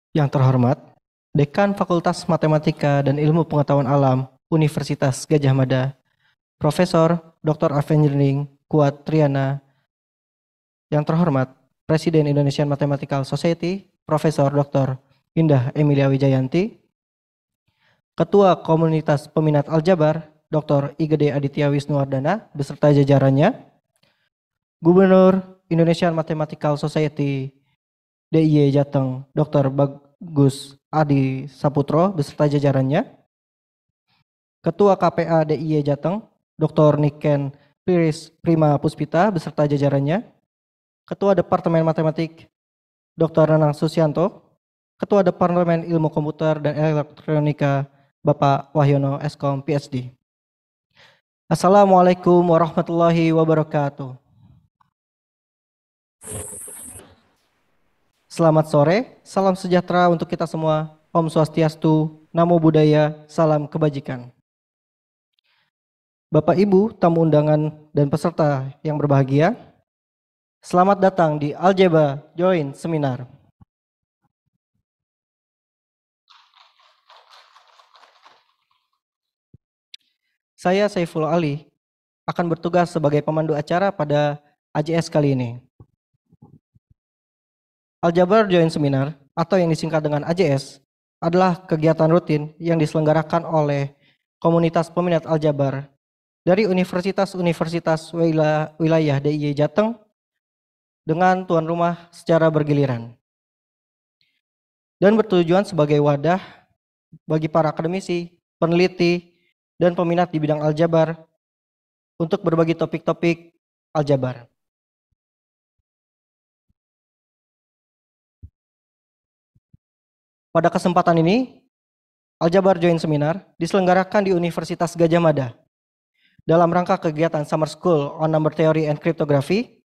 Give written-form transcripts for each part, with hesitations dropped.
Yang terhormat, Dekan Fakultas Matematika dan Ilmu Pengetahuan Alam Universitas Gadjah Mada, Profesor Dr. Avengeling Kuat Triana. Yang terhormat, Presiden Indonesian Mathematical Society, Profesor Dr. Indah Emilia Wijayanti, Ketua Komunitas Peminat Aljabar, Dr. Igede Aditya Wisnuwardana beserta jajarannya, Gubernur Indonesian Mathematical Society DIY Jateng, Dr. Bagus Adi Saputro beserta jajarannya, Ketua KPA DIY Jateng, Dr. Niken Piris Prima Puspita beserta jajarannya, Ketua Departemen Matematik Dr. Nanang Susianto, Ketua Departemen Ilmu Komputer dan Elektronika Bapak Wahyono Eskom PhD. Assalamualaikum warahmatullahi wabarakatuh. Selamat sore, salam sejahtera untuk kita semua. Om Swastiastu, Namo Buddhaya, salam kebajikan. Bapak Ibu, tamu undangan dan peserta yang berbahagia, selamat datang di Algebra Joint Seminar. Saya Saiful Ali akan bertugas sebagai pemandu acara pada AJS kali ini. Algebra Joint Seminar atau yang disingkat dengan AJS adalah kegiatan rutin yang diselenggarakan oleh komunitas peminat aljabar dari universitas-universitas wilayah DIY Jateng dengan tuan rumah secara bergiliran dan bertujuan sebagai wadah bagi para akademisi, peneliti, dan peminat di bidang aljabar untuk berbagi topik-topik aljabar. Pada kesempatan ini, Aljabar Joint Seminar diselenggarakan di Universitas Gadjah Mada dalam rangka kegiatan Summer School on Number Theory and Cryptography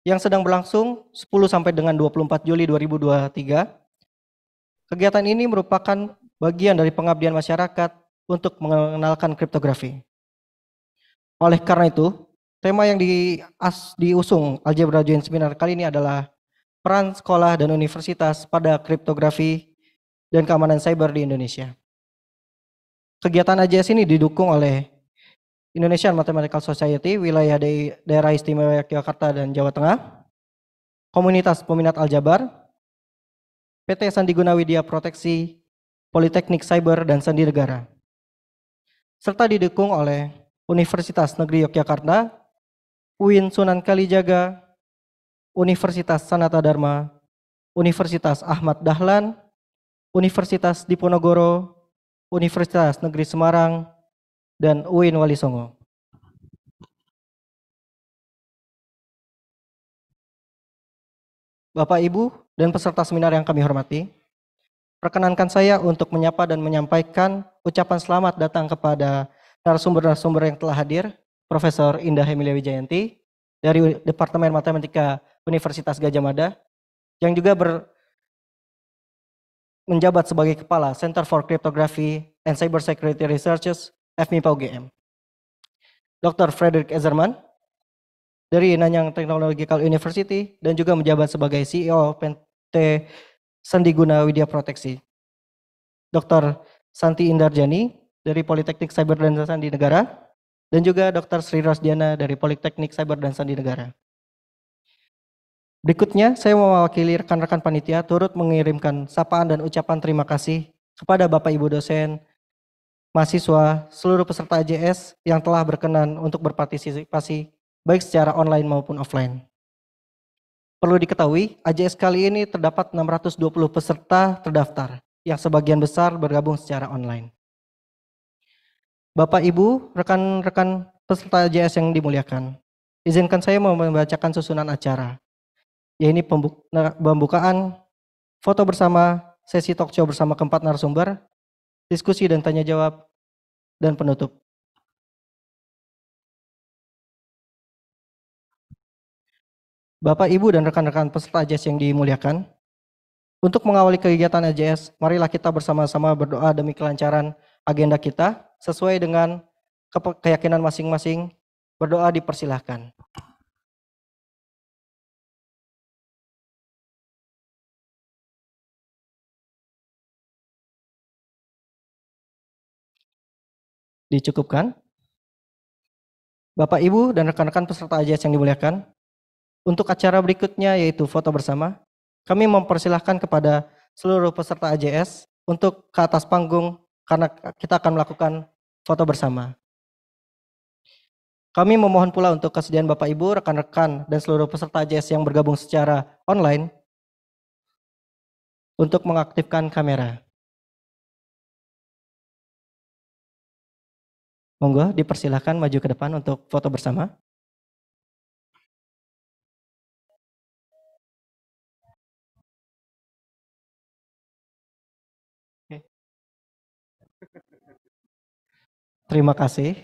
yang sedang berlangsung 10 sampai dengan 24 Juli 2023. Kegiatan ini merupakan bagian dari pengabdian masyarakat untuk mengenalkan kriptografi. Oleh karena itu, tema yang diusung Algebra Joint Seminar kali ini adalah peran sekolah dan universitas pada kriptografi dan keamanan cyber di Indonesia. Kegiatan AJS ini didukung oleh Indonesian Mathematical Society wilayah daerah istimewa Yogyakarta dan Jawa Tengah, komunitas peminat aljabar, PT Sandiguna Widya Proteksi, Politeknik Cyber dan Sandi Negara, serta didukung oleh Universitas Negeri Yogyakarta, UIN Sunan Kalijaga, Universitas Sanata Dharma, Universitas Ahmad Dahlan, Universitas Diponegoro, Universitas Negeri Semarang, dan UIN Wali Songo. Bapak, Ibu, dan peserta seminar yang kami hormati, perkenankan saya untuk menyapa dan menyampaikan ucapan selamat datang kepada narasumber-narasumber yang telah hadir, Profesor Indah Emilia Wijayanti dari Departemen Matematika Universitas Gadjah Mada, yang juga menjabat sebagai Kepala Center for Cryptography and Cybersecurity Research FMIPA UGM. Dr. Frederick Ezerman dari Nanyang Technological University dan juga menjabat sebagai CEO PT Sandiguna Widya Proteksi. Dr. Santi Indarjani dari Politeknik Cyber dan Sandi Negara dan juga Dr. Sri Rosdiana dari Politeknik Cyber dan Sandi Negara. Berikutnya, saya mewakili rekan-rekan panitia turut mengirimkan sapaan dan ucapan terima kasih kepada Bapak Ibu dosen, mahasiswa, seluruh peserta AJS yang telah berkenan untuk berpartisipasi baik secara online maupun offline. Perlu diketahui, AJS kali ini terdapat 620 peserta terdaftar, yang sebagian besar bergabung secara online. Bapak, Ibu, rekan-rekan peserta AJS yang dimuliakan, izinkan saya membacakan susunan acara, yaitu pembukaan, foto bersama, sesi talk show bersama keempat narasumber, diskusi dan tanya jawab, dan penutup. Bapak, Ibu, dan rekan-rekan peserta AJS yang dimuliakan, untuk mengawali kegiatan AJS, marilah kita bersama-sama berdoa demi kelancaran agenda kita, sesuai dengan keyakinan masing-masing. Berdoa dipersilahkan. dicukupkan. Bapak, Ibu, dan rekan-rekan peserta AJS yang dimuliakan, untuk acara berikutnya yaitu foto bersama, kami mempersilahkan kepada seluruh peserta AJS untuk ke atas panggung karena kita akan melakukan foto bersama. Kami memohon pula untuk kesediaan Bapak Ibu, rekan-rekan, dan seluruh peserta AJS yang bergabung secara online untuk mengaktifkan kamera. Monggo dipersilahkan maju ke depan untuk foto bersama. Terima kasih.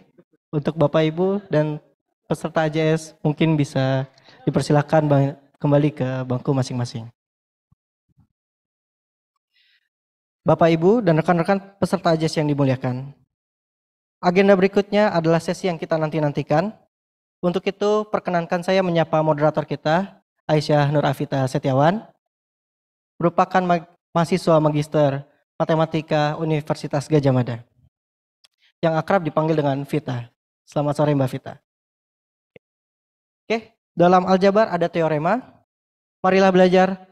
Untuk Bapak Ibu dan peserta AJS mungkin bisa dipersilahkan kembali ke bangku masing-masing. Bapak Ibu dan rekan-rekan peserta AJS yang dimuliakan. Agenda berikutnya adalah sesi yang kita nanti-nantikan. Untuk itu perkenankan saya menyapa moderator kita, Aisyah Nur Afita Setiawan, merupakan mahasiswa Magister Matematika Universitas Gadjah Mada, yang akrab dipanggil dengan Vita. Selamat sore Mbak Vita. Oke, dalam aljabar ada teorema. Marilah belajar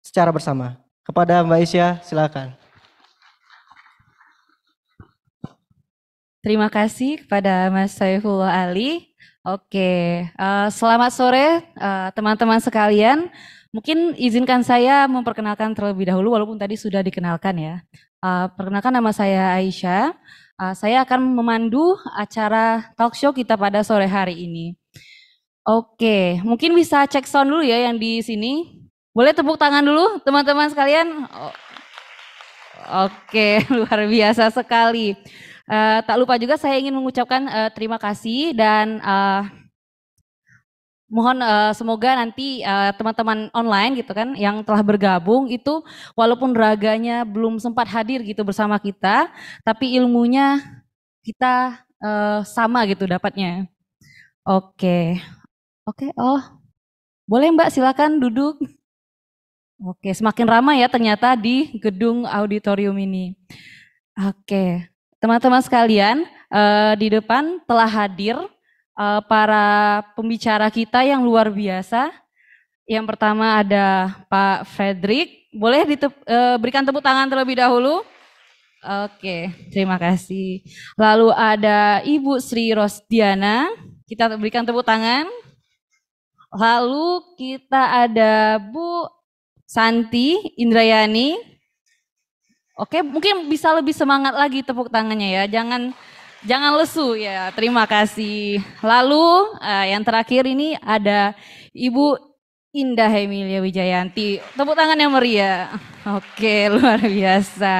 secara bersama. Kepada Mbak Aisyah, silakan. Terima kasih kepada Mas Saifullah Ali. Oke, selamat sore teman-teman sekalian. Mungkin izinkan saya memperkenalkan terlebih dahulu walaupun tadi sudah dikenalkan ya. Perkenalkan, nama saya Aisyah. Saya akan memandu acara talk show kita pada sore hari ini. Oke, mungkin bisa cek sound dulu ya yang di sini. Boleh tepuk tangan dulu teman-teman sekalian? Oke, luar biasa sekali. Tak lupa juga saya ingin mengucapkan terima kasih dan mohon semoga nanti teman-teman online gitu kan yang telah bergabung itu walaupun raganya belum sempat hadir gitu bersama kita, tapi ilmunya kita sama gitu dapatnya. Oke, boleh Mbak silakan duduk. Oke, semakin ramai ya ternyata di gedung auditorium ini. Oke. Teman-teman sekalian, di depan telah hadir para pembicara kita yang luar biasa. Yang pertama ada Pak Frederick. Boleh berikan tepuk tangan terlebih dahulu? Oke, terima kasih. Lalu ada Ibu Sri Rosdiana. Kita berikan tepuk tangan. Lalu kita ada Bu Santi Indrayani. Oke, mungkin bisa lebih semangat lagi tepuk tangannya ya. Jangan lesu ya. Terima kasih. Lalu yang terakhir ini ada Ibu Indah Emilia Wijayanti. Tepuk tangan yang meriah. Oke, luar biasa.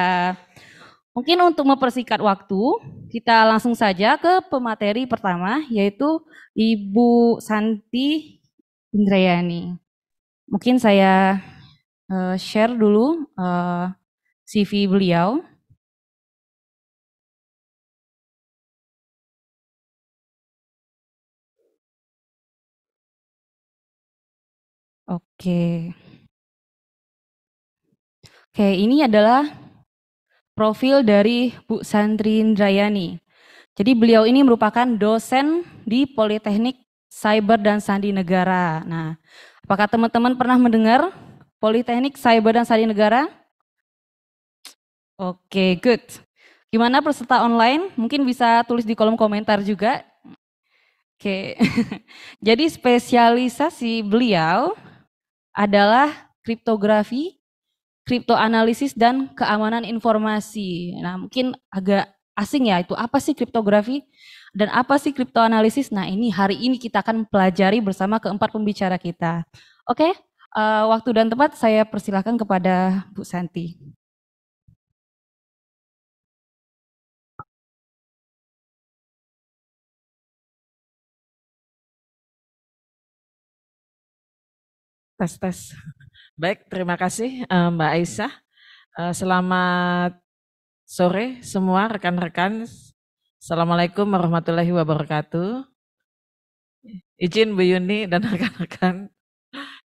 Mungkin untuk mempersingkat waktu, kita langsung saja ke pemateri pertama yaitu Ibu Santi Indrayani. Mungkin saya share dulu CV beliau. Oke, ini adalah profil dari Bu Santi Indrayani. Jadi beliau ini merupakan dosen di Politeknik Cyber dan Sandi Negara. Nah, apakah teman-teman pernah mendengar Politeknik Cyber dan Sandi Negara? Oke, good. Gimana peserta online? Mungkin bisa tulis di kolom komentar juga. Oke, jadi spesialisasi beliau adalah kriptografi, kriptoanalisis, dan keamanan informasi. Nah, mungkin agak asing ya, itu apa sih kriptografi dan apa sih kriptoanalisis? Nah, ini hari ini kita akan pelajari bersama keempat pembicara kita. Oke, waktu dan tempat saya persilahkan kepada Bu Santi. Tes. Baik, terima kasih Mbak Aisyah. Selamat sore semua rekan-rekan. Assalamualaikum warahmatullahi wabarakatuh. Izin Bu Yuni dan rekan-rekan.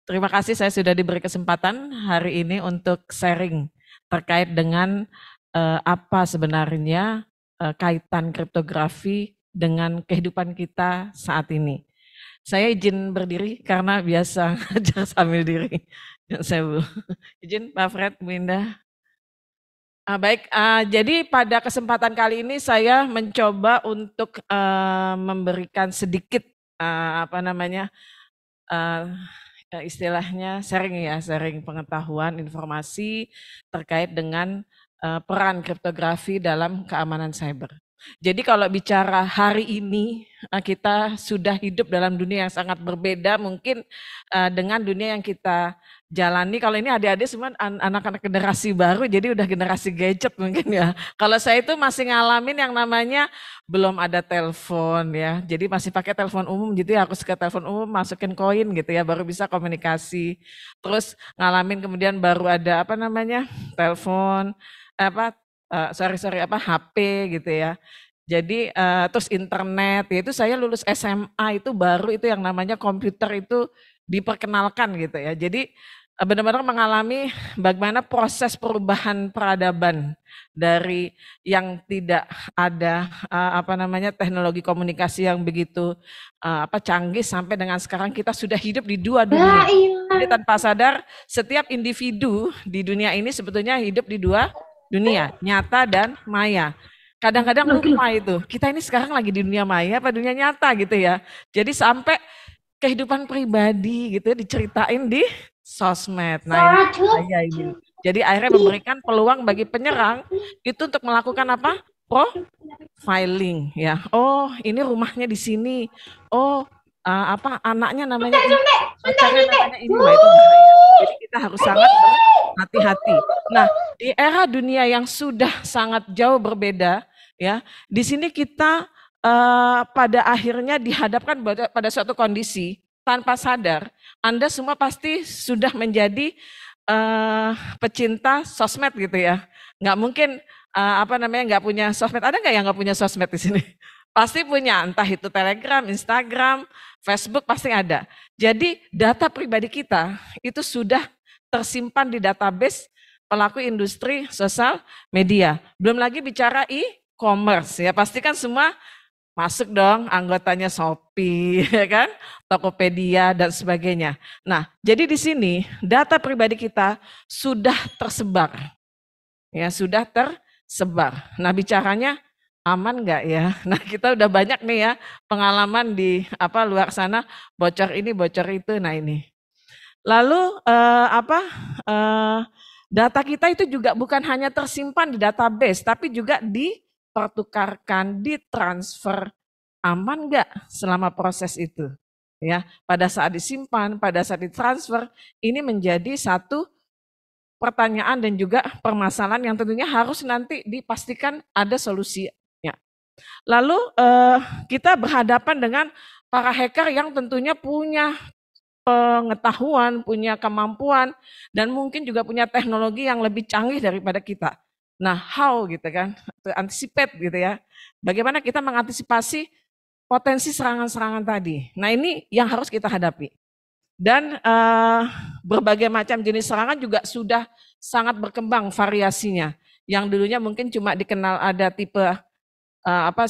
Terima kasih saya sudah diberi kesempatan hari ini untuk sharing terkait dengan apa sebenarnya kaitan kriptografi dengan kehidupan kita saat ini. Saya izin berdiri karena biasa ngajar sambil diri. Saya Bu. Izin Pak Fred, Bu Indah. Baik, jadi pada kesempatan kali ini saya mencoba untuk memberikan sedikit istilahnya sharing pengetahuan, informasi terkait dengan peran kriptografi dalam keamanan cyber. Jadi kalau bicara hari ini kita sudah hidup dalam dunia yang sangat berbeda mungkin dengan dunia yang kita jalani. Kalau ini adik-adik semua anak-anak generasi baru, jadi udah generasi gadget mungkin ya. Kalau saya itu masih ngalamin yang namanya belum ada telepon ya, jadi masih pakai telepon umum gitu ya. Aku suka telepon umum, masukin koin gitu ya, baru bisa komunikasi. Terus ngalamin kemudian baru ada telepon HP gitu ya. Jadi terus internet, yaitu saya lulus SMA itu baru itu yang namanya komputer itu diperkenalkan gitu ya. Jadi benar-benar mengalami bagaimana proses perubahan peradaban dari yang tidak ada teknologi komunikasi yang begitu canggih sampai dengan sekarang kita sudah hidup di dua dunia. Jadi tanpa sadar setiap individu di dunia ini sebetulnya hidup di dua dunia, nyata dan maya. Kadang-kadang lupa itu, kita ini sekarang lagi di dunia maya apa dunia nyata gitu ya. Jadi sampai kehidupan pribadi gitu ya, diceritain di sosmed. Nah ini. Jadi akhirnya memberikan peluang bagi penyerang itu untuk melakukan apa? Profiling ya. Oh ini rumahnya di sini. Oh anaknya namanya ini, pacarnya namanya ini. Nah, itu bahaya. Jadi kita harus sangat hati-hati. Nah, di era dunia yang sudah sangat jauh berbeda, ya, di sini kita pada akhirnya dihadapkan pada suatu kondisi tanpa sadar. Anda semua pasti sudah menjadi pecinta sosmed gitu ya. Nggak mungkin nggak punya sosmed. Ada nggak yang nggak punya sosmed di sini? Pasti punya, entah itu Telegram, Instagram, Facebook pasti ada. Jadi data pribadi kita itu sudah tersimpan di database pelaku industri sosial media. Belum lagi bicara e-commerce ya, pasti kan semua masuk dong anggotanya Shopee, ya kan, Tokopedia dan sebagainya. Nah, jadi di sini data pribadi kita sudah tersebar, ya sudah tersebar. Nah, bicaranya aman nggak ya? Nah, kita udah banyak nih ya pengalaman di luar sana, bocor ini, bocor itu. Nah ini. Lalu data kita itu juga bukan hanya tersimpan di database, tapi juga dipertukarkan, ditransfer. Aman nggak selama proses itu? Ya, pada saat disimpan, pada saat ditransfer, ini menjadi satu pertanyaan dan juga permasalahan yang tentunya harus nanti dipastikan ada solusinya. Lalu kita berhadapan dengan para hacker yang tentunya punya pengetahuan, punya kemampuan, dan mungkin juga punya teknologi yang lebih canggih daripada kita. Nah, how gitu kan, to anticipate gitu ya. Bagaimana kita mengantisipasi potensi serangan-serangan tadi. Nah, ini yang harus kita hadapi. Dan berbagai macam jenis serangan juga sudah sangat berkembang variasinya. Yang dulunya mungkin cuma dikenal ada tipe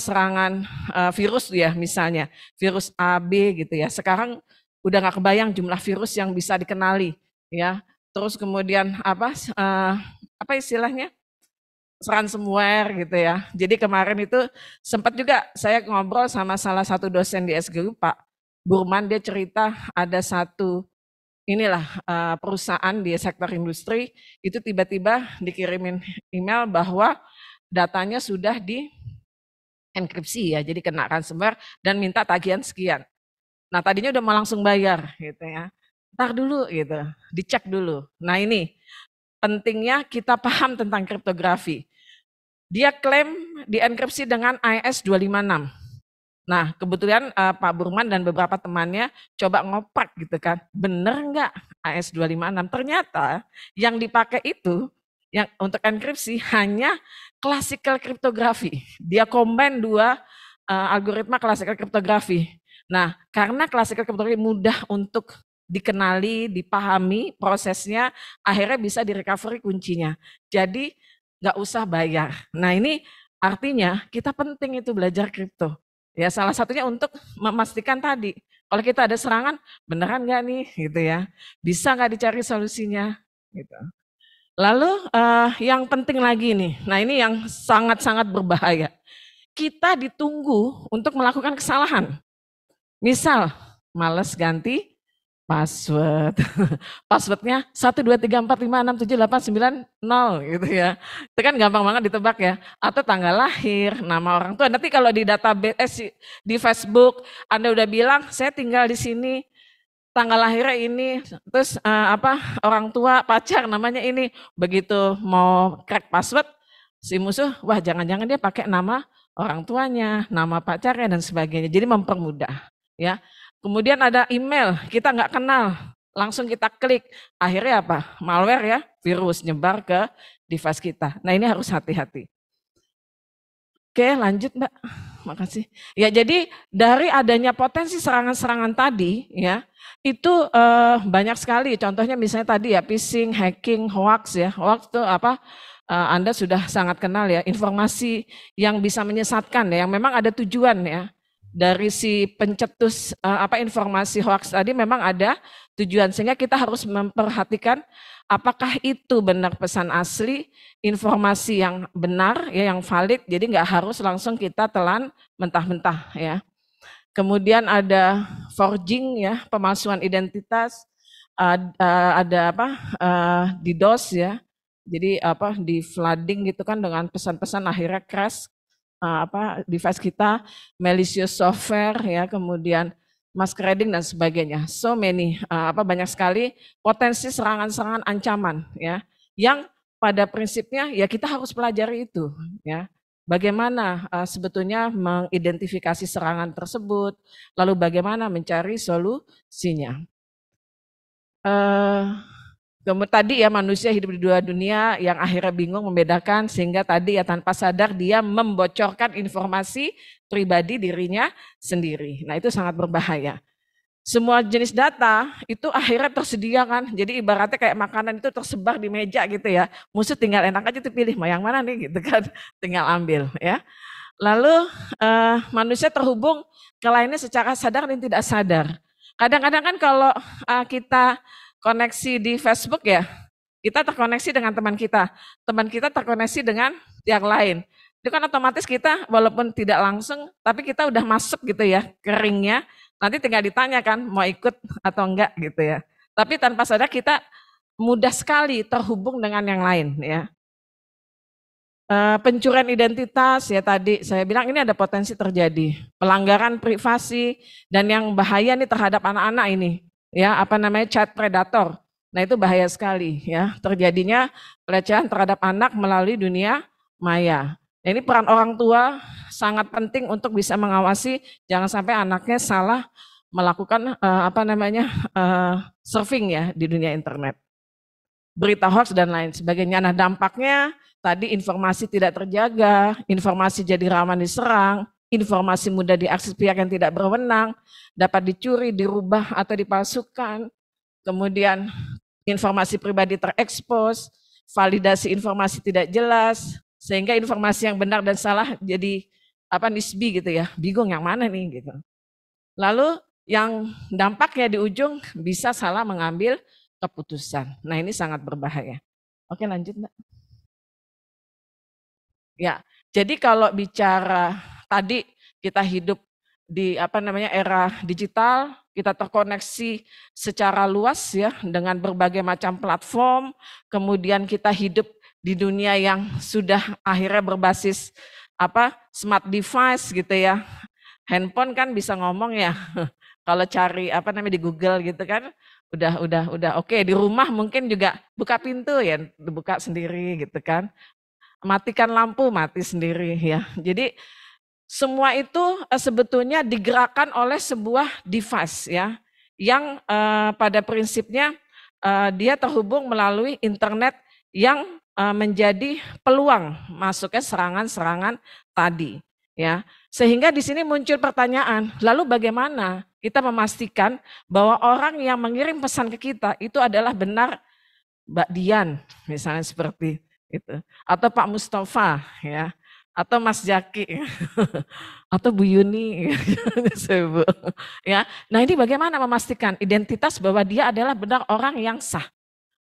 serangan virus ya, misalnya virus A, B gitu ya. Sekarang udah nggak kebayang jumlah virus yang bisa dikenali ya. Terus kemudian istilahnya ransomware gitu ya. Jadi kemarin itu sempat juga saya ngobrol sama salah satu dosen di SGU, Pak Burman, dia cerita ada satu perusahaan di sektor industri itu tiba-tiba dikirimin email bahwa datanya sudah di enkripsi ya, jadi kena ransomware dan minta tagihan sekian. Nah tadinya udah mau langsung bayar gitu ya, ntar dulu gitu, dicek dulu. Nah ini pentingnya kita paham tentang kriptografi. Dia klaim dienkripsi dengan AES 256. Nah kebetulan Pak Burman dan beberapa temannya coba ngopak gitu kan, bener nggak AES 256? Ternyata yang dipakai itu yang untuk enkripsi hanya classical cryptography. Dia combine dua algoritma classical cryptography. Nah, karena classical cryptography mudah untuk dikenali, dipahami prosesnya, akhirnya bisa direcovery kuncinya. Jadi nggak usah bayar. Nah ini Artinya kita penting itu belajar kripto. Ya salah satunya untuk memastikan tadi, kalau kita ada serangan, beneran nggak nih gitu ya, bisa nggak dicari solusinya gitu. Lalu yang penting lagi nih, nah ini yang sangat-sangat berbahaya. Kita ditunggu untuk melakukan kesalahan. Misal, males ganti password. Passwordnya 12345678990 gitu ya. Itu kan gampang banget ditebak ya. Atau tanggal lahir, nama orang tua. Nanti kalau di database di Facebook Anda udah bilang saya tinggal di sini, tanggal lahirnya ini, terus orang tua, pacar namanya ini. Begitu mau crack password, si musuh, wah jangan-jangan dia pakai nama orang tuanya, nama pacarnya dan sebagainya. Jadi mempermudah ya. Kemudian ada email, kita nggak kenal, langsung kita klik. Akhirnya apa? Malware ya, virus nyebar ke device kita. Nah ini harus hati-hati. Oke lanjut Mbak, makasih. Ya jadi dari adanya potensi serangan-serangan tadi ya, itu banyak sekali. Contohnya misalnya tadi ya, phishing, hacking, hoax ya. Hoax itu apa? Anda sudah sangat kenal ya, informasi yang bisa menyesatkan ya, yang memang ada tujuan ya. Dari si pencetus informasi hoax tadi memang ada tujuan, sehingga kita harus memperhatikan apakah itu benar pesan asli, informasi yang benar ya, yang valid, jadi nggak harus langsung kita telan mentah-mentah ya. Kemudian ada forging ya, pemalsuan identitas, ada DDoS ya, jadi di flooding gitu kan dengan pesan-pesan akhirnya crash device kita, malicious software ya, kemudian masquerading dan sebagainya. So many banyak sekali potensi serangan-serangan ancaman ya, yang pada prinsipnya ya kita harus pelajari itu ya. Bagaimana sebetulnya mengidentifikasi serangan tersebut, lalu bagaimana mencari solusinya. Kemudian tadi ya, manusia hidup di dua dunia yang akhirnya bingung membedakan, sehingga tadi ya tanpa sadar dia membocorkan informasi pribadi dirinya sendiri. Nah itu sangat berbahaya. Semua jenis data itu akhirnya tersedia kan, jadi ibaratnya kayak makanan itu tersebar di meja gitu ya. Musuh tinggal enak aja tuh pilih mau yang mana nih gitu kan, tinggal ambil ya. Lalu manusia terhubung ke lainnya secara sadar dan tidak sadar. Kadang-kadang kan kalau kita koneksi di Facebook ya, kita terkoneksi dengan teman kita terkoneksi dengan yang lain. Itu kan otomatis kita walaupun tidak langsung, tapi kita udah masuk gitu ya ke ringnya, nanti tinggal ditanya kan mau ikut atau enggak gitu ya. Tapi tanpa sadar kita mudah sekali terhubung dengan yang lain ya. Pencurian identitas ya, tadi saya bilang ini ada potensi terjadi. Pelanggaran privasi dan yang bahaya nih terhadap anak-anak ini. Ya, chat predator. Nah itu bahaya sekali ya, terjadinya pelecehan terhadap anak melalui dunia maya. Nah, ini peran orang tua sangat penting untuk bisa mengawasi jangan sampai anaknya salah melakukan surfing ya di dunia internet. Berita hoax dan lain sebagainya. Nah dampaknya tadi informasi tidak terjaga, informasi jadi rawan diserang, informasi mudah diakses pihak yang tidak berwenang, dapat dicuri, dirubah atau dipalsukan, kemudian informasi pribadi terekspos, validasi informasi tidak jelas, sehingga informasi yang benar dan salah jadi nisbi gitu ya, bingung yang mana nih gitu. Lalu yang dampaknya di ujung bisa salah mengambil keputusan. Nah ini sangat berbahaya. Oke lanjut Mbak. Ya, jadi kalau bicara tadi kita hidup di era digital, kita terkoneksi secara luas ya dengan berbagai macam platform, kemudian kita hidup di dunia yang sudah akhirnya berbasis smart device gitu ya. Handphone kan bisa ngomong ya. Kalau cari di Google gitu kan udah oke. Di rumah mungkin juga buka pintu ya, dibuka sendiri gitu kan. Matikan lampu, mati sendiri ya. Jadi semua itu sebetulnya digerakkan oleh sebuah device ya, yang pada prinsipnya dia terhubung melalui internet yang menjadi peluang masuknya serangan-serangan tadi ya. Sehingga di sini muncul pertanyaan, lalu bagaimana kita memastikan bahwa orang yang mengirim pesan ke kita itu adalah benar Mbak Dian misalnya seperti itu, atau Pak Mustafa ya, atau Mas Jaki atau Bu Yuni Bu. Ya. Nah, ini bagaimana memastikan identitas bahwa dia adalah benar orang yang sah,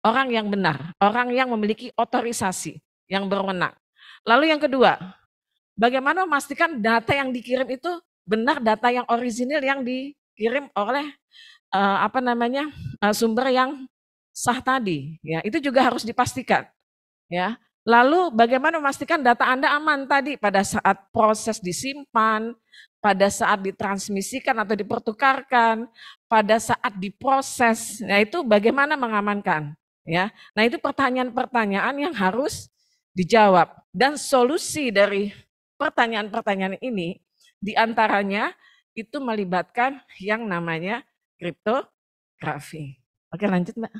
orang yang benar, orang yang memiliki otorisasi yang berwenang. Lalu yang kedua, bagaimana memastikan data yang dikirim itu benar data yang orisinil yang dikirim oleh sumber yang sah tadi, ya. Itu juga harus dipastikan, ya. Lalu bagaimana memastikan data Anda aman tadi pada saat proses disimpan, pada saat ditransmisikan atau dipertukarkan, pada saat diproses. Nah, itu bagaimana mengamankan, ya. Nah, itu pertanyaan-pertanyaan yang harus dijawab, dan solusi dari pertanyaan-pertanyaan ini diantaranya itu melibatkan yang namanya kriptografi. Oke, lanjut Mbak.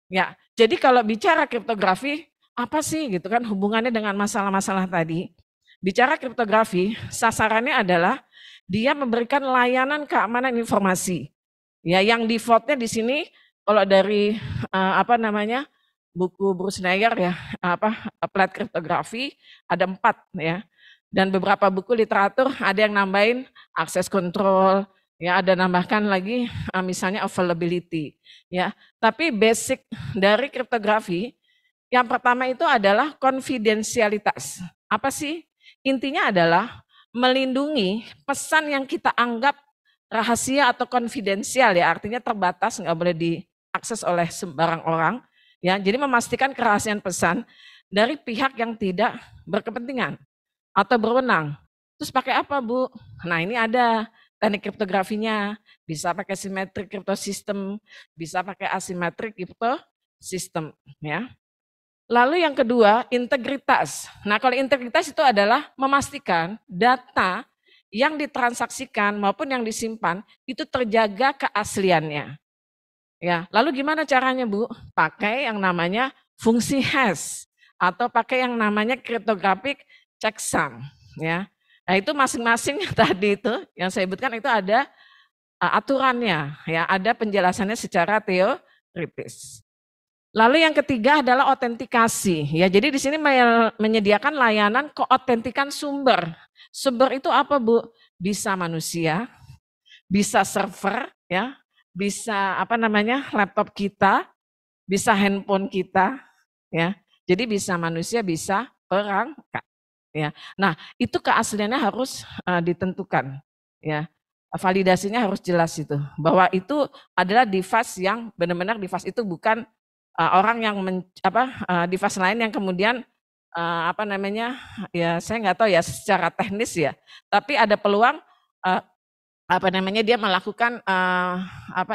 Ya, jadi kalau bicara kriptografi, apa sih gitu kan hubungannya dengan masalah-masalah tadi? Bicara kriptografi, sasarannya adalah dia memberikan layanan keamanan informasi. Ya, yang defaultnya di sini kalau dari buku Bruce Schneier ya, Applied Cryptography ada 4 ya. Dan beberapa buku literatur ada yang nambahin access control, ya ada nambahkan lagi misalnya availability, ya. Tapi basic dari kriptografi yang pertama itu adalah konfidensialitas. Apa sih? Intinya adalah melindungi pesan yang kita anggap rahasia atau konfidensial, ya, artinya terbatas, nggak boleh diakses oleh sembarang orang, ya. Jadi memastikan kerahasiaan pesan dari pihak yang tidak berkepentingan atau berwenang. Terus pakai apa, Bu? Nah, ini ada teknik kriptografinya, bisa pakai symmetric crypto system, bisa pakai asymmetric crypto system, ya. Lalu yang kedua, integritas. Nah, kalau integritas itu adalah memastikan data yang ditransaksikan maupun yang disimpan itu terjaga keasliannya. Ya, lalu gimana caranya, Bu? Pakai yang namanya fungsi hash atau pakai yang namanya cryptographic checksum, ya. Nah, itu masing-masing tadi itu yang saya sebutkan itu ada aturannya, ya, ada penjelasannya secara teoritis. Lalu yang ketiga adalah autentikasi, ya. Jadi di sini menyediakan layanan keautentikan sumber. Sumber itu apa, Bu? Bisa manusia, bisa server, ya, bisa laptop kita, bisa handphone kita, ya. Jadi bisa manusia, bisa perangkat. Ya, nah itu keasliannya harus ditentukan, ya, validasinya harus jelas itu, bahwa itu adalah device yang benar-benar device itu bukan orang yang device lain yang kemudian ya saya nggak tahu ya secara teknis ya, tapi ada peluang dia melakukan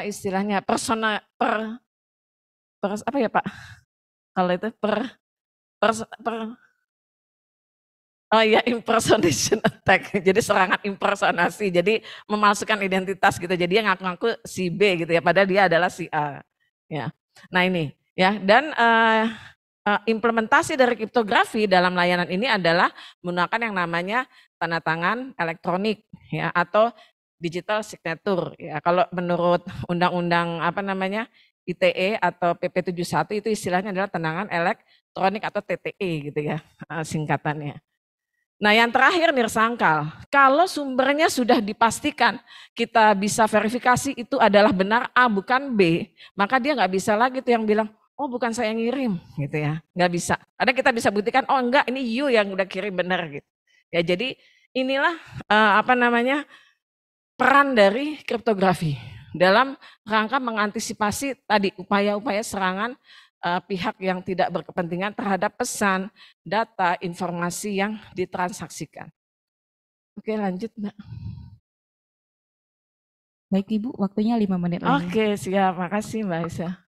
istilahnya apa ya Pak, kalau itu oh iya, impersonation attack. Jadi serangan impersonasi. Jadi memalsukan identitas gitu. Jadi dia ngaku-ngaku si B gitu ya, padahal dia adalah si A. Ya. Nah ini ya, dan implementasi dari kriptografi dalam layanan ini adalah menggunakan yang namanya tanda tangan elektronik, ya, atau digital signature, ya. Kalau menurut undang-undang ITE atau PP 71 itu istilahnya adalah tanda tangan elektronik atau TTE gitu ya, singkatannya. Nah, yang terakhir nirsangkal, kalau sumbernya sudah dipastikan kita bisa verifikasi itu adalah benar A bukan B, maka dia nggak bisa lagi tuh yang bilang, oh bukan saya yang ngirim gitu ya, nggak bisa. Ada kita bisa buktikan, oh enggak ini you yang udah kirim benar gitu. Ya jadi inilah peran dari kriptografi dalam rangka mengantisipasi tadi upaya-upaya serangan pihak yang tidak berkepentingan terhadap pesan, data, informasi yang ditransaksikan. Oke, lanjut Mbak. Baik Ibu, waktunya 5 menit lagi. Oke, siap. Makasih Mbak Isa.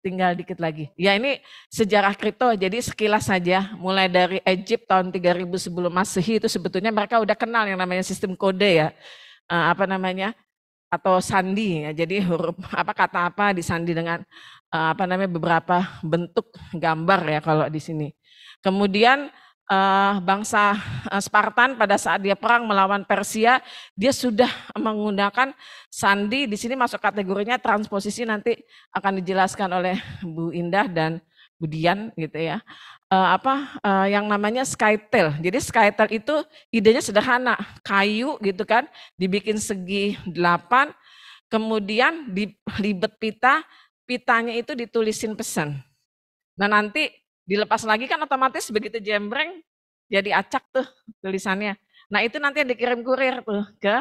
Tinggal dikit lagi. Ya ini sejarah kripto, jadi sekilas saja. Mulai dari Egypt tahun 3000 sebelum Masehi itu sebetulnya mereka udah kenal yang namanya sistem kode ya. Atau sandi ya. Jadi huruf kata apa disandi dengan beberapa bentuk gambar ya kalau di sini. Kemudian bangsa Spartan pada saat dia perang melawan Persia, dia sudah menggunakan sandi. Di sini masuk kategorinya transposisi, nanti akan dijelaskan oleh Bu Indah dan Budian gitu ya. Yang namanya skytail. Jadi skytail itu idenya sederhana, kayu gitu kan, dibikin segi 8, kemudian dilibet pita, pitanya itu ditulisin pesan. Nah nanti dilepas lagi kan otomatis begitu jembreng jadi acak tuh tulisannya. Nah itu nanti yang dikirim kurir tuh ke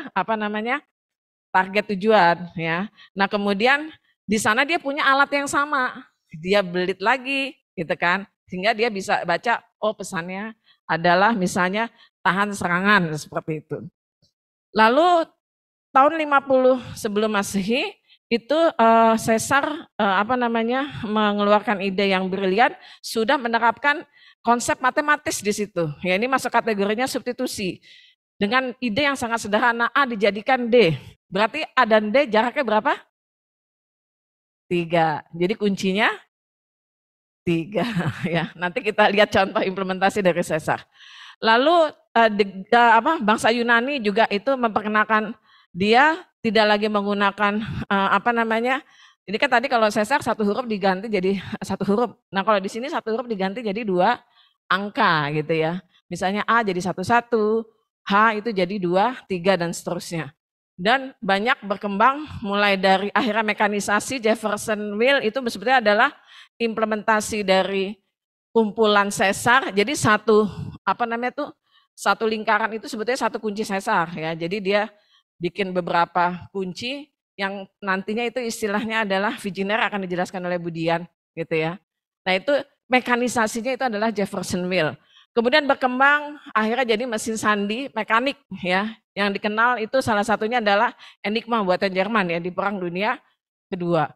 target tujuan ya. Nah kemudian di sana dia punya alat yang sama, dia belit lagi gitu kan, sehingga dia bisa baca oh pesannya adalah misalnya tahan serangan seperti itu. Lalu tahun 50 sebelum Masehi itu Caesar mengeluarkan ide yang brilian, sudah menerapkan konsep matematis di situ. Ya ini masuk kategorinya substitusi. Dengan ide yang sangat sederhana, A dijadikan D. Berarti A dan D jaraknya berapa? 3. Jadi kuncinya 3 ya. Nanti kita lihat contoh implementasi dari Caesar. Lalu bangsa Yunani juga itu memperkenalkan, dia tidak lagi menggunakan ini kan tadi kalau Caesar satu huruf diganti jadi satu huruf. Nah kalau di sini satu huruf diganti jadi 2 angka gitu ya. Misalnya A jadi 11, H itu jadi 2, 3 dan seterusnya. Dan banyak berkembang mulai dari akhirnya mekanisasi. Jefferson Wheel itu sebetulnya adalah implementasi dari kumpulan Caesar. Jadi satu lingkaran itu sebetulnya satu kunci Caesar ya. Jadi dia bikin beberapa kunci yang nantinya itu istilahnya adalah Vigenère, akan dijelaskan oleh Budian gitu ya. Nah itu mekanisasinya itu adalah Jefferson Wheel. Kemudian berkembang akhirnya jadi mesin sandi mekanik ya. Yang dikenal itu salah satunya adalah Enigma buatan Jerman ya di Perang Dunia Kedua.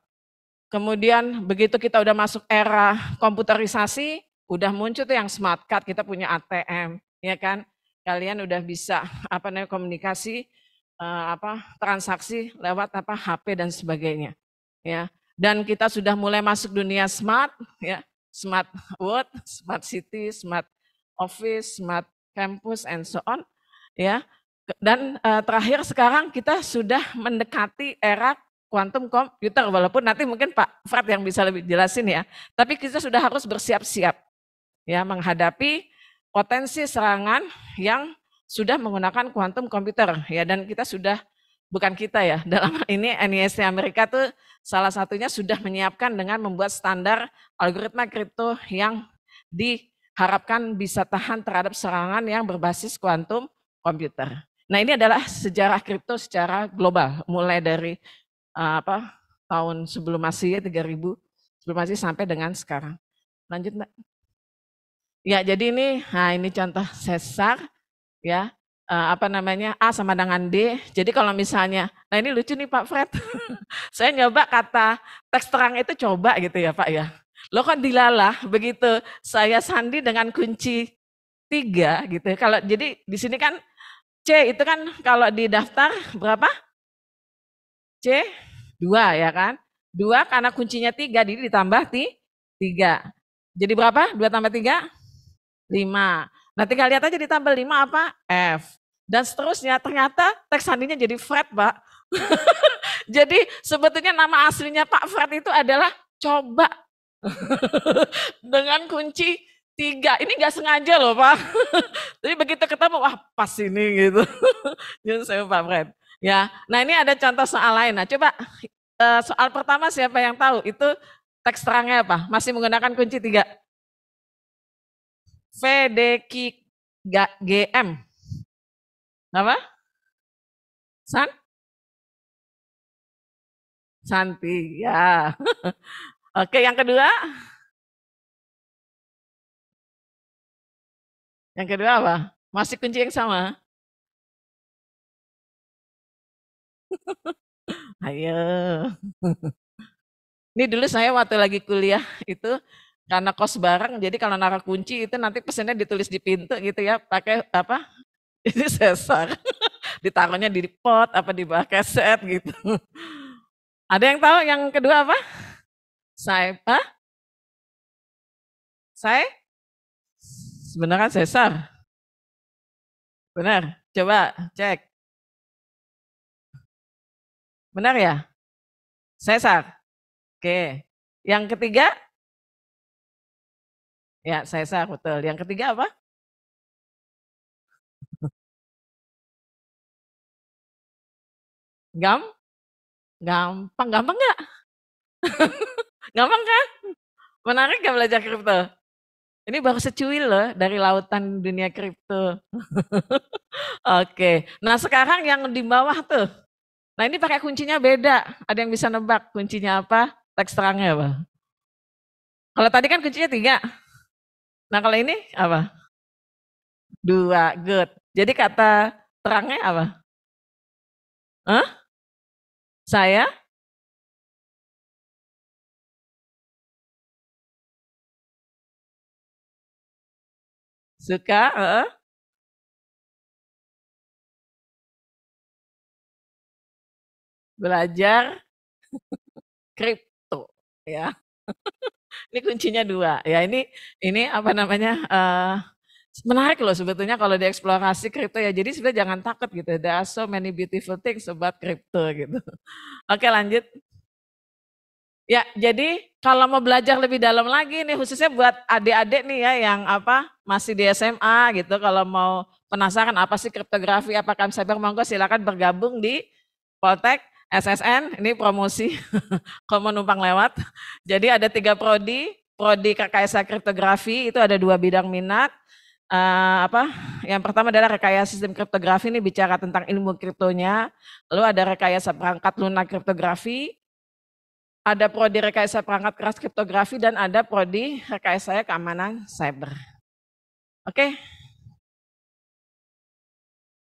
Kemudian begitu kita udah masuk era komputerisasi, udah muncul tuh yang smart card, kita punya ATM ya kan. Kalian udah bisa komunikasi transaksi lewat HP dan sebagainya ya. Dan kita sudah mulai masuk dunia smart ya, smart world, smart city, smart office, smart campus, and so on, ya. Dan terakhir sekarang kita sudah mendekati era quantum computer, walaupun nanti mungkin Pak Fred yang bisa lebih jelasin ya. Tapi kita sudah harus bersiap-siap ya menghadapi potensi serangan yang sudah menggunakan quantum computer ya. Dan kita sudah, bukan kita ya, dalam ini NIST Amerika tuh salah satunya sudah menyiapkan dengan membuat standar algoritma kripto yang diharapkan bisa tahan terhadap serangan yang berbasis quantum komputer. Nah ini adalah sejarah kripto secara global, mulai dari tahun sebelum Masehi 3000 sebelum Masehi sampai dengan sekarang. Lanjut Mbak. Ya jadi ini contoh Caesar ya. A sama dengan D. Jadi kalau misalnya, nah ini lucu nih Pak Fred. Saya nyoba kata teks terang itu coba gitu ya Pak ya. Lo kan dilalah begitu saya sandi dengan kunci 3 gitu. Kalau jadi di sini kan C itu kan kalau di daftar berapa? C 2 ya kan? 2 karena kuncinya 3 jadi ditambah 3. Jadi berapa? 2 tambah 3? 5. Nah tinggal lihat aja ditambah 5 apa? F. Dan seterusnya ternyata teks sandinya jadi Fred Pak. Jadi sebetulnya nama aslinya Pak Fred itu adalah coba. Dengan kunci 3. Ini gak sengaja loh Pak. Jadi begitu ketemu, wah pas ini gitu. Jadi saya Pak Fred. Ya, nah ini ada contoh soal lain. Nah coba soal pertama siapa yang tahu? Itu teks terangnya apa? Masih menggunakan kunci 3. VDQGM. Apa? Santi, ya. Oke, yang kedua. Yang kedua apa? Masih kunci yang sama. Ayo. Ini dulu saya waktu lagi kuliah itu karena kos bareng, jadi kalau naruh kunci itu nanti pesannya ditulis di pintu gitu ya, pakai apa? Ini Caesar. Ditaruhnya di pot, di bawah keset gitu. Ada yang tahu yang kedua apa? Saya sebenarnya Caesar. Benar, coba cek. Benar ya? Caesar. Oke. Yang ketiga? Ya, Caesar betul. Yang ketiga apa? Gam? Gampang, gampang nggak? Gampang kan? Menarik nggak belajar kripto? Ini baru secuil loh dari lautan dunia kripto. Oke, nah sekarang yang di bawah tuh. Nah ini pakai kuncinya beda. Ada yang bisa nebak kuncinya apa? Teks terangnya apa? Kalau tadi kan kuncinya 3. Nah kalau ini apa? 2, good. Jadi kata terangnya apa? Hah? Saya suka belajar kripto. Ya, ini kuncinya 2. Ya ini apa namanya? Menarik loh sebetulnya kalau dieksplorasi kripto ya. Jadi sebenarnya jangan takut gitu. There are so many beautiful things about kripto gitu. Oke lanjut. Ya, jadi kalau mau belajar lebih dalam lagi nih khususnya buat adik-adik nih ya yang apa masih di SMA gitu, kalau mau penasaran apa sih kriptografi, apakah cyber, monggo silakan bergabung di Poltek SSN, ini promosi kalau mau numpang lewat. Jadi ada 3 prodi, prodi rekayasa kriptografi itu ada 2 bidang minat. Apa? Yang pertama adalah rekayasa sistem kriptografi, ini bicara tentang ilmu kriptonya. Lalu ada rekayasa perangkat lunak kriptografi, ada prodi rekayasa perangkat keras kriptografi, dan ada prodi rekayasa keamanan cyber. Oke.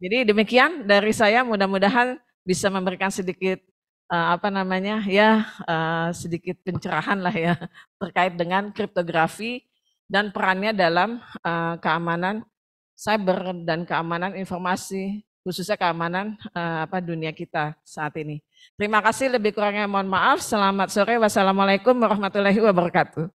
Jadi demikian dari saya, mudah-mudahan bisa memberikan sedikit apa namanya ya sedikit pencerahan lah ya terkait dengan kriptografi dan perannya dalam keamanan cyber dan keamanan informasi, khususnya keamanan apa dunia kita saat ini. Terima kasih, lebih kurangnya mohon maaf. Selamat sore. Wassalamualaikum warahmatullahi wabarakatuh.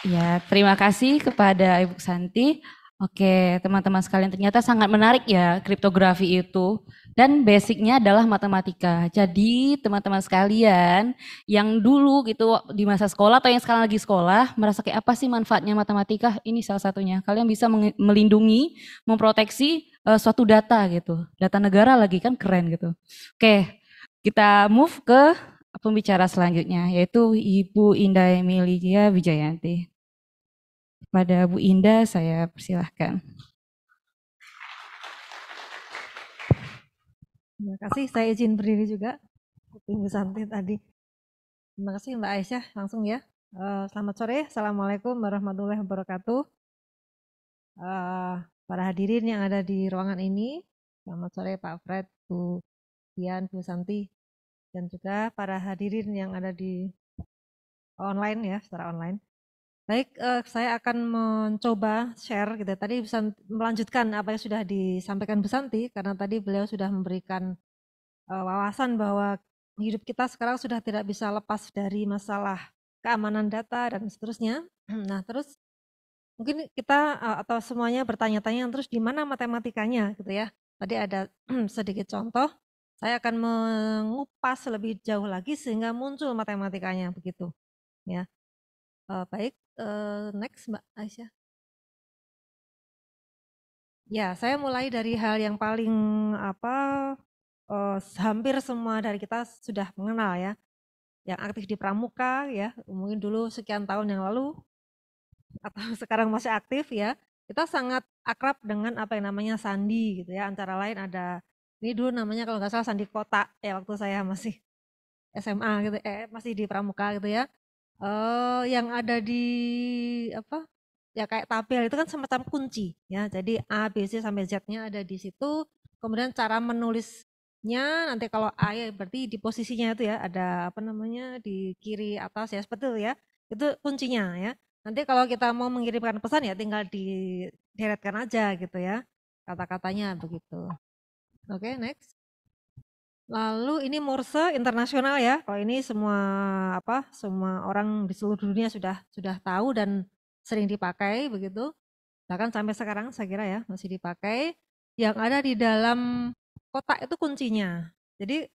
Ya, terima kasih kepada Ibu Santi. Oke, teman-teman sekalian, ternyata sangat menarik ya kriptografi itu. Dan basicnya adalah matematika. Jadi teman-teman sekalian yang dulu gitu di masa sekolah atau yang sekarang lagi sekolah merasa kayak apa sih manfaatnya matematika? Ini salah satunya. Kalian bisa melindungi, memproteksi suatu data gitu. Data negara lagi kan keren gitu. Oke, kita move ke pembicara selanjutnya yaitu Ibu Indah Emilia Wijayanti. Pada Bu Indah saya persilahkan. Terima kasih, saya izin berdiri juga. Ibu Santi tadi. Terima kasih Mbak Aisyah, langsung ya. Selamat sore, Assalamualaikum warahmatullahi wabarakatuh. Para hadirin yang ada di ruangan ini, selamat sore Pak Fred, Bu Dian, Bu Santi, dan juga para hadirin yang ada di online ya, secara online. Baik, saya akan mencoba share gitu. Tadi bisa melanjutkan apa yang sudah disampaikan Bu Santi, karena tadi beliau sudah memberikan wawasan bahwa hidup kita sekarang sudah tidak bisa lepas dari masalah keamanan data dan seterusnya. Nah, terus mungkin kita atau semuanya bertanya-tanya terus di mana matematikanya gitu ya. Tadi ada sedikit contoh. Saya akan mengupas lebih jauh lagi sehingga muncul matematikanya begitu. Ya, baik. Next Mbak Aisyah. Ya, saya mulai dari hal yang paling hampir semua dari kita sudah mengenal ya, yang aktif di Pramuka ya, mungkin dulu sekian tahun yang lalu atau sekarang masih aktif ya, kita sangat akrab dengan apa yang namanya sandi gitu ya, antara lain ada, ini dulu namanya kalau nggak salah sandi kota ya waktu saya masih SMA gitu, masih di Pramuka gitu ya. Yang ada di apa ya kayak tabel itu kan semacam kunci ya, jadi A, B, C sampai Z-nya ada di situ. Kemudian cara menulisnya nanti kalau A ya berarti di posisinya itu ya ada apa namanya di kiri atas ya seperti itu ya, itu kuncinya ya. Nanti kalau kita mau mengirimkan pesan ya tinggal dideretkan aja gitu ya kata-katanya begitu. Oke, next. Lalu ini Morse internasional ya. Kalau ini semua orang di seluruh dunia sudah tahu dan sering dipakai begitu. Bahkan sampai sekarang saya kira ya masih dipakai. Yang ada di dalam kotak itu kuncinya. Jadi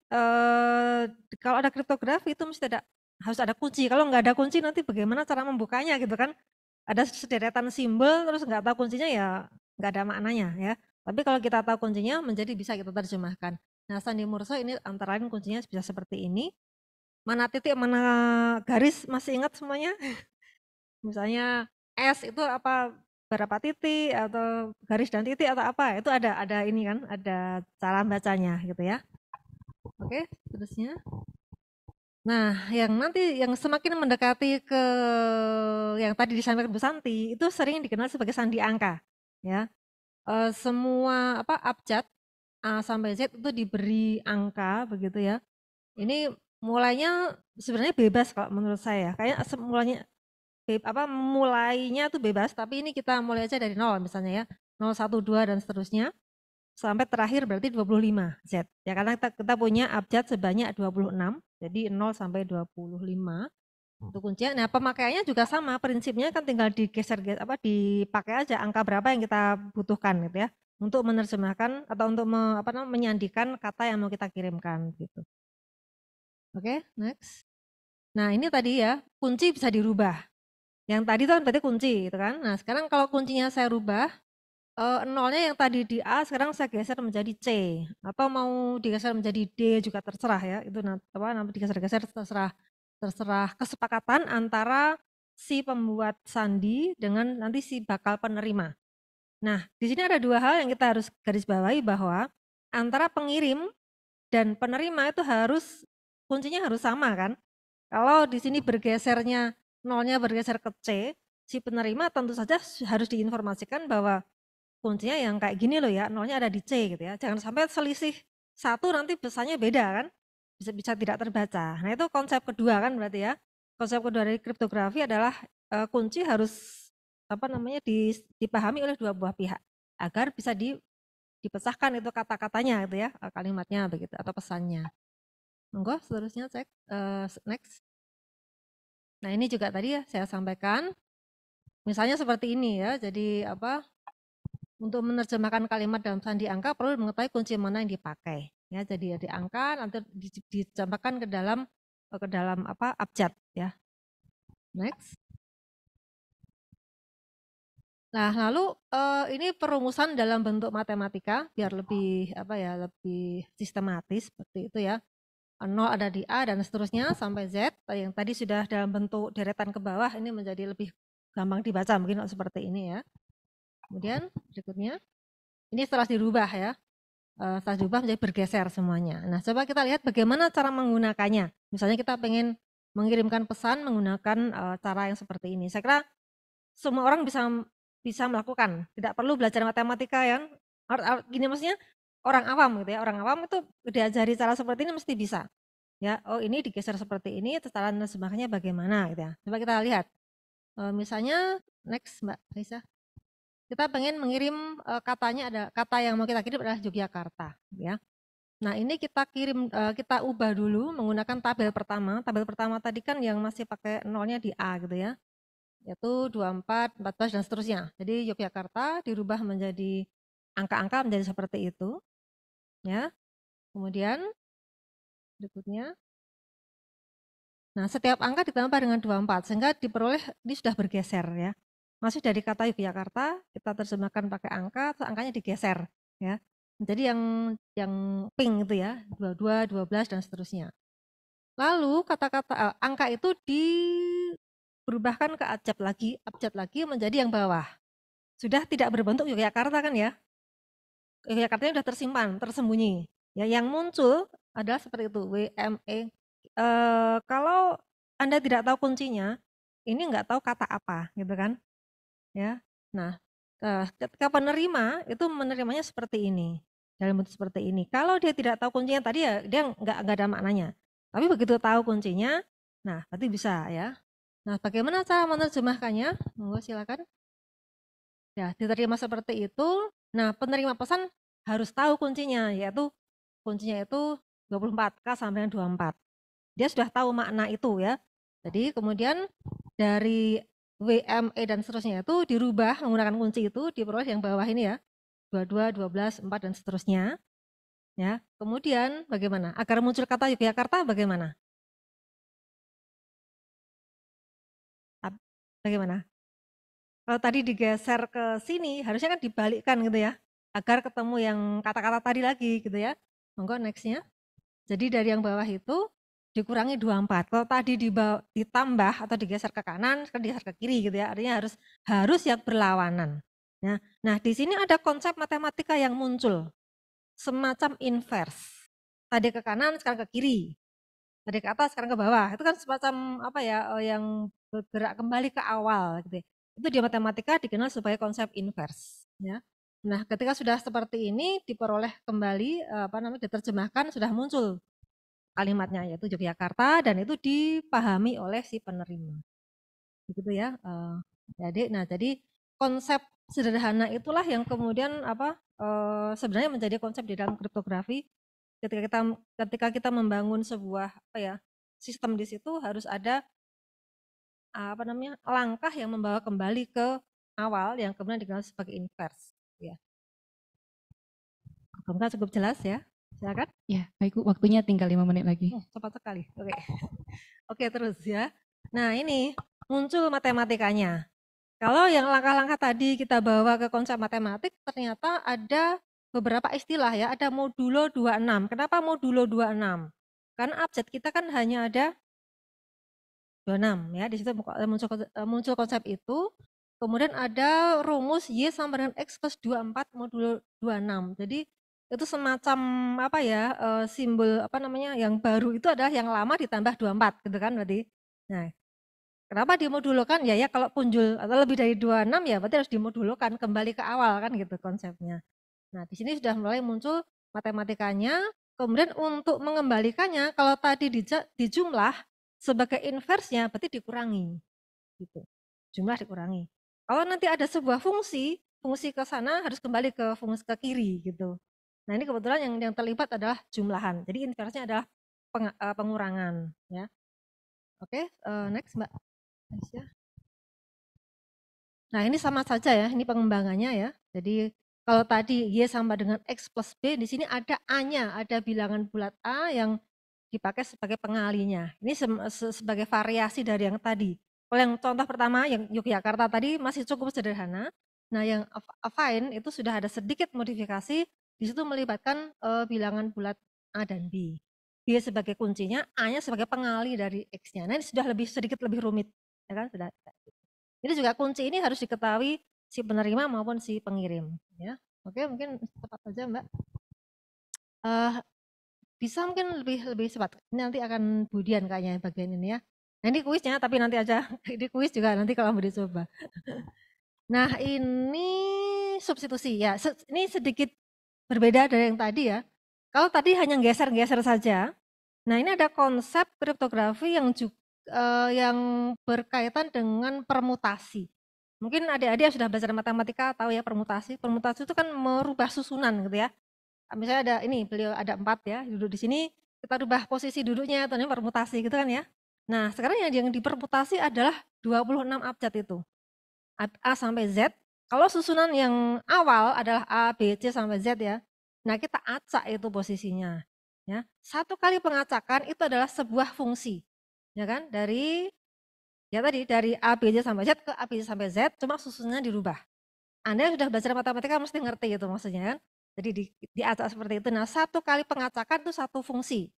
kalau ada kriptografi itu mesti ada harus ada kunci. Kalau nggak ada kunci nanti bagaimana cara membukanya gitu kan? Ada sederetan simbol terus nggak tahu kuncinya ya nggak ada maknanya ya. Tapi kalau kita tahu kuncinya menjadi bisa kita terjemahkan. Nah, Sandi Murso ini antara lain kuncinya bisa seperti ini. Mana titik, mana garis, masih ingat semuanya? Misalnya S itu apa, berapa titik atau garis dan titik atau apa? Itu ada ini kan, ada cara bacanya gitu ya. Oke, terusnya. Nah, yang nanti yang semakin mendekati ke yang tadi disampaikan Bu Santi itu sering dikenal sebagai sandi angka, ya. Semua apa abjad A sampai Z itu diberi angka begitu ya. Ini mulainya sebenarnya bebas kalau menurut saya. Kayak mulainya mulainya tuh bebas, tapi ini kita mulai aja dari nol misalnya ya. 0, 1, 2 dan seterusnya. Sampai terakhir berarti 25 Z. Ya karena kita punya abjad sebanyak 26. Jadi 0 sampai 25 itu kuncinya. Nah, pemakaiannya juga sama, prinsipnya kan tinggal dipakai aja angka berapa yang kita butuhkan gitu ya. Untuk menerjemahkan atau untuk menyandikan kata yang mau kita kirimkan gitu. Oke, next. Nah, ini tadi ya, kunci bisa dirubah. Yang tadi itu kan berarti kunci gitu kan. Nah, sekarang kalau kuncinya saya rubah, nolnya yang tadi di A sekarang saya geser menjadi C atau mau digeser menjadi D juga terserah ya. Itu nanti digeser-geser terserah kesepakatan antara si pembuat sandi dengan nanti si bakal penerima. Nah, di sini ada dua hal yang kita harus garis bawahi bahwa antara pengirim dan penerima itu kuncinya harus sama kan. Kalau di sini nolnya bergeser ke C, si penerima tentu saja harus diinformasikan bahwa kuncinya yang kayak gini loh ya, nolnya ada di C gitu ya. Jangan sampai selisih satu nanti pesannya beda kan, bisa tidak terbaca. Nah itu konsep kedua kan berarti ya. Konsep kedua dari kriptografi adalah kunci harus dipahami oleh dua buah pihak agar bisa dipecahkan itu kata-katanya gitu ya, kalimatnya begitu atau pesannya. Monggo seterusnya cek next. Nah ini juga tadi ya saya sampaikan. Misalnya seperti ini ya, jadi untuk menerjemahkan kalimat dalam sandi angka perlu mengetahui kunci mana yang dipakai. Ya, jadi di angka nanti dicampakkan ke dalam abjad ya. Next. Nah, lalu ini perumusan dalam bentuk matematika biar lebih lebih sistematis seperti itu ya. 0 ada di A dan seterusnya sampai Z yang tadi sudah dalam bentuk deretan ke bawah ini menjadi lebih gampang dibaca mungkin seperti ini ya. Kemudian berikutnya ini setelah dirubah ya. Setelah dirubah menjadi bergeser semuanya. Nah, coba kita lihat bagaimana cara menggunakannya. Misalnya kita pengen mengirimkan pesan menggunakan cara yang seperti ini. Saya kira semua orang bisa melakukan, tidak perlu belajar matematika yang gini maksudnya orang awam gitu ya. Orang awam itu diajari cara seperti ini mesti bisa. Ya, oh ini digeser seperti ini, cara menerjemahkannya bagaimana gitu ya. Coba kita lihat. Misalnya next Mbak Risa. Kita pengen mengirim katanya ada kata yang mau kita kirim adalah Yogyakarta ya. Nah, ini kita kita ubah dulu menggunakan tabel pertama. Tabel pertama tadi kan yang masih pakai nolnya di A gitu ya. Yaitu 24, 14 dan seterusnya. Jadi Yogyakarta dirubah menjadi angka-angka menjadi seperti itu. Ya. Kemudian berikutnya. Nah, setiap angka ditambah dengan 24 sehingga diperoleh ini sudah bergeser ya. Masih dari kata Yogyakarta kita terjemahkan pakai angka, terus angkanya digeser ya. Jadi yang pink itu ya, 22, 12 dan seterusnya. Lalu kata-kata angka itu berubahkan ke abjad lagi menjadi yang bawah. Sudah tidak berbentuk Yogyakarta kan ya. Yogyakartanya sudah tersimpan, tersembunyi. Ya, yang muncul adalah seperti itu, WME. Kalau Anda tidak tahu kuncinya, ini nggak tahu kata apa gitu kan. Ya. Nah, ketika penerima itu menerimanya seperti ini. Dalam bentuk seperti ini. Kalau dia tidak tahu kuncinya tadi ya dia nggak ada maknanya. Tapi begitu tahu kuncinya, nah berarti bisa ya. Nah, bagaimana cara menerjemahkannya? Monggo silakan. Ya, diterima seperti itu. Nah, penerima pesan harus tahu kuncinya, yaitu kuncinya itu 24K sampai dengan 24. Dia sudah tahu makna itu ya. Jadi kemudian dari WME dan seterusnya itu dirubah menggunakan kunci itu diperoleh yang bawah ini ya. 22, 12, 4 dan seterusnya. Ya. Kemudian bagaimana? Agar muncul kata Yogyakarta bagaimana? Bagaimana? Kalau tadi digeser ke sini, harusnya kan dibalikkan gitu ya, agar ketemu yang kata-kata tadi lagi gitu ya. Monggo next-nya. Jadi dari yang bawah itu dikurangi 24. Kalau tadi ditambah atau digeser ke kanan, sekarang digeser ke kiri gitu ya. Artinya harus yang berlawanan. Ya. Nah, di sini ada konsep matematika yang muncul, semacam inverse. Tadi ke kanan, sekarang ke kiri. Tadi ke atas, sekarang ke bawah. Itu kan semacam apa ya, yang bergerak kembali ke awal gitu ya. Itu di matematika dikenal sebagai konsep inverse ya. Nah, ketika sudah seperti ini diperoleh kembali diterjemahkan, sudah muncul kalimatnya yaitu Yogyakarta, dan itu dipahami oleh si penerima. Begitu ya. Jadi konsep sederhana itulah yang kemudian sebenarnya menjadi konsep di dalam kriptografi. Ketika kita membangun sebuah sistem di situ harus ada langkah yang membawa kembali ke awal yang kemudian dikenal sebagai inverse ya. Semoga cukup jelas ya. Silakan. Ya, baik Bu, waktunya tinggal 5 menit lagi. Cepat sekali. Oke. Oke, terus ya. Nah, ini muncul matematikanya. Kalau yang langkah-langkah tadi kita bawa ke konsep matematik, ternyata ada beberapa istilah ya, ada modulo 26. Kenapa modulo 26? Karena abjad kita kan hanya ada 26 ya, di situ muncul konsep itu. Kemudian ada rumus Y sama dengan X plus 24 modulo 26. Jadi itu semacam simbol yang baru itu adalah yang lama ditambah 24 gitu kan berarti. Nah, kenapa dimodulokan? Ya kalau punjul atau lebih dari 26 ya berarti harus dimodulokan kembali ke awal kan gitu konsepnya. Nah, di sini sudah mulai muncul matematikanya. Kemudian untuk mengembalikannya kalau tadi dijumlah sebagai inverse-nya berarti dikurangi. Gitu. Jumlah dikurangi. Kalau nanti ada sebuah fungsi ke sana harus kembali ke fungsi ke kiri gitu. Nah, ini kebetulan yang terlibat adalah jumlahan. Jadi inverse-nya adalah pengurangan ya. Oke, next Mbak. Next, ya. Nah, ini sama saja ya, ini pengembangannya ya. Jadi kalau tadi Y sama dengan X plus B, di sini ada A-nya, ada bilangan bulat A yang dipakai sebagai pengalinya. Ini sebagai variasi dari yang tadi. Kalau yang contoh pertama, yang Yogyakarta tadi masih cukup sederhana. Nah, yang affine itu sudah ada sedikit modifikasi, di situ melibatkan bilangan bulat A dan B. B sebagai kuncinya, A-nya sebagai pengali dari X-nya. Nah, ini sudah sedikit lebih rumit. Ya kan? Sudah. Ini juga kunci ini harus diketahui si penerima maupun si pengirim. Ya. Oke, mungkin cepat saja Mbak. Bisa mungkin lebih cepat. Ini nanti akan Budian kayaknya bagian ini ya. Nah, ini kuisnya tapi nanti aja. Ini kuis juga nanti kalau mau dicoba. Nah, ini substitusi ya. Ini sedikit berbeda dari yang tadi ya. Kalau tadi hanya geser-geser saja. Nah, ini ada konsep kriptografi yang berkaitan dengan permutasi. Mungkin adik-adik yang sudah belajar matematika tahu ya permutasi. Permutasi itu kan merubah susunan gitu ya. Misalnya ada ini, beliau ada 4 ya, duduk di sini, kita rubah posisi duduknya, atau ini permutasi gitu kan ya. Nah, sekarang yang dipermutasi adalah 26 abjad itu. A sampai Z. Kalau susunan yang awal adalah A, B, C sampai Z ya. Nah, kita acak itu posisinya. Ya. Satu kali pengacakan itu adalah sebuah fungsi. Ya kan? Dari A, B, C sampai Z ke A, B, C sampai Z, cuma susunannya dirubah. Anda yang sudah belajar matematika mesti ngerti itu maksudnya kan. Jadi diacak seperti itu. Nah, satu kali pengacakan itu satu fungsi.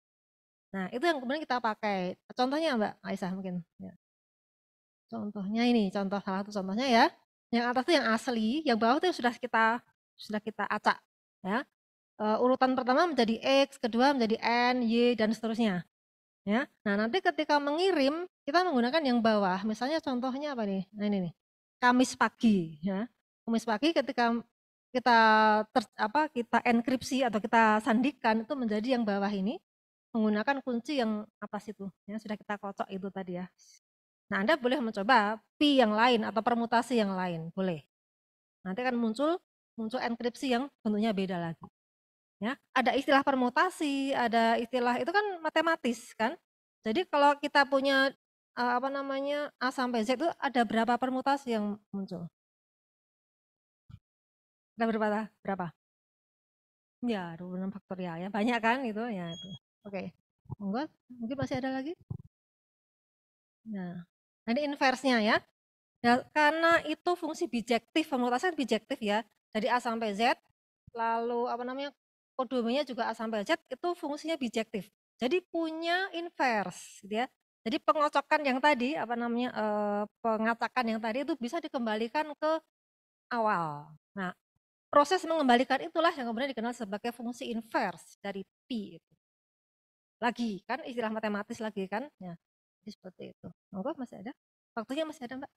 Nah, itu yang kemudian kita pakai. Contohnya Mbak Aisyah mungkin. Ya. Contohnya ini, salah satu contohnya ya. Yang atas itu yang asli, yang bawah itu sudah kita acak. Ya. Urutan pertama menjadi X, kedua menjadi N, Y, dan seterusnya. Ya. Nah, nanti ketika mengirim, kita menggunakan yang bawah. Misalnya contohnya apa nih? Nah, ini nih. Kamis pagi. Ya. Kamis pagi ketika kita enkripsi atau kita sandikan itu menjadi yang bawah ini menggunakan kunci yang atas itu yang sudah kita kocok itu tadi ya. Nah, Anda boleh mencoba pi yang lain atau permutasi yang lain, boleh. Nanti akan muncul enkripsi yang bentuknya beda lagi. Ya, ada istilah permutasi, ada istilah itu kan matematis kan. Jadi kalau kita punya A sampai Z itu ada berapa permutasi yang muncul? Ada berapa? Ya, 26 faktorial ya. Banyak kan itu ya itu. Oke. Monggo, mungkin masih ada lagi? Nah, ini inverse-nya ya. Ya, karena itu fungsi bijektif, pemutasan bijektif ya, dari A sampai Z, lalu apa namanya, kodenya juga A sampai Z itu fungsinya bijektif. Jadi punya inverse gitu ya. Jadi pengocokan yang tadi, apa namanya, pengacakan yang tadi itu bisa dikembalikan ke awal. Nah, proses mengembalikan itulah yang kemudian dikenal sebagai fungsi inverse dari Pi itu. Lagi, kan istilah matematis lagi kan, ya. Jadi seperti itu. Monggo masih ada? Waktunya masih ada, Mbak?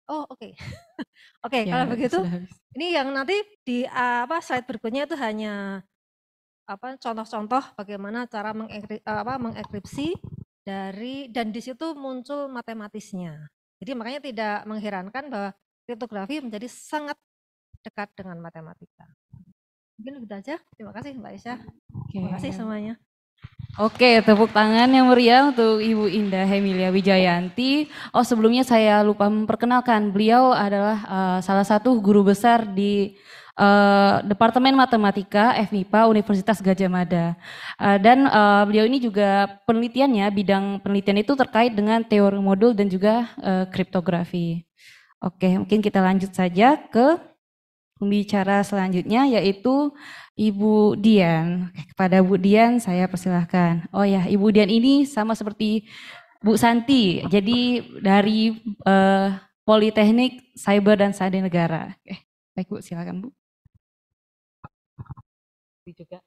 Oh, oke. Oke, kalau Ya, begitu sudah habis. ini yang nanti di slide berikutnya itu hanya contoh-contoh bagaimana cara mengenkripsi dari dan di situ muncul matematisnya. Jadi makanya tidak mengherankan bahwa kriptografi menjadi sangat dekat dengan matematika. Mungkin itu aja. Terima kasih Mbak Isya. Terima kasih semuanya. Oke, tepuk tangan yang meriah untuk Ibu Indah Hemilia Wijayanti. Oh, sebelumnya saya lupa memperkenalkan, beliau adalah salah satu guru besar di Departemen Matematika FMIPA Universitas Gadjah Mada. Dan beliau ini juga penelitiannya, bidang penelitian itu terkait dengan teori modul dan juga kriptografi. Oke, mungkin kita lanjut saja ke pembicara selanjutnya yaitu Ibu Dian. Kepada Bu Dian saya persilahkan. Oh ya, Ibu Dian ini sama seperti Bu Santi, jadi dari Politeknik Cyber dan Sandi Negara. Baik Bu, silakan Bu. Juga.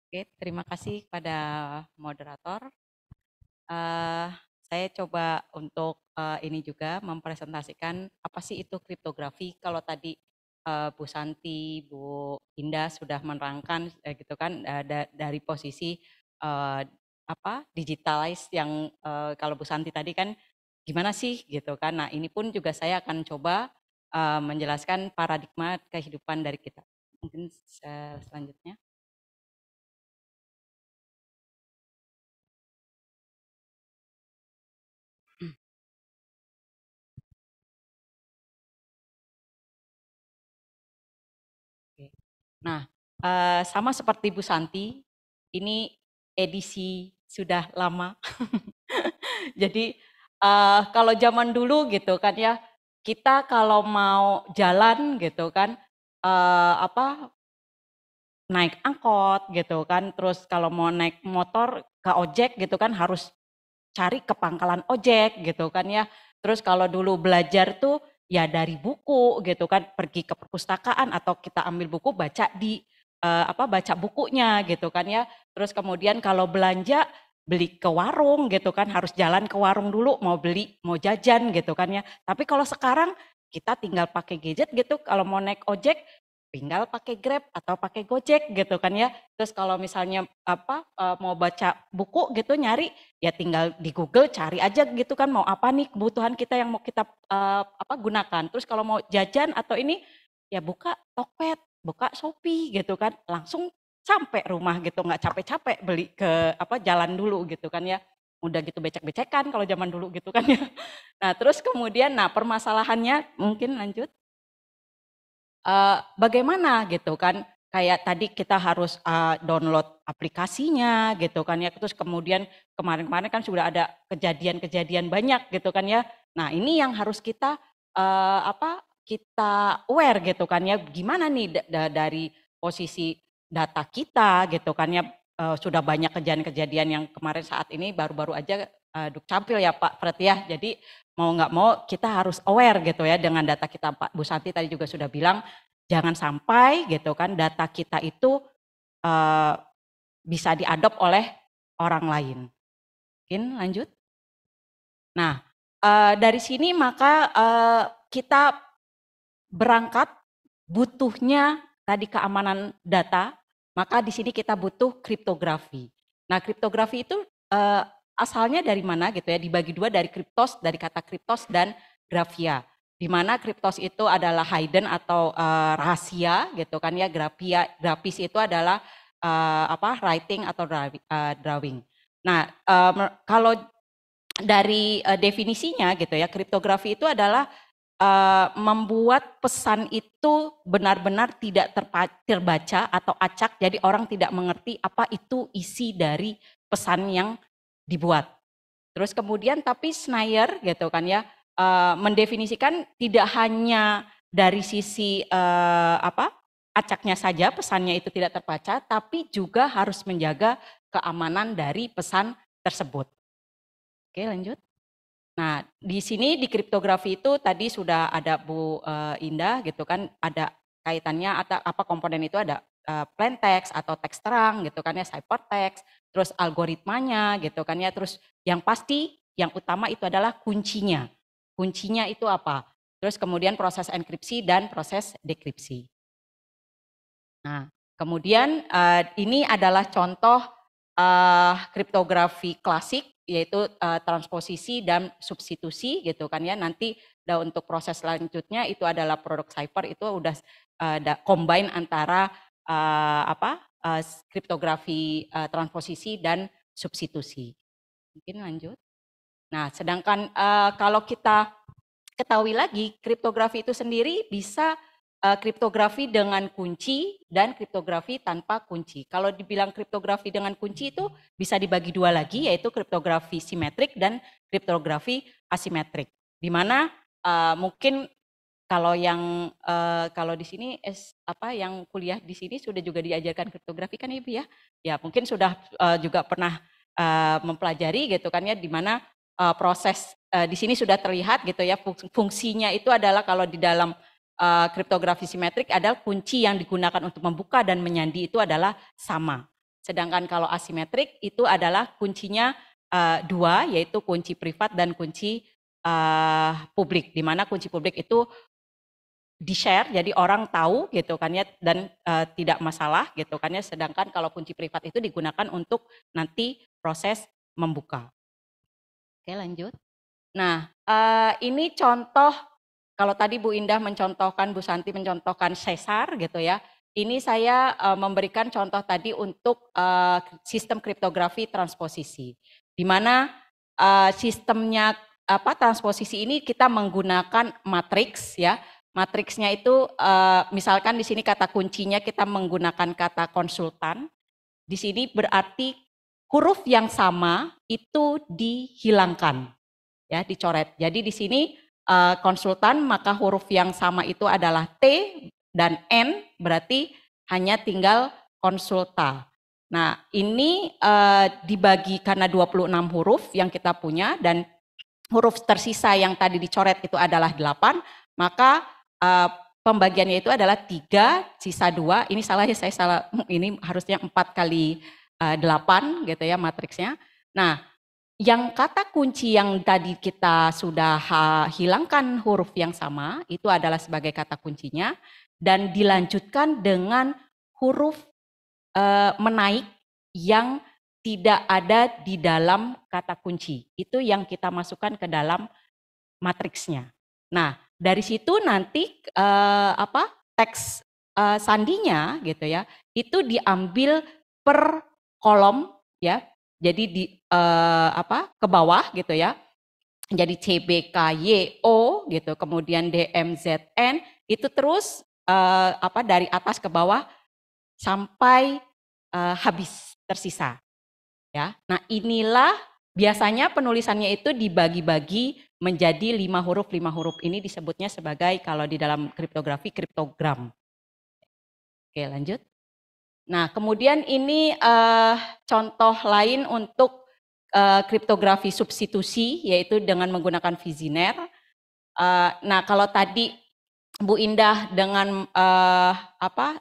Oke, terima kasih pada moderator. Saya coba untuk ini juga mempresentasikan apa sih itu kriptografi. Kalau tadi Bu Santi, Bu Indah sudah menerangkan gitu kan dari posisi digitalize yang kalau Bu Santi tadi kan gimana sih gitu kan. Nah ini pun juga saya akan coba menjelaskan paradigma kehidupan dari kita. Mungkin selanjutnya. Nah, sama seperti Bu Santi, ini edisi sudah lama. Jadi kalau zaman dulu gitu kan ya, kita kalau mau jalan gitu kan, naik angkot gitu kan, terus kalau mau naik motor ke ojek gitu kan harus cari ke pangkalan ojek gitu kan ya. Terus kalau dulu belajar tuh ya dari buku gitu kan, pergi ke perpustakaan atau kita ambil buku baca di baca bukunya gitu kan ya. Terus kemudian kalau belanja beli ke warung gitu kan, harus jalan ke warung dulu mau beli, mau jajan gitu kan ya. Tapi kalau sekarang kita tinggal pakai gadget gitu, kalau mau naik ojek tinggal pakai Grab atau pakai Gojek gitu kan ya. Terus kalau misalnya mau baca buku gitu nyari ya tinggal di Google cari aja gitu kan mau apa nih kebutuhan kita yang mau kita gunakan. Terus kalau mau jajan atau ini ya buka Tokped, buka Shopee gitu kan, langsung sampai rumah gitu, nggak capek-capek beli ke jalan dulu gitu kan ya. Udah gitu becek-becekan kalau zaman dulu gitu kan ya. Nah terus kemudian permasalahannya mungkin lanjut. Bagaimana gitu kan, kayak tadi kita harus download aplikasinya gitu kan ya, terus kemudian kemarin-kemarin kan sudah ada kejadian-kejadian banyak gitu kan ya. Nah ini yang harus kita kita aware gitu kan ya, gimana nih dari posisi data kita gitu kan ya, sudah banyak kejadian-kejadian yang kemarin saat ini baru-baru aja Dukcapil ya Pak Pret ya, jadi mau nggak mau kita harus aware gitu ya dengan data kita. Pak Bu Santi tadi juga sudah bilang jangan sampai gitu kan data kita itu bisa diadop oleh orang lain. Mungkin lanjut. Nah dari sini maka kita berangkat butuhnya tadi keamanan data, maka di sini kita butuh kriptografi. Nah kriptografi itu asalnya dari mana gitu ya, dibagi dua dari kriptos, dari kata kriptos dan grafia. Di mana kriptos itu adalah hidden atau rahasia gitu kan ya, grafis itu adalah writing atau drawing. Nah kalau dari definisinya gitu ya, kriptografi itu adalah membuat pesan itu benar-benar tidak terbaca atau acak, jadi orang tidak mengerti apa itu isi dari pesan yang dibuat. Terus kemudian tapi Schneier gitu kan ya mendefinisikan tidak hanya dari sisi acaknya saja pesannya itu tidak terbaca, tapi juga harus menjaga keamanan dari pesan tersebut. Oke, lanjut. Nah, di sini di kriptografi itu tadi sudah ada Bu Indah gitu kan, ada kaitannya atau apa komponen itu ada plain text atau teks terang gitu kan ya, ciphertext, terus algoritmanya gitu kan ya, terus yang pasti yang utama itu adalah kuncinya. Kuncinya itu apa? Terus kemudian proses enkripsi dan proses dekripsi. Nah, kemudian ini adalah contoh kriptografi klasik yaitu transposisi dan substitusi gitu kan ya. Nanti untuk proses selanjutnya itu adalah produk cipher itu udah combine antara kriptografi transposisi dan substitusi. Mungkin lanjut. Nah, sedangkan kalau kita ketahui lagi kriptografi itu sendiri bisa kriptografi dengan kunci dan kriptografi tanpa kunci. Kalau dibilang kriptografi dengan kunci itu bisa dibagi dua lagi, yaitu kriptografi simetrik dan kriptografi asimetrik. Di mana mungkin kalau yang kalau di sini yang kuliah di sini sudah juga diajarkan kriptografi kan Ibu ya? Ya mungkin sudah juga pernah mempelajari gitu kan ya, di mana proses di sini sudah terlihat gitu ya, fungsinya itu adalah kalau di dalam kriptografi simetrik adalah kunci yang digunakan untuk membuka dan menyandi itu adalah sama. Sedangkan kalau asimetrik itu adalah kuncinya dua, yaitu kunci privat dan kunci publik. Di mana kunci publik itu di-share, jadi orang tahu gitu kan ya, dan tidak masalah gitu kan ya. Sedangkan kalau kunci privat itu digunakan untuk nanti proses membuka. Oke, lanjut. Nah, ini contoh. Kalau tadi Bu Indah mencontohkan, Bu Santi mencontohkan Caesar gitu ya. Ini saya memberikan contoh tadi untuk sistem kriptografi transposisi. Di mana sistemnya transposisi ini kita menggunakan matriks ya. Matriksnya itu misalkan di sini kata kuncinya kita menggunakan kata konsultan. Di sini berarti huruf yang sama itu dihilangkan ya, dicoret. Jadi di sini konsultan maka huruf yang sama itu adalah T dan N, berarti hanya tinggal konsulta. Nah ini dibagi karena 26 huruf yang kita punya dan huruf tersisa yang tadi dicoret itu adalah 8, maka pembagiannya itu adalah 3, sisa 2, ini salah ya, saya salah, ini harusnya 4 kali 8 gitu ya matriksnya. Nah, yang kata kunci yang tadi kita sudah hilangkan huruf yang sama, itu adalah sebagai kata kuncinya, dan dilanjutkan dengan huruf menaik yang tidak ada di dalam kata kunci. Itu yang kita masukkan ke dalam matriksnya. Nah, dari situ nanti teks sandinya gitu ya, itu diambil per kolom ya. Jadi di ke bawah gitu ya. Jadi CBKYO gitu, kemudian DMZN itu terus dari atas ke bawah sampai habis tersisa. Ya. Nah, inilah biasanya penulisannya itu dibagi-bagi menjadi 5 huruf ini disebutnya sebagai kalau di dalam kriptografi kriptogram. Oke, lanjut. Nah, kemudian ini contoh lain untuk kriptografi substitusi, yaitu dengan menggunakan Viziner. Nah, kalau tadi Bu Indah dengan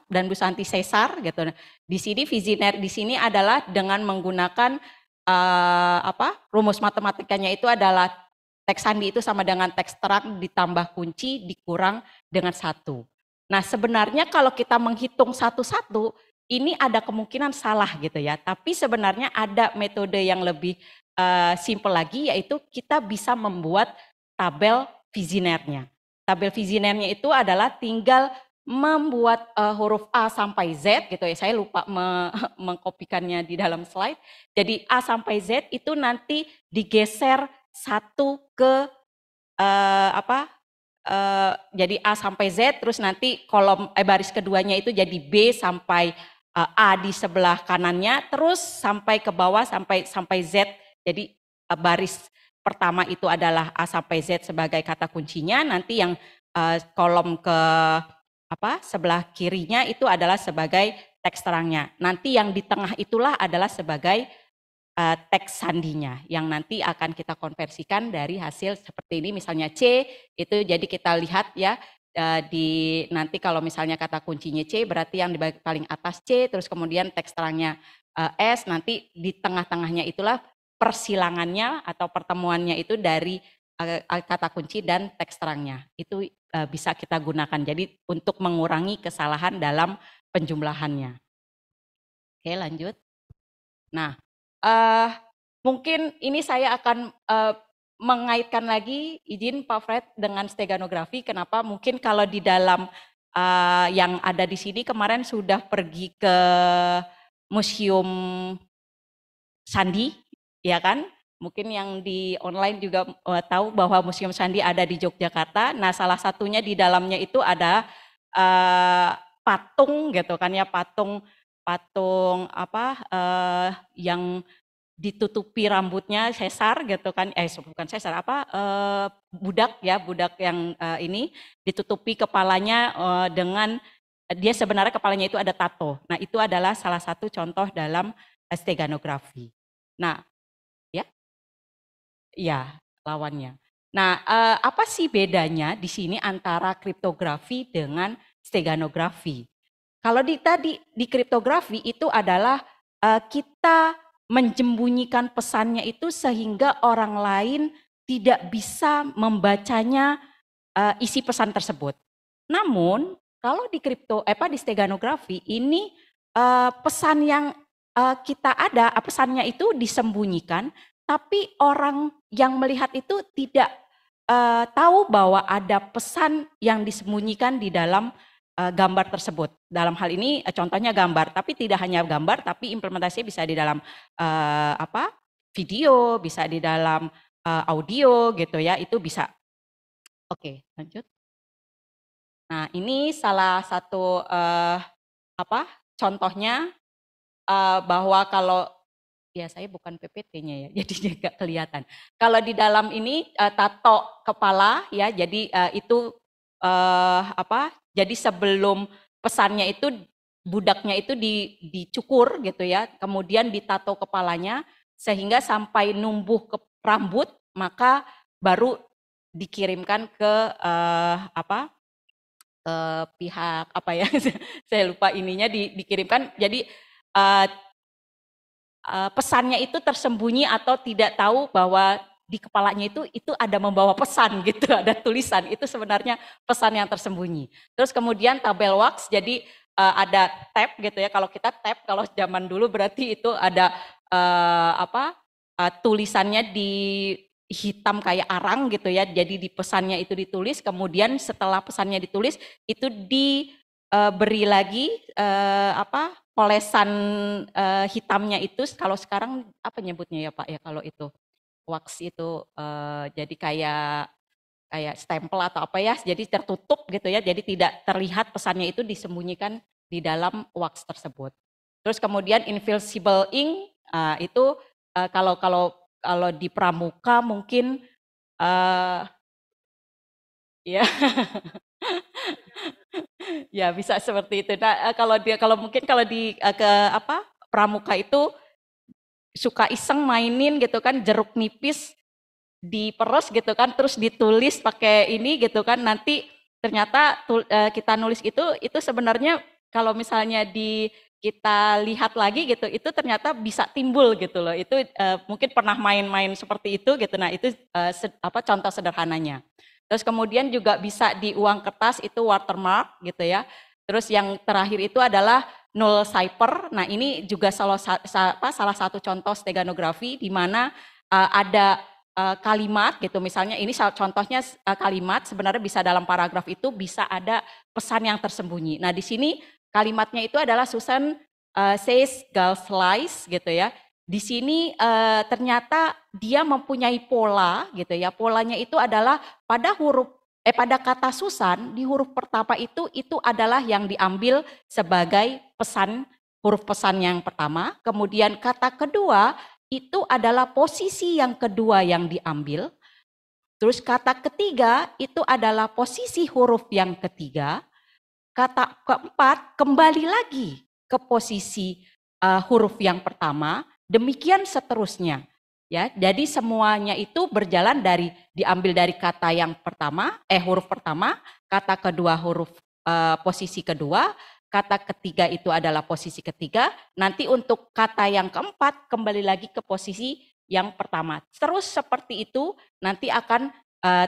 dan Bu Santi Caesar gitu. Di sini Viziner di sini adalah dengan menggunakan rumus matematikanya itu adalah teks sandi itu sama dengan teks terang ditambah kunci dikurang dengan 1. Nah, sebenarnya kalau kita menghitung satu-satu ini ada kemungkinan salah gitu ya, tapi sebenarnya ada metode yang lebih simple lagi, yaitu kita bisa membuat tabel Vizinernya. Tabel Vizinernya itu adalah tinggal membuat huruf A sampai Z gitu ya, saya lupa mengkopikannya di dalam slide. Jadi A sampai Z itu nanti digeser satu ke jadi A sampai Z, terus nanti kolom baris keduanya itu jadi B sampai A di sebelah kanannya, terus sampai ke bawah sampai Z Jadi baris pertama itu adalah A sampai Z sebagai kata kuncinya, nanti yang kolom ke sebelah kirinya itu adalah sebagai teks terangnya. Nanti yang di tengah itulah adalah sebagai teks sandinya yang nanti akan kita konversikan dari hasil seperti ini, misalnya C itu, jadi kita lihat ya di nanti kalau misalnya kata kuncinya C berarti yang di paling atas C, terus kemudian teks terangnya S, nanti di tengah-tengahnya itulah persilangannya atau pertemuannya itu dari kata kunci dan teks terangnya. Itu bisa kita gunakan jadi untuk mengurangi kesalahan dalam penjumlahannya. Oke, lanjut. Nah, mungkin ini saya akan mengaitkan lagi, izin Pak Fred, dengan steganografi. Kenapa? Mungkin kalau di dalam yang ada di sini kemarin sudah pergi ke Museum Sandi, ya kan? Mungkin yang di online juga tahu bahwa Museum Sandi ada di Yogyakarta. Nah, salah satunya di dalamnya itu ada patung gitu kan ya, patung yang ditutupi rambutnya sesar gitu kan, bukan sesar budak ya, budak yang ini ditutupi kepalanya dengan dia sebenarnya kepalanya itu ada tato. Nah, itu adalah salah satu contoh dalam steganografi. Nah, ya lawannya. Nah, apa sih bedanya di sini antara kriptografi dengan steganografi? Kalau tadi di kriptografi itu adalah kita menjembunyikan pesannya itu sehingga orang lain tidak bisa membacanya isi pesan tersebut. Namun kalau di di steganografi ini pesan yang kita ada, pesannya itu disembunyikan, tapi orang yang melihat itu tidak tahu bahwa ada pesan yang disembunyikan di dalam gambar tersebut. Dalam hal ini contohnya gambar, tapi tidak hanya gambar, tapi implementasinya bisa di dalam video, bisa di dalam audio gitu ya, itu bisa. Oke, lanjut. Nah, ini salah satu contohnya bahwa kalau ya saya bukan PPT-nya ya, jadinya nggak kelihatan. Kalau di dalam ini tato kepala ya, jadi itu jadi sebelum pesannya itu budaknya itu dicukur gitu ya, kemudian ditato kepalanya sehingga sampai numbuh ke rambut, maka baru dikirimkan ke ke pihak saya lupa ininya, dikirimkan. Jadi pesannya itu tersembunyi atau tidak tahu bahwa di kepalanya itu ada membawa pesan gitu, ada tulisan, itu sebenarnya pesan yang tersembunyi. Terus kemudian tabel wax, jadi ada tab gitu ya, kalau kita tab, kalau zaman dulu berarti itu ada tulisannya di hitam kayak arang gitu ya, jadi di pesannya itu ditulis, kemudian setelah pesannya ditulis itu diberi lagi polesan hitamnya itu, kalau sekarang apa nyebutnya ya Pak ya, kalau itu wax itu jadi kayak stempel atau apa ya, jadi tertutup gitu ya, jadi tidak terlihat pesannya itu disembunyikan di dalam wax tersebut. Terus kemudian invisible ink itu kalau di pramuka mungkin ya ya bisa seperti itu. Nah, kalau mungkin kalau di pramuka itu suka iseng mainin gitu kan, jeruk nipis diperes gitu kan, terus ditulis pakai ini gitu kan, nanti ternyata kita nulis itu sebenarnya kalau misalnya kita lihat lagi gitu, itu ternyata bisa timbul gitu loh. Itu mungkin pernah main-main seperti itu gitu. Nah, itu contoh sederhananya. Terus kemudian juga bisa di uang kertas itu watermark gitu ya. Terus yang terakhir itu adalah null cipher. Nah, ini juga salah satu contoh steganografi di mana ada kalimat gitu. Misalnya ini contohnya kalimat, sebenarnya bisa dalam paragraf itu bisa ada pesan yang tersembunyi. Nah, di sini kalimatnya itu adalah Susan says girls lies gitu ya. Di sini ternyata dia mempunyai pola gitu ya. Polanya itu adalah pada kata Susan di huruf pertama itu adalah yang diambil sebagai pesan, huruf pesan yang pertama. Kemudian kata kedua itu adalah posisi yang kedua yang diambil. Terus kata ketiga itu adalah posisi huruf yang ketiga. Kata keempat kembali lagi ke posisi huruf yang pertama. Demikian seterusnya. Ya, jadi semuanya itu berjalan diambil dari kata yang pertama, huruf pertama, kata kedua huruf posisi kedua, kata ketiga itu adalah posisi ketiga, nanti untuk kata yang keempat kembali lagi ke posisi yang pertama. Terus seperti itu nanti akan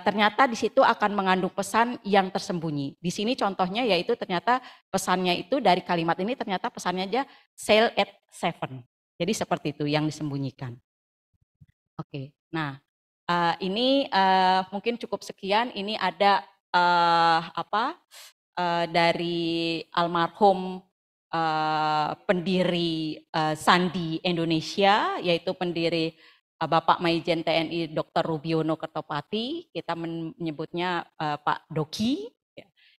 ternyata di situ akan mengandung pesan yang tersembunyi. Di sini contohnya yaitu ternyata pesannya itu dari kalimat ini ternyata pesannya aja sail at 7. Jadi seperti itu yang disembunyikan. Oke, nah ini mungkin cukup sekian. Ini ada dari almarhum pendiri Sandi Indonesia, yaitu pendiri Bapak Maijen TNI Dr. Rubiono Kertopati. Kita menyebutnya Pak Doki.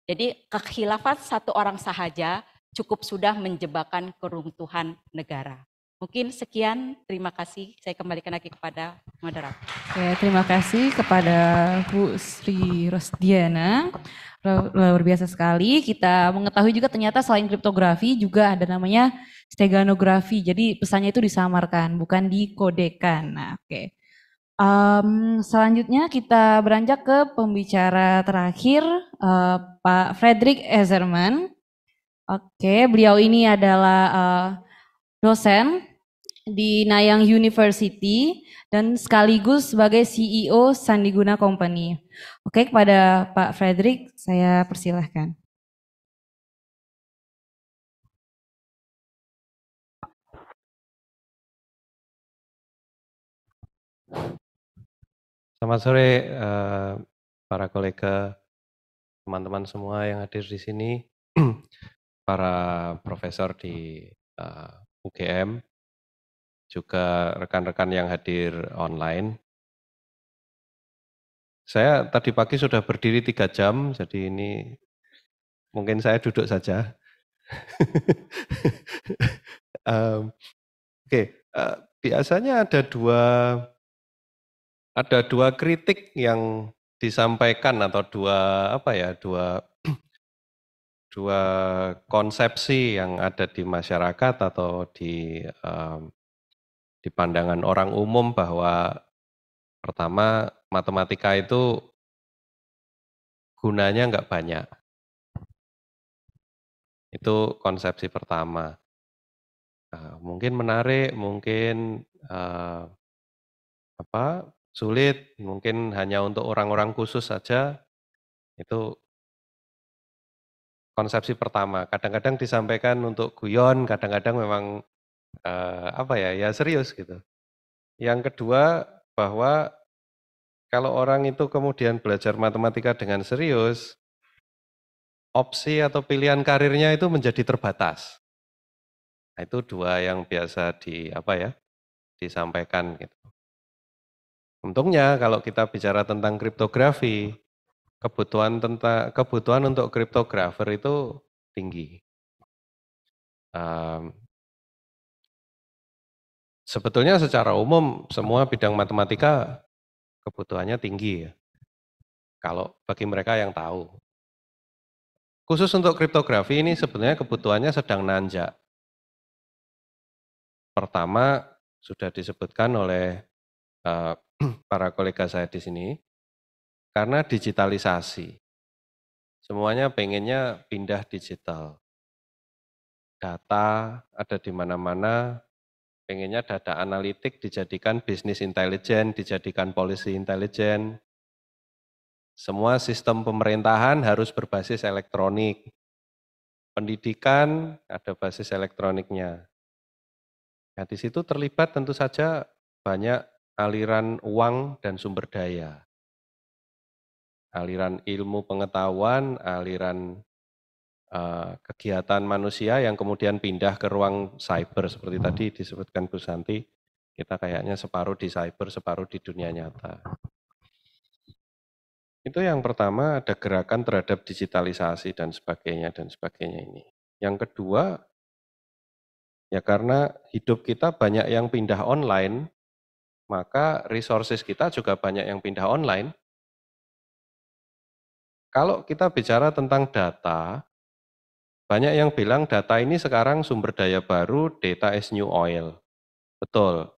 Jadi kekhilafan satu orang sahaja cukup sudah menjebakkan keruntuhan negara. Mungkin sekian, terima kasih. Saya kembalikan lagi kepada moderator. Oke, terima kasih kepada Bu Sri Rosdiana. Luar biasa sekali. Kita mengetahui juga ternyata selain kriptografi juga ada namanya steganografi. Jadi pesannya itu disamarkan, bukan dikodekan. Nah, oke. Selanjutnya kita beranjak ke pembicara terakhir, Pak Fredrik Ezerman. Oke, beliau ini adalah dosen di Nanyang University dan sekaligus sebagai CEO Sandiguna Company. Oke, kepada Pak Fredrik saya persilahkan. Selamat sore para kolega, teman-teman semua yang hadir di sini, para profesor di UGM, juga rekan-rekan yang hadir online. Saya tadi pagi sudah berdiri 3 jam, jadi ini mungkin saya duduk saja. Biasanya ada dua kritik yang disampaikan atau dua konsepsi yang ada di masyarakat atau di pandangan orang umum bahwa pertama matematika itu gunanya nggak banyak. Itu konsepsi pertama. Mungkin menarik, mungkin sulit, mungkin hanya untuk orang-orang khusus saja. Itu konsepsi pertama. Kadang-kadang disampaikan untuk guyon, kadang-kadang memang serius gitu. Yang kedua bahwa kalau orang itu kemudian belajar matematika dengan serius, opsi atau pilihan karirnya itu menjadi terbatas. Nah, itu dua yang biasa disampaikan gitu. Untungnya kalau kita bicara tentang kriptografi, kebutuhan untuk kriptografer itu tinggi. Sebetulnya secara umum semua bidang matematika kebutuhannya tinggi ya. Kalau bagi mereka yang tahu. Khusus untuk kriptografi ini sebenarnya kebutuhannya sedang nanjak. Pertama sudah disebutkan oleh para kolega saya di sini, karena digitalisasi. Semuanya pengennya pindah digital. Data ada di mana-mana, pengennya data analitik dijadikan business intelligence, dijadikan policy intelligence. Semua sistem pemerintahan harus berbasis elektronik. Pendidikan ada basis elektroniknya. Nah, di situ terlibat tentu saja banyak aliran uang dan sumber daya. Aliran ilmu pengetahuan, aliran kegiatan manusia yang kemudian pindah ke ruang cyber seperti tadi disebutkan Bu Santi, kita kayaknya separuh di cyber, separuh di dunia nyata. Itu yang pertama, ada gerakan terhadap digitalisasi dan sebagainya ini. Yang kedua, ya karena hidup kita banyak yang pindah online, maka resources kita juga banyak yang pindah online. Kalau kita bicara tentang data, banyak yang bilang data ini sekarang sumber daya baru, data is new oil. Betul.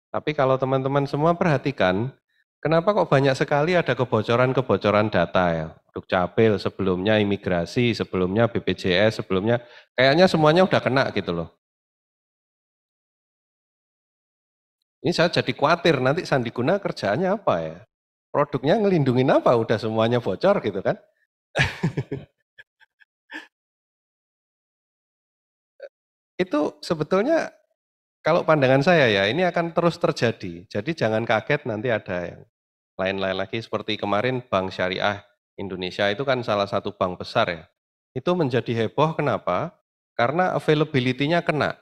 Tapi kalau teman-teman semua perhatikan, kenapa kok banyak sekali ada kebocoran-kebocoran data ya? Dukcapil, sebelumnya imigrasi, sebelumnya BPJS, sebelumnya kayaknya semuanya udah kena gitu loh. Ini saya jadi khawatir nanti Sandiguna kerjaannya apa ya? Produknya ngelindungin apa? Udah semuanya bocor gitu kan? Itu sebetulnya kalau pandangan saya ya, ini akan terus terjadi. Jadi jangan kaget nanti ada yang lain-lain lagi seperti kemarin Bank Syariah Indonesia itu kan salah satu bank besar ya. Itu menjadi heboh kenapa? Karena availability-nya kena.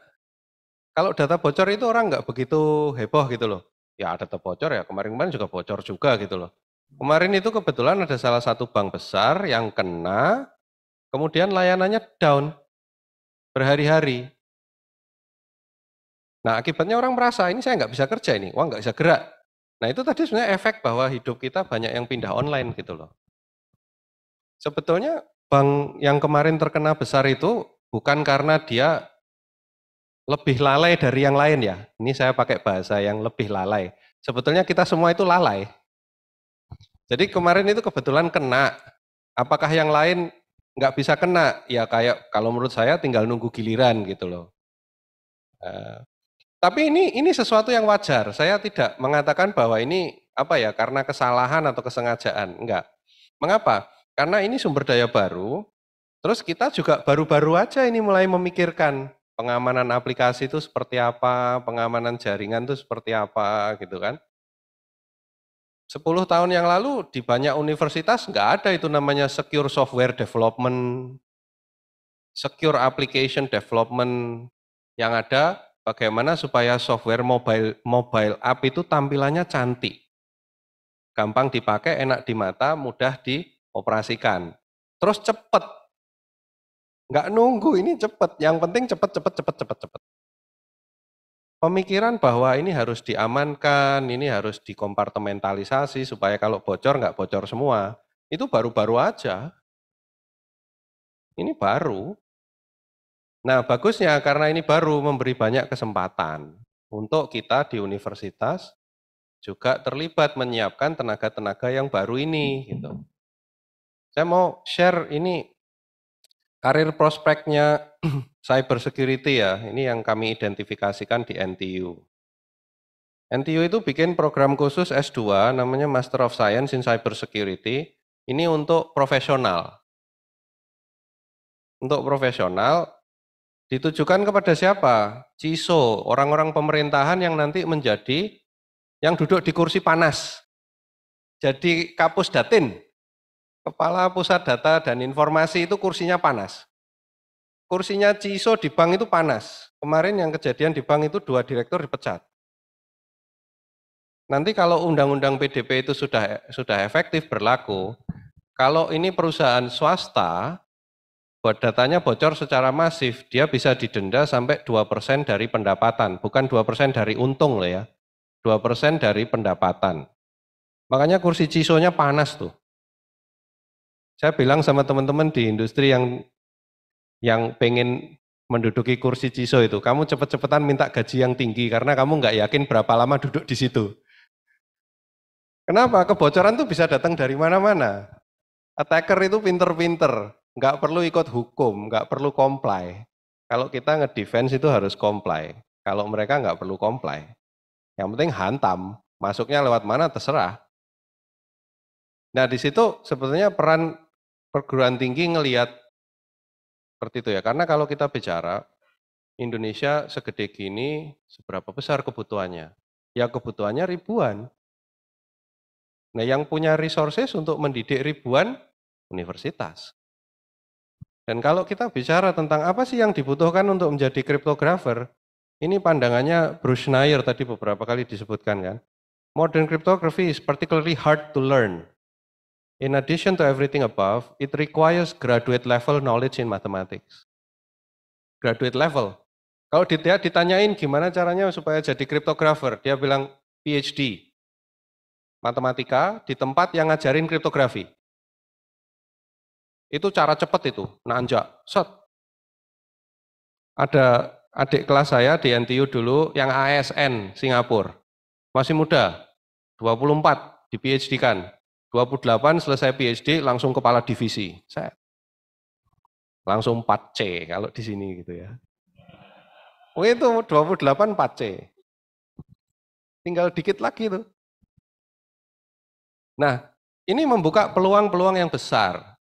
Kalau data bocor itu orang nggak begitu heboh gitu loh. Ya data bocor ya, kemarin-kemarin juga bocor juga gitu loh. Kemarin itu kebetulan ada salah satu bank besar yang kena, kemudian layanannya down berhari-hari. Nah akibatnya orang merasa ini saya nggak bisa kerja ini, wah nggak bisa gerak. Nah itu tadi sebenarnya efek bahwa hidup kita banyak yang pindah online gitu loh. Sebetulnya bank yang kemarin terkena besar itu bukan karena dia lebih lalai dari yang lain ya. Ini saya pakai bahasa yang lebih lalai. Sebetulnya kita semua itu lalai. Jadi kemarin itu kebetulan kena. Apakah yang lain nggak bisa kena? Ya kayak kalau menurut saya tinggal nunggu giliran gitu loh. Tapi ini sesuatu yang wajar. Saya tidak mengatakan bahwa ini apa ya karena kesalahan atau kesengajaan. Enggak. Mengapa? Karena ini sumber daya baru. Terus kita juga baru-baru aja ini mulai memikirkan pengamanan aplikasi itu seperti apa, pengamanan jaringan itu seperti apa gitu kan. 10 tahun yang lalu di banyak universitas nggak ada itu namanya secure software development, secure application development. Yang ada bagaimana supaya software mobile app itu tampilannya cantik. Gampang dipakai, enak di mata, mudah dioperasikan. Terus cepat. Nggak nunggu, ini cepat. Yang penting cepat. Pemikiran bahwa ini harus diamankan, ini harus dikompartementalisasi supaya kalau bocor nggak bocor semua. Itu baru-baru aja. Ini baru. Nah bagusnya karena ini baru memberi banyak kesempatan untuk kita di universitas juga terlibat menyiapkan tenaga-tenaga yang baru ini. Gitu. Saya mau share ini karir prospeknya cyber security ya, ini yang kami identifikasikan di NTU. NTU itu bikin program khusus S2 namanya Master of Science in Cyber Security, ini untuk profesional. Untuk profesional ditujukan kepada siapa? CISO, orang-orang pemerintahan yang nanti menjadi, yang duduk di kursi panas. Jadi Kapus Datin, Kepala Pusat Data dan Informasi itu kursinya panas. Kursinya CISO di bank itu panas. Kemarin yang kejadian di bank itu 2 direktur dipecat. Nanti kalau undang-undang PDP itu sudah efektif berlaku, kalau ini perusahaan swasta, buat datanya bocor secara masif, dia bisa didenda sampai 2% dari pendapatan, bukan 2% dari untung loh ya, 2% dari pendapatan. Makanya kursi CISO-nya panas tuh. Saya bilang sama teman-teman di industri yang pengen menduduki kursi CISO itu, kamu cepet-cepetan minta gaji yang tinggi karena kamu nggak yakin berapa lama duduk di situ. Kenapa? Kebocoran tuh bisa datang dari mana-mana. Attacker itu pinter-pinter, nggak perlu ikut hukum, nggak perlu comply. Kalau kita nge-defense itu harus comply. Kalau mereka nggak perlu comply. Yang penting hantam, masuknya lewat mana terserah. Nah di situ sebetulnya peran perguruan tinggi ngelihat seperti itu ya. Karena kalau kita bicara Indonesia segede gini, seberapa besar kebutuhannya? Ya kebutuhannya ribuan. Nah yang punya resources untuk mendidik ribuan universitas. Dan kalau kita bicara tentang apa sih yang dibutuhkan untuk menjadi cryptographer, ini pandangannya Bruce Schneier tadi beberapa kali disebutkan kan. Modern cryptography is particularly hard to learn. In addition to everything above, it requires graduate level knowledge in mathematics. Graduate level. Kalau dia ditanyain gimana caranya supaya jadi cryptographer, dia bilang PhD matematika di tempat yang ngajarin kriptografi. Itu cara cepet itu, nanjak, set. Ada adik kelas saya di NTU dulu yang ASN Singapura, masih muda, 24 di PhD kan, 28 selesai PhD langsung kepala divisi, saya langsung 4C kalau di sini gitu ya. Oh itu 28 4C, tinggal dikit lagi tuh. Nah, ini membuka peluang-peluang yang besar.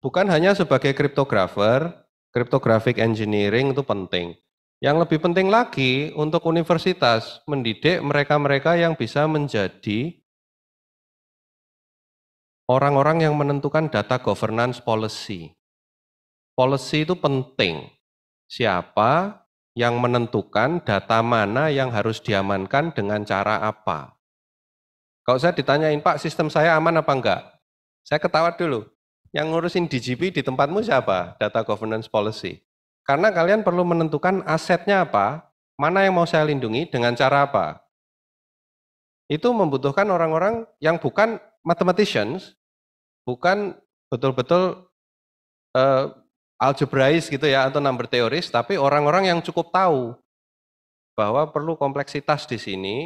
Bukan hanya sebagai kriptografer, cryptographic engineering itu penting. Yang lebih penting lagi untuk universitas mendidik mereka-mereka yang bisa menjadi orang-orang yang menentukan data governance policy. Policy itu penting. Siapa yang menentukan data mana yang harus diamankan dengan cara apa? Kalau saya ditanyain, Pak, sistem saya aman apa enggak? Saya ketawa dulu. Yang ngurusin DGP di tempatmu siapa? Data Governance Policy. Karena kalian perlu menentukan asetnya apa, mana yang mau saya lindungi, dengan cara apa. Itu membutuhkan orang-orang yang bukan mathematicians, bukan betul-betul algebrais gitu ya, atau number theories, tapi orang-orang yang cukup tahu bahwa perlu kompleksitas di sini,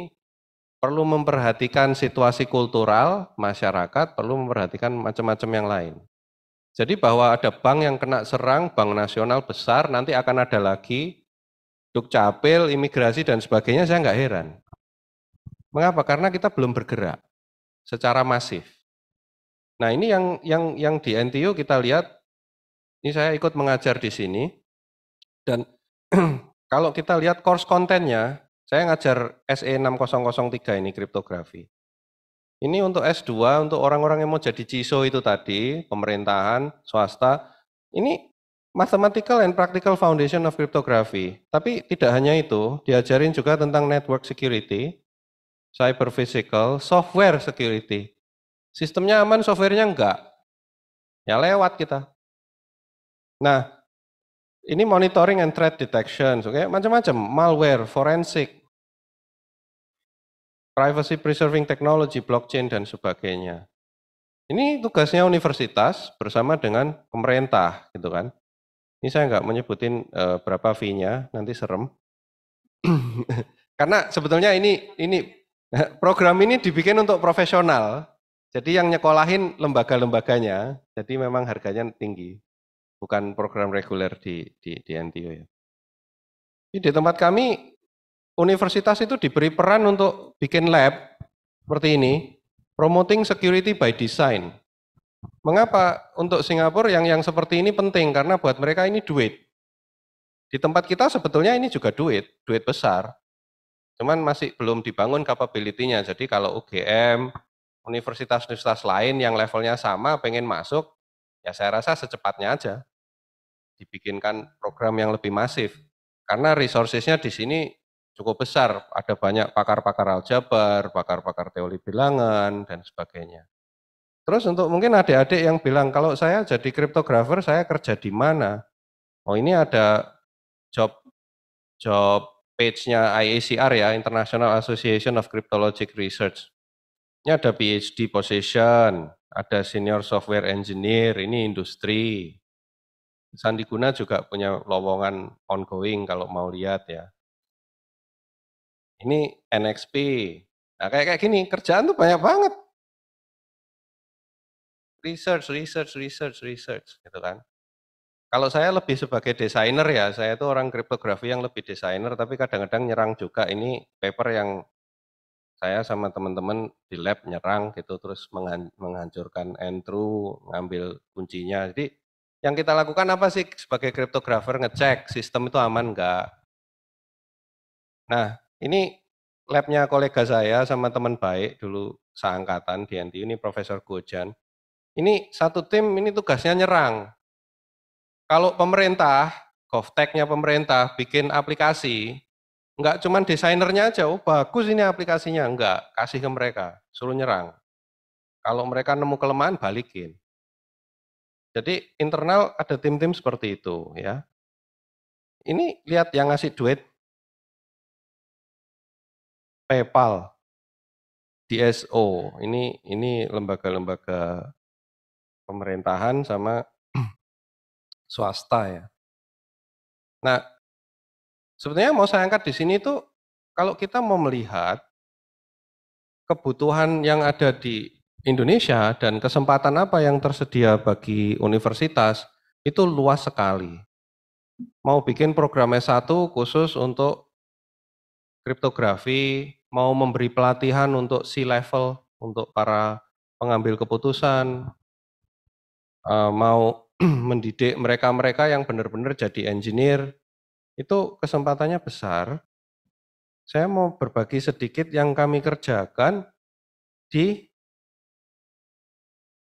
perlu memperhatikan situasi kultural masyarakat, perlu memperhatikan macam-macam yang lain. Jadi bahwa ada bank yang kena serang, bank nasional besar, nanti akan ada lagi, Dukcapil, imigrasi dan sebagainya, saya nggak heran. Mengapa? Karena kita belum bergerak secara masif. Nah ini yang di NTU kita lihat, ini saya ikut mengajar di sini, dan kalau kita lihat course kontennya, saya ngajar SE 6003 ini kriptografi. Ini untuk S2, untuk orang-orang yang mau jadi CISO itu tadi, pemerintahan, swasta, ini Mathematical and Practical Foundation of Cryptography. Tapi tidak hanya itu, diajarin juga tentang network security, cyber physical, software security. Sistemnya aman, softwarenya enggak. Ya lewat kita. Nah, ini monitoring and threat detection, okay? Macam-macam, malware, forensik, privacy preserving technology, blockchain, dan sebagainya. Ini tugasnya universitas bersama dengan pemerintah, gitu kan. Ini saya nggak menyebutin berapa fee-nya, nanti serem. Karena sebetulnya ini program ini dibikin untuk profesional, jadi yang nyekolahin lembaga-lembaganya, jadi memang harganya tinggi. Bukan program reguler di NTU ya. Di tempat kami, universitas itu diberi peran untuk bikin lab seperti ini, promoting security by design. Mengapa untuk Singapura yang seperti ini penting? Karena buat mereka ini duit. Di tempat kita sebetulnya ini juga duit besar. Cuman masih belum dibangun capability-nya. Jadi kalau UGM, universitas-universitas lain yang levelnya sama pengen masuk, ya saya rasa secepatnya aja dibikinkan program yang lebih masif. Karena resources-nya di sini cukup besar, ada banyak pakar-pakar aljabar, pakar-pakar teori bilangan, dan sebagainya. Terus untuk mungkin adik-adik yang bilang, kalau saya jadi kriptografer, saya kerja di mana? Oh ini ada job page-nya IACR ya, International Association of Cryptologic Research. Ini ada PhD position, ada senior software engineer, ini industri. Sandiguna juga punya lowongan ongoing kalau mau lihat ya. Ini NXP. Nah kayak gini, kerjaan tuh banyak banget. Research gitu kan. Kalau saya lebih sebagai desainer ya, saya itu orang kriptografi yang lebih desainer, tapi kadang-kadang nyerang juga. Ini paper yang saya sama teman-teman di lab nyerang gitu, terus menghancurkan entru, ngambil kuncinya. Jadi yang kita lakukan apa sih sebagai kriptografer? Ngecek sistem itu aman enggak. Nah ini labnya kolega saya sama teman baik dulu seangkatan di NTU, ini Profesor Gojan. Ini satu tim ini tugasnya nyerang. Kalau pemerintah, GovTech-nya pemerintah bikin aplikasi, enggak cuma desainernya aja, oh bagus ini aplikasinya, enggak, kasih ke mereka, suruh nyerang. Kalau mereka nemu kelemahan, balikin. Jadi internal ada tim-tim seperti itu ya. Ini lihat yang ngasih duit, PayPal. DSO. Ini lembaga-lembaga pemerintahan sama swasta ya. Nah, sebenarnya mau saya angkat di sini tuh kalau kita mau melihat kebutuhan yang ada di Indonesia dan kesempatan apa yang tersedia bagi universitas itu luas sekali. Mau bikin program S1 khusus untuk kriptografi, mau memberi pelatihan untuk C-level, untuk para pengambil keputusan, mau mendidik mereka-mereka yang benar-benar jadi engineer, itu kesempatannya besar. Saya mau berbagi sedikit yang kami kerjakan di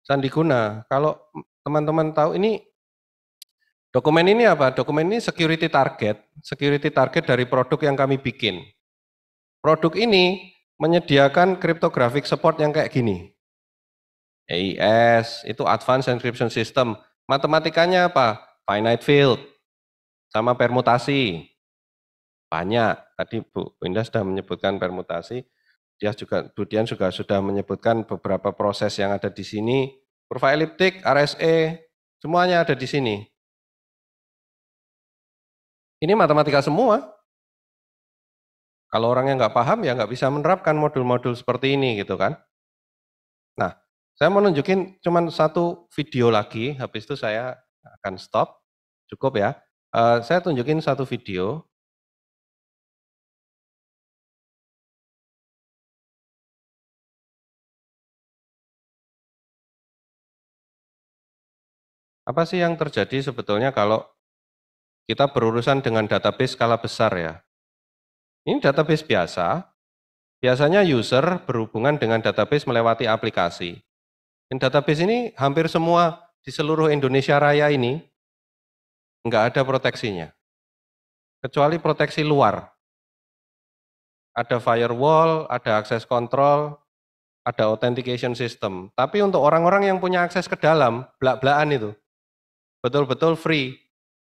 Sandiguna. Kalau teman-teman tahu ini, dokumen ini apa? Dokumen ini security target dari produk yang kami bikin. Produk ini menyediakan cryptographic support yang kayak gini. AES, itu Advanced Encryption System. Matematikanya apa? Finite field, sama permutasi. Banyak, tadi Bu Winda sudah menyebutkan permutasi. Bu Dian juga sudah menyebutkan beberapa proses yang ada di sini. Kurva eliptik, RSA, semuanya ada di sini. Ini matematika semua. Kalau orangnya nggak paham ya nggak bisa menerapkan modul-modul seperti ini gitu kan. Nah, saya mau nunjukin cuma satu video lagi, habis itu saya akan stop. Cukup ya. Saya tunjukin satu video. Apa sih yang terjadi sebetulnya kalau kita berurusan dengan database skala besar ya? Ini database biasa. Biasanya user berhubungan dengan database melewati aplikasi. Dan database ini hampir semua di seluruh Indonesia Raya ini nggak ada proteksinya. Kecuali proteksi luar. Ada firewall, ada access control, ada authentication system. Tapi untuk orang-orang yang punya akses ke dalam, belak-belakan itu, betul-betul free.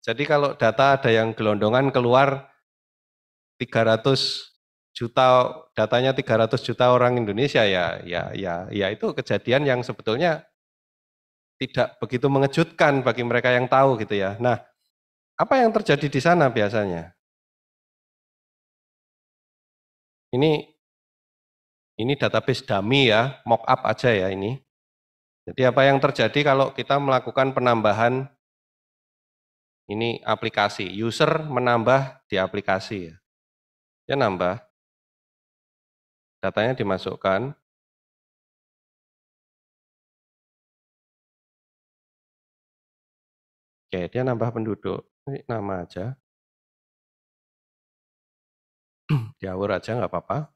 Jadi kalau data ada yang gelondongan keluar 300 juta, datanya 300 juta orang Indonesia ya itu kejadian yang sebetulnya tidak begitu mengejutkan bagi mereka yang tahu gitu ya. Nah, apa yang terjadi di sana biasanya? Ini database dummy ya, mock up aja ya ini. Jadi apa yang terjadi kalau kita melakukan penambahan ini aplikasi, user menambah di aplikasi ya. Dia nambah, datanya dimasukkan. Oke, dia nambah penduduk. Ini nama aja. Diawur aja nggak apa-apa.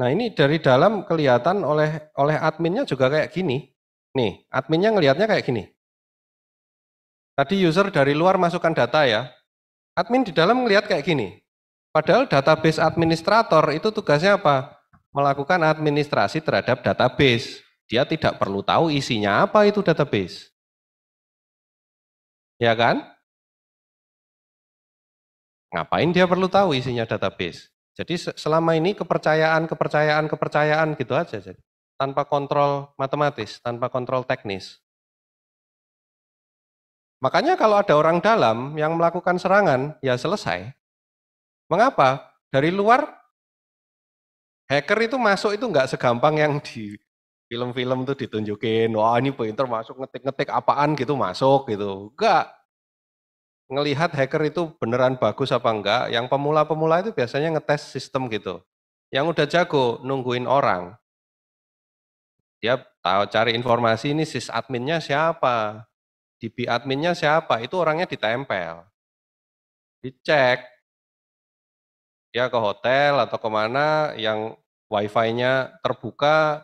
Nah ini dari dalam kelihatan oleh adminnya juga kayak gini. Nih, adminnya ngelihatnya kayak gini. Tadi user dari luar masukkan data ya. Admin di dalam ngelihat kayak gini. Padahal database administrator itu tugasnya apa? Melakukan administrasi terhadap database. Dia tidak perlu tahu isinya apa itu database. Ya kan? Ngapain dia perlu tahu isinya database? Jadi selama ini kepercayaan gitu aja. Tanpa kontrol matematis, tanpa kontrol teknis. Makanya kalau ada orang dalam yang melakukan serangan, ya selesai. Mengapa? Dari luar, hacker itu masuk itu nggak segampang yang di film-film tuh ditunjukin, wah ini pinter masuk ngetik-ngetik apaan gitu masuk gitu. Enggak. Ngelihat hacker itu beneran bagus apa enggak, yang pemula-pemula itu biasanya ngetes sistem gitu. Yang udah jago nungguin orang. Dia tahu cari informasi ini sysadminnya siapa, DB adminnya siapa, itu orangnya ditempel. Dicek, dia ke hotel atau kemana yang wifi-nya terbuka,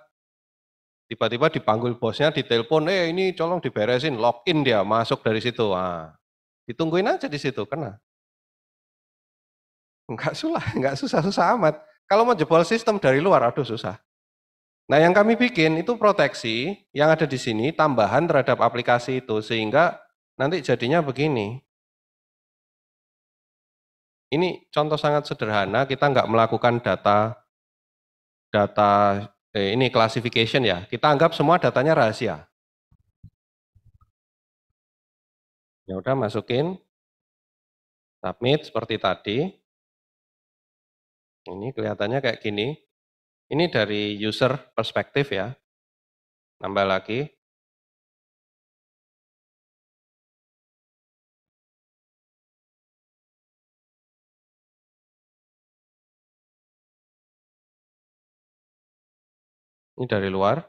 tiba-tiba dipanggil bosnya, ditelepon, ini tolong diberesin, login dia, masuk dari situ. Nah, ditungguin aja di situ, kena. Enggak susah-susah amat. Kalau mau jebol sistem dari luar, aduh susah. Nah yang kami bikin itu proteksi yang ada di sini, tambahan terhadap aplikasi itu, sehingga nanti jadinya begini. Ini contoh sangat sederhana, kita nggak melakukan ini classification ya. Kita anggap semua datanya rahasia. Ya udah masukin, submit seperti tadi. Ini kelihatannya kayak gini. Ini dari user perspektif ya. Nambah lagi. Ini dari luar.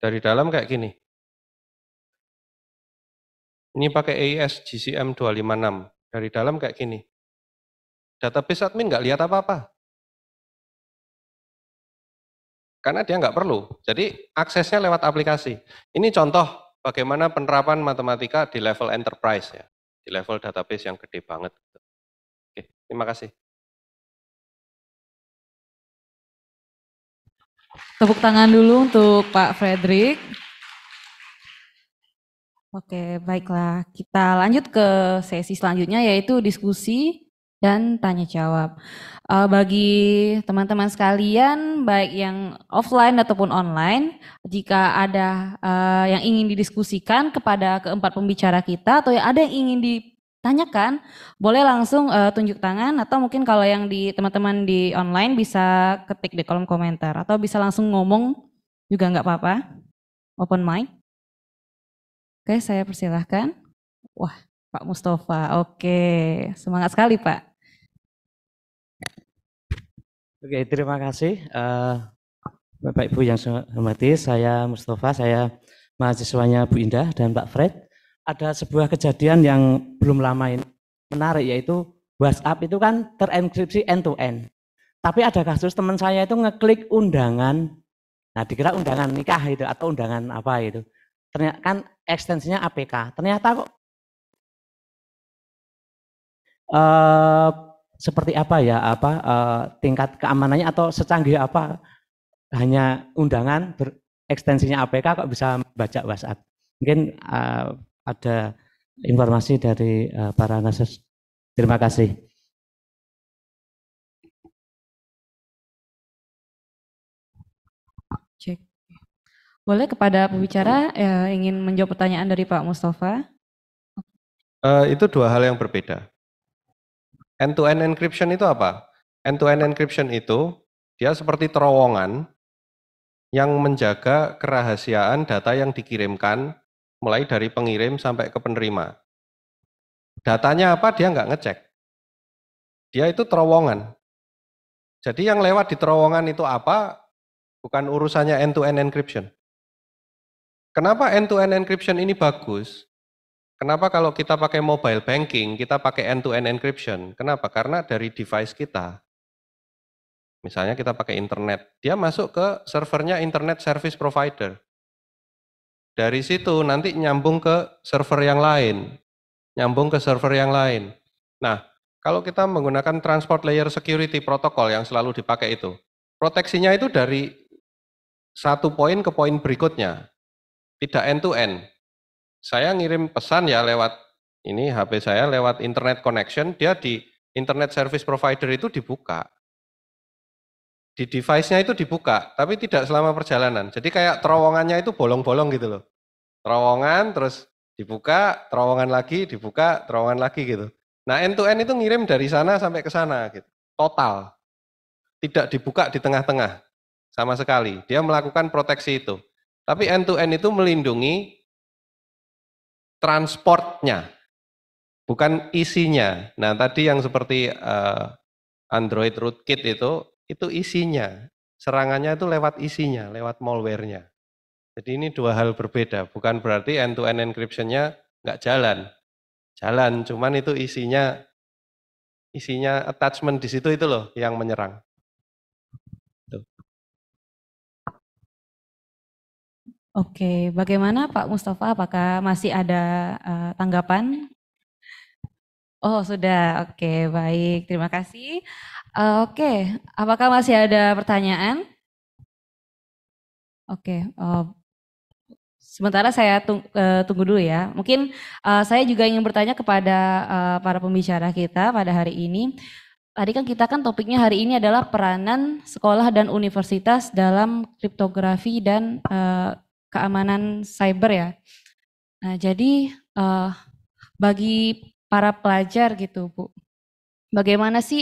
Dari dalam kayak gini. Ini pakai AES GCM 256. Dari dalam kayak gini. Database admin nggak lihat apa-apa. Karena dia nggak perlu. Jadi aksesnya lewat aplikasi. Ini contoh bagaimana penerapan matematika di level enterprise ya. Di level database yang gede banget. Oke, terima kasih. Tepuk tangan dulu untuk Pak Frederick. Oke, baiklah. Kita lanjut ke sesi selanjutnya yaitu diskusi dan tanya jawab. Bagi teman-teman sekalian, baik yang offline ataupun online, jika ada yang ingin didiskusikan kepada keempat pembicara kita atau ada yang ingin ditanyakan, boleh langsung tunjuk tangan atau mungkin kalau yang di teman-teman di online bisa ketik di kolom komentar atau bisa langsung ngomong juga nggak apa-apa. Open mic. Oke, saya persilahkan. Wah, Pak Mustafa. Oke, semangat sekali Pak. Oke, terima kasih Bapak Ibu yang saya hormati. Saya Mustafa, saya mahasiswanya Bu Indah dan Pak Fred. Ada sebuah kejadian yang belum lama ini menarik, yaitu WhatsApp itu kan terenkripsi end to end. Tapi ada kasus teman saya itu ngeklik undangan, nah dikira undangan nikah itu atau undangan apa itu. Ternyata kan ekstensinya APK. Ternyata kok seperti apa ya, tingkat keamanannya atau secanggih apa, hanya undangan ekstensinya APK kok bisa baca WhatsApp. Mungkin ada informasi dari para nasus. Terima kasih. Cek. Boleh kepada pembicara ingin menjawab pertanyaan dari Pak Mustafa? Itu dua hal yang berbeda. End-to-end encryption itu apa? End-to-end encryption itu dia seperti terowongan yang menjaga kerahasiaan data yang dikirimkan mulai dari pengirim sampai ke penerima. Datanya apa dia nggak ngecek. Dia itu terowongan. Jadi yang lewat di terowongan itu apa? Bukan urusannya end-to-end encryption. Kenapa end-to-end encryption ini bagus? Kenapa kalau kita pakai mobile banking, kita pakai end-to-end encryption? Kenapa? Karena dari device kita, misalnya kita pakai internet, dia masuk ke servernya internet service provider. Dari situ nanti nyambung ke server yang lain, nyambung ke server yang lain. Nah, kalau kita menggunakan transport layer security protocol yang selalu dipakai itu, proteksinya itu dari satu poin ke poin berikutnya, tidak end-to-end. Saya ngirim pesan ya lewat ini HP saya lewat internet connection, dia di internet service provider itu dibuka. Di device-nya itu dibuka, tapi tidak selama perjalanan. Jadi kayak terowongannya itu bolong-bolong gitu loh. Terowongan terus dibuka, terowongan lagi, dibuka, terowongan lagi gitu. Nah, end-to-end itu ngirim dari sana sampai ke sana gitu. Total. Tidak dibuka di tengah-tengah sama sekali. Dia melakukan proteksi itu. Tapi end-to-end itu melindungi transportnya, bukan isinya. Nah, tadi yang seperti Android rootkit itu isinya. Serangannya itu lewat isinya, lewat malware-nya. Jadi ini dua hal berbeda, bukan berarti end-to-end encryption-nya nggak jalan. Jalan, cuman itu isinya attachment di situ itu loh yang menyerang. Tuh. Oke, bagaimana Pak Mustafa? Apakah masih ada tanggapan? Oh sudah, oke baik, terima kasih. Oke, apakah masih ada pertanyaan? Oke, Sementara saya tunggu dulu ya. Mungkin saya juga ingin bertanya kepada para pembicara kita pada hari ini. Tadi kan topiknya hari ini adalah peranan sekolah dan universitas dalam kriptografi dan keamanan cyber ya. Nah, jadi bagi para pelajar gitu Bu, bagaimana sih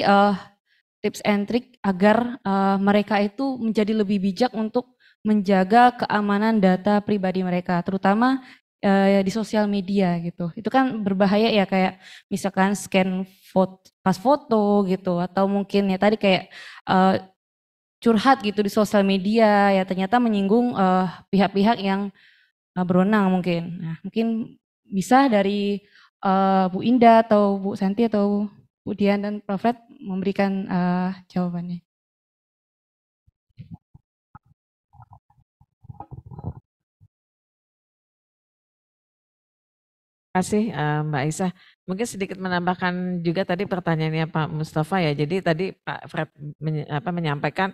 tips and trick agar mereka itu menjadi lebih bijak untuk menjaga keamanan data pribadi mereka, terutama di sosial media gitu. Itu kan berbahaya ya, kayak misalkan scan pas foto gitu, atau mungkin ya tadi kayak curhat gitu di sosial media ya, ternyata menyinggung pihak-pihak yang berwenang mungkin. Nah, mungkin bisa dari Bu Indah atau Bu Santi atau Bu Dian dan Prof. Fred memberikan jawabannya. Terima kasih Mbak Aisyah. Mungkin sedikit menambahkan juga tadi pertanyaannya Pak Mustafa ya. Jadi tadi Pak Fred menyampaikan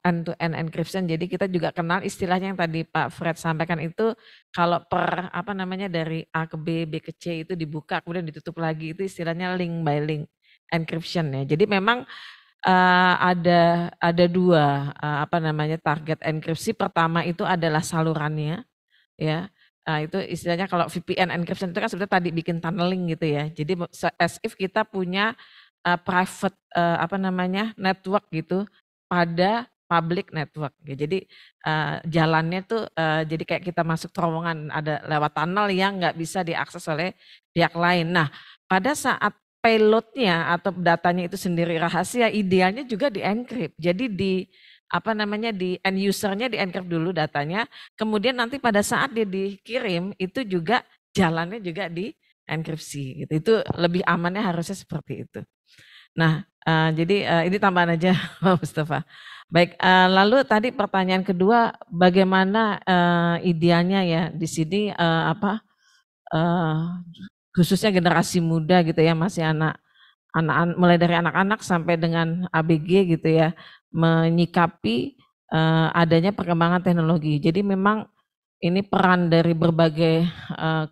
end-to-end encryption. Jadi kita juga kenal istilahnya yang tadi Pak Fred sampaikan itu, kalau dari A ke B, B ke C itu dibuka kemudian ditutup lagi, itu istilahnya link by link encryption ya. Jadi memang ada dua target enkripsi. Pertama itu adalah salurannya ya. Itu istilahnya kalau VPN encryption itu kan sebetulnya tadi bikin tunneling gitu ya. Jadi as if kita punya private network gitu pada public network. Jadi jalannya tuh jadi kayak kita masuk terowongan, ada lewat tunnel yang nggak bisa diakses oleh pihak lain. Nah, pada saat payloadnya atau datanya itu sendiri rahasia, idealnya juga di-encrypt. Jadi di end usernya di-encrypt dulu datanya, kemudian nanti pada saat dia dikirim itu juga jalannya juga di-enkripsi gitu. Itu lebih amannya harusnya seperti itu. Nah, jadi ini tambahan aja Pak Mustafa. Baik, lalu tadi pertanyaan kedua, bagaimana idealnya ya di sini khususnya generasi muda gitu ya, masih mulai dari anak-anak sampai dengan ABG gitu ya, menyikapi adanya perkembangan teknologi. Jadi memang ini peran dari berbagai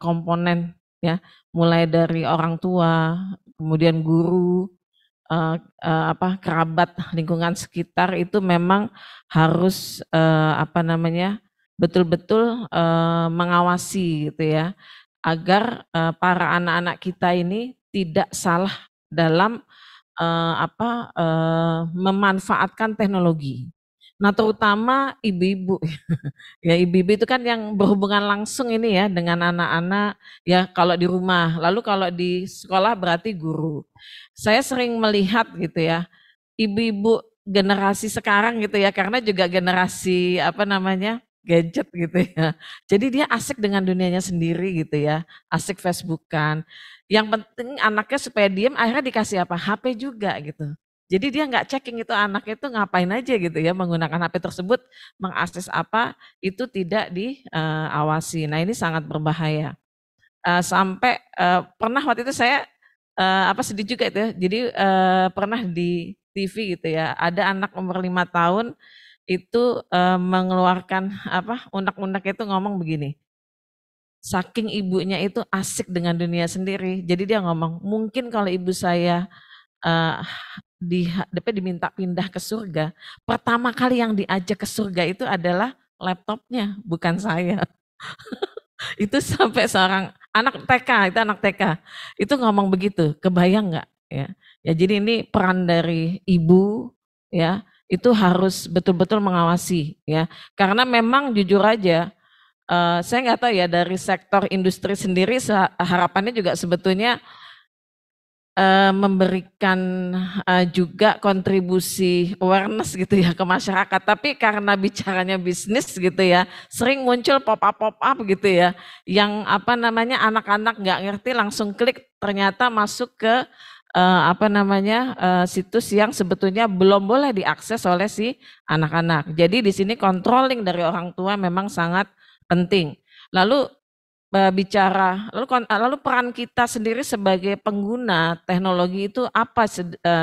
komponen ya, mulai dari orang tua, kemudian guru, kerabat, lingkungan sekitar itu memang harus betul-betul mengawasi gitu ya, agar para anak-anak kita ini tidak salah dalam memanfaatkan teknologi. Nah, terutama ibu-ibu. Ya, ibu-ibu itu kan yang berhubungan langsung ini ya dengan anak-anak ya, kalau di rumah. Lalu kalau di sekolah berarti guru. Saya sering melihat gitu ya, ibu-ibu generasi sekarang gitu ya, karena juga generasi gadget gitu ya. Jadi dia asik dengan dunianya sendiri gitu ya, asik Facebookan. Yang penting anaknya supaya diem, akhirnya dikasih apa? HP juga gitu. Jadi dia nggak checking itu anaknya itu ngapain aja gitu ya, menggunakan HP tersebut, mengakses apa, itu tidak diawasi. Nah, ini sangat berbahaya. Sampai pernah waktu itu saya sedih juga itu ya. Jadi pernah di TV gitu ya, ada anak umur 5 tahun itu mengeluarkan unek-unek itu ngomong begini. Saking ibunya itu asik dengan dunia sendiri, jadi dia ngomong, mungkin kalau ibu saya diminta pindah ke surga, pertama kali yang diajak ke surga itu adalah laptopnya, bukan saya. Itu sampai seorang anak TK, itu ngomong begitu, kebayang nggak ya? Ya, jadi ini peran dari ibu ya, itu harus betul-betul mengawasi ya, karena memang jujur aja, saya nggak tahu ya dari sektor industri sendiri harapannya juga sebetulnya memberikan juga kontribusi awareness gitu ya ke masyarakat, tapi karena bicaranya bisnis gitu ya, sering muncul pop up gitu ya, yang anak-anak nggak ngerti langsung klik, ternyata masuk ke situs yang sebetulnya belum boleh diakses oleh si anak-anak. Jadi di sini controlling dari orang tua memang sangat penting. Lalu lalu peran kita sendiri sebagai pengguna teknologi itu apa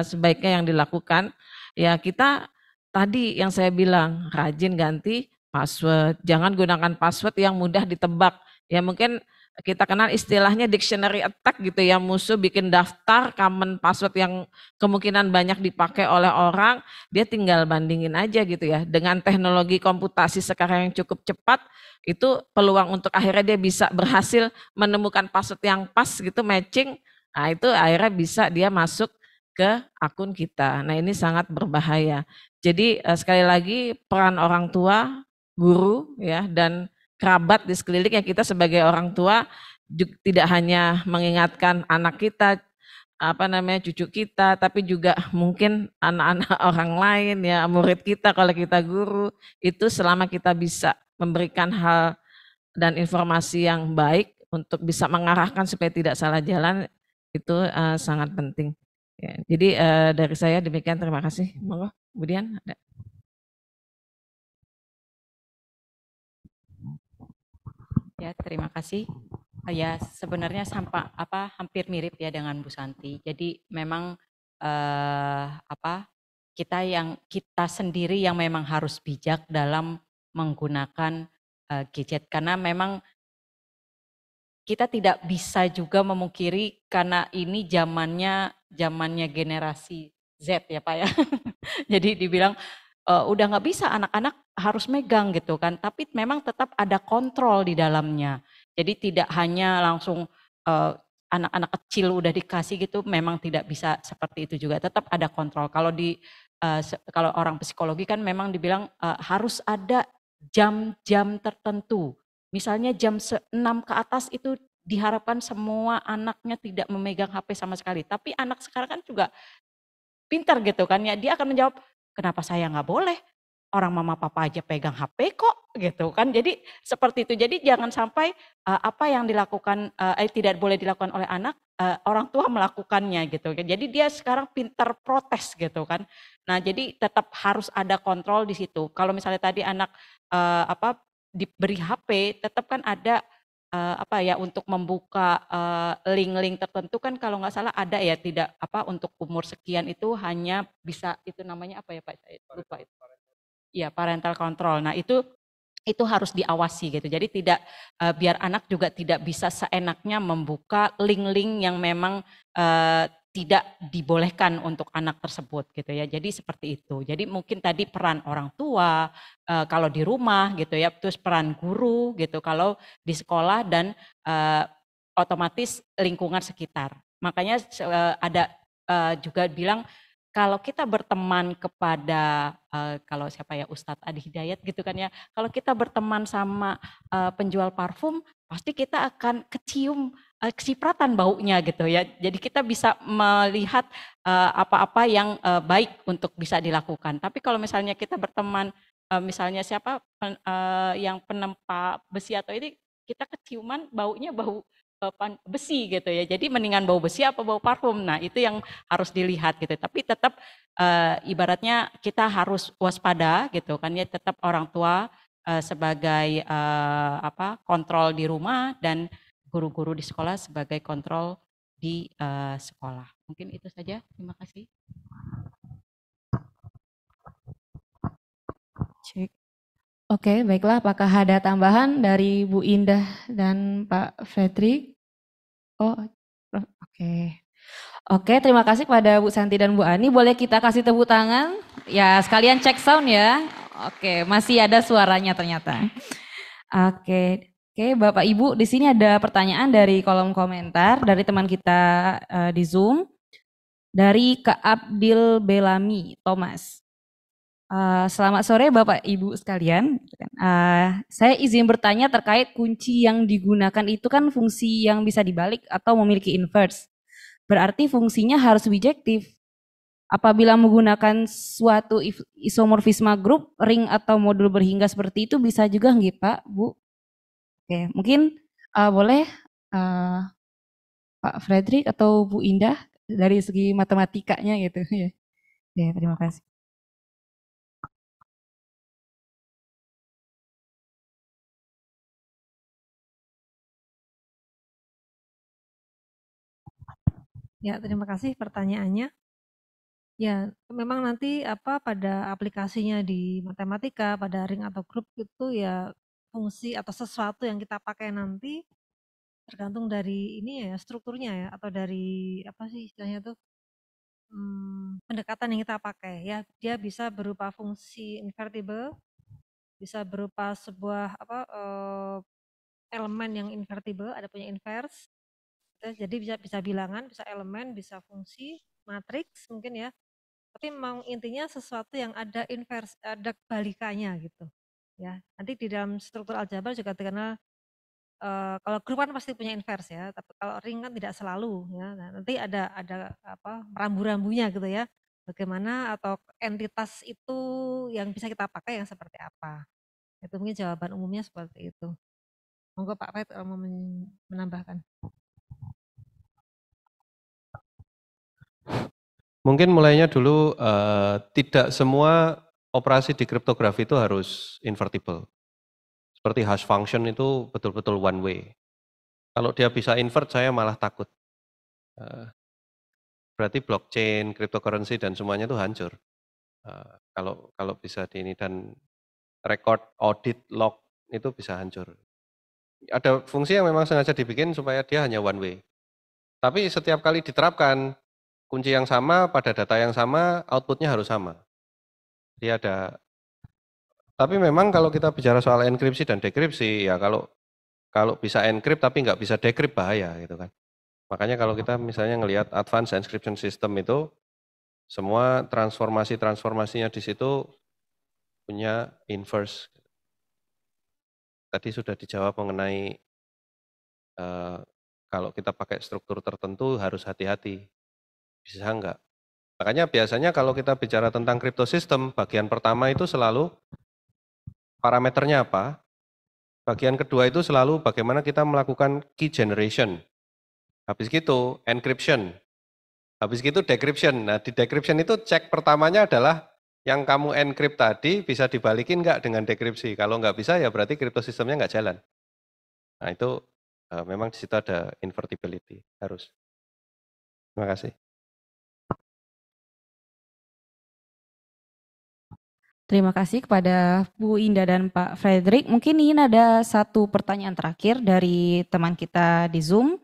sebaiknya yang dilakukan? Ya, kita tadi yang saya bilang, rajin ganti password. Jangan gunakan password yang mudah ditebak. Ya mungkin kita kenal istilahnya dictionary attack gitu ya, musuh bikin daftar common password yang kemungkinan banyak dipakai oleh orang, dia tinggal bandingin aja gitu ya. Dengan teknologi komputasi sekarang yang cukup cepat, itu peluang untuk akhirnya dia bisa berhasil menemukan password yang pas gitu, matching, nah itu akhirnya bisa dia masuk ke akun kita. Nah ini sangat berbahaya. Jadi sekali lagi peran orang tua, guru ya, dan kerabat di sekeliling yang kita sebagai orang tua tidak hanya mengingatkan anak kita, cucu kita, tapi juga mungkin anak-anak orang lain ya, murid kita kalau kita guru, itu selama kita bisa memberikan hal dan informasi yang baik untuk bisa mengarahkan supaya tidak salah jalan, itu sangat penting. Ya, jadi dari saya demikian, terima kasih. Monggo, kemudian ada. Ya, terima kasih. Ya, sebenarnya hampir mirip ya dengan Bu Santi. Jadi memang kita sendiri yang memang harus bijak dalam menggunakan gadget, karena memang kita tidak bisa juga memungkiri karena ini zamannya generasi Z ya Pak ya. Jadi dibilang udah nggak bisa, anak-anak harus megang gitu kan, tapi memang tetap ada kontrol di dalamnya. Jadi tidak hanya langsung anak-anak kecil udah dikasih gitu, memang tidak bisa seperti itu juga, tetap ada kontrol. Kalau orang psikologi kan memang dibilang harus ada jam-jam tertentu. Misalnya jam 6 ke atas itu diharapkan semua anaknya tidak memegang HP sama sekali. Tapi anak sekarang kan juga pintar gitu kan ya, dia akan menjawab, kenapa saya nggak boleh? Orang mama papa aja pegang HP kok gitu kan. Jadi seperti itu. Jadi jangan sampai apa yang dilakukan tidak boleh dilakukan oleh anak, orang tua melakukannya gitu. Jadi dia sekarang pintar protes gitu kan. Nah, jadi tetap harus ada kontrol di situ. Kalau misalnya tadi anak diberi HP, tetap kan ada untuk membuka link-link tertentu kan, kalau nggak salah ada ya, tidak untuk umur sekian itu hanya bisa, itu namanya apa ya Pak? Saya lupa itu. Iya, parental control. Nah, itu harus diawasi gitu. Jadi tidak biar anak juga tidak bisa seenaknya membuka link-link yang memang tidak dibolehkan untuk anak tersebut gitu ya. Jadi seperti itu. Jadi mungkin tadi peran orang tua kalau di rumah gitu ya, terus peran guru gitu kalau di sekolah, dan otomatis lingkungan sekitar. Makanya ada juga bilang, kalau kita berteman kepada kalau siapa ya, Ustadz Adi Hidayat gitu kan ya, kalau kita berteman sama penjual parfum, pasti kita akan kecipratan baunya gitu ya. Jadi kita bisa melihat apa-apa yang baik untuk bisa dilakukan. Tapi kalau misalnya kita berteman misalnya siapa yang penempa besi atau ini, kita keciuman baunya bau besi gitu ya. Jadi mendingan bau besi apa bau parfum. Nah, itu yang harus dilihat gitu. Tapi tetap ibaratnya kita harus waspada gitu kan ya, tetap orang tua sebagai kontrol di rumah, dan guru-guru di sekolah sebagai kontrol di sekolah. Mungkin itu saja. Terima kasih. Cek. Oke, baiklah. Apakah ada tambahan dari Bu Indah dan Pak Fredrik? Oh, oke. Oke, terima kasih kepada Bu Santi dan Bu Ani. Boleh kita kasih tepuk tangan? Ya, sekalian cek sound ya. Oke, masih ada suaranya ternyata. Oke, Bapak Ibu, di sini ada pertanyaan dari kolom komentar dari teman kita di Zoom, dari Kak Abdil Belami Thomas. Selamat sore Bapak Ibu sekalian. Saya izin bertanya terkait kunci yang digunakan itu kan fungsi yang bisa dibalik atau memiliki inverse. Berarti fungsinya harus bijektif. Apabila menggunakan suatu isomorfisme grup, ring atau modul berhingga seperti itu bisa juga nggih Pak, Bu? Oke, mungkin boleh Pak Fredrik atau Bu Indah dari segi matematikanya gitu ya. Ya, terima kasih. Ya, terima kasih pertanyaannya. Ya, memang nanti pada aplikasinya di matematika, pada ring atau grup itu ya fungsi atau sesuatu yang kita pakai nanti tergantung dari ini ya strukturnya ya atau dari apa sih istilahnya tuh pendekatan yang kita pakai ya. Dia bisa berupa fungsi invertible, bisa berupa sebuah elemen yang invertible, ada punya inverse. Jadi bisa bilangan, bisa elemen, bisa fungsi, matriks mungkin ya. Tapi memang intinya sesuatu yang ada inverse, ada kebalikannya gitu. Ya, nanti di dalam struktur aljabar juga dikenal kalau grup kan pasti punya inverse ya, tapi kalau ring kan tidak selalu ya. Nah, nanti ada rambu-rambunya gitu ya. Bagaimana atau entitas itu yang bisa kita pakai yang seperti apa. Itu mungkin jawaban umumnya seperti itu. Monggo Pak Pet mau menambahkan. Mungkin mulainya dulu tidak semua operasi di kriptografi itu harus invertible. Seperti hash function itu betul-betul one way. Kalau dia bisa invert saya malah takut. Berarti blockchain, cryptocurrency dan semuanya itu hancur. Kalau bisa di ini dan record, audit, log itu bisa hancur. Ada fungsi yang memang sengaja dibikin supaya dia hanya one way. Tapi setiap kali diterapkan kunci yang sama pada data yang sama, outputnya harus sama. Jadi ada. Tapi memang kalau kita bicara soal enkripsi dan dekripsi, ya kalau bisa encrypt tapi nggak bisa decrypt bahaya gitu kan. Makanya kalau kita misalnya ngelihat advanced encryption system itu, semua transformasinya di situ punya inverse. Tadi sudah dijawab mengenai kalau kita pakai struktur tertentu harus hati-hati. Bisa enggak? Makanya biasanya kalau kita bicara tentang crypto system, bagian pertama itu selalu parameternya apa, bagian kedua itu selalu bagaimana kita melakukan key generation, habis gitu encryption, habis gitu decryption. Nah di decryption itu cek pertamanya adalah yang kamu encrypt tadi bisa dibalikin nggak dengan dekripsi, kalau nggak bisa ya berarti crypto sistemnya nggak jalan. Nah itu memang di situ ada invertibility, harus. Terima kasih. Terima kasih kepada Bu Indah dan Pak Frederick. Mungkin ini ada satu pertanyaan terakhir dari teman kita di Zoom,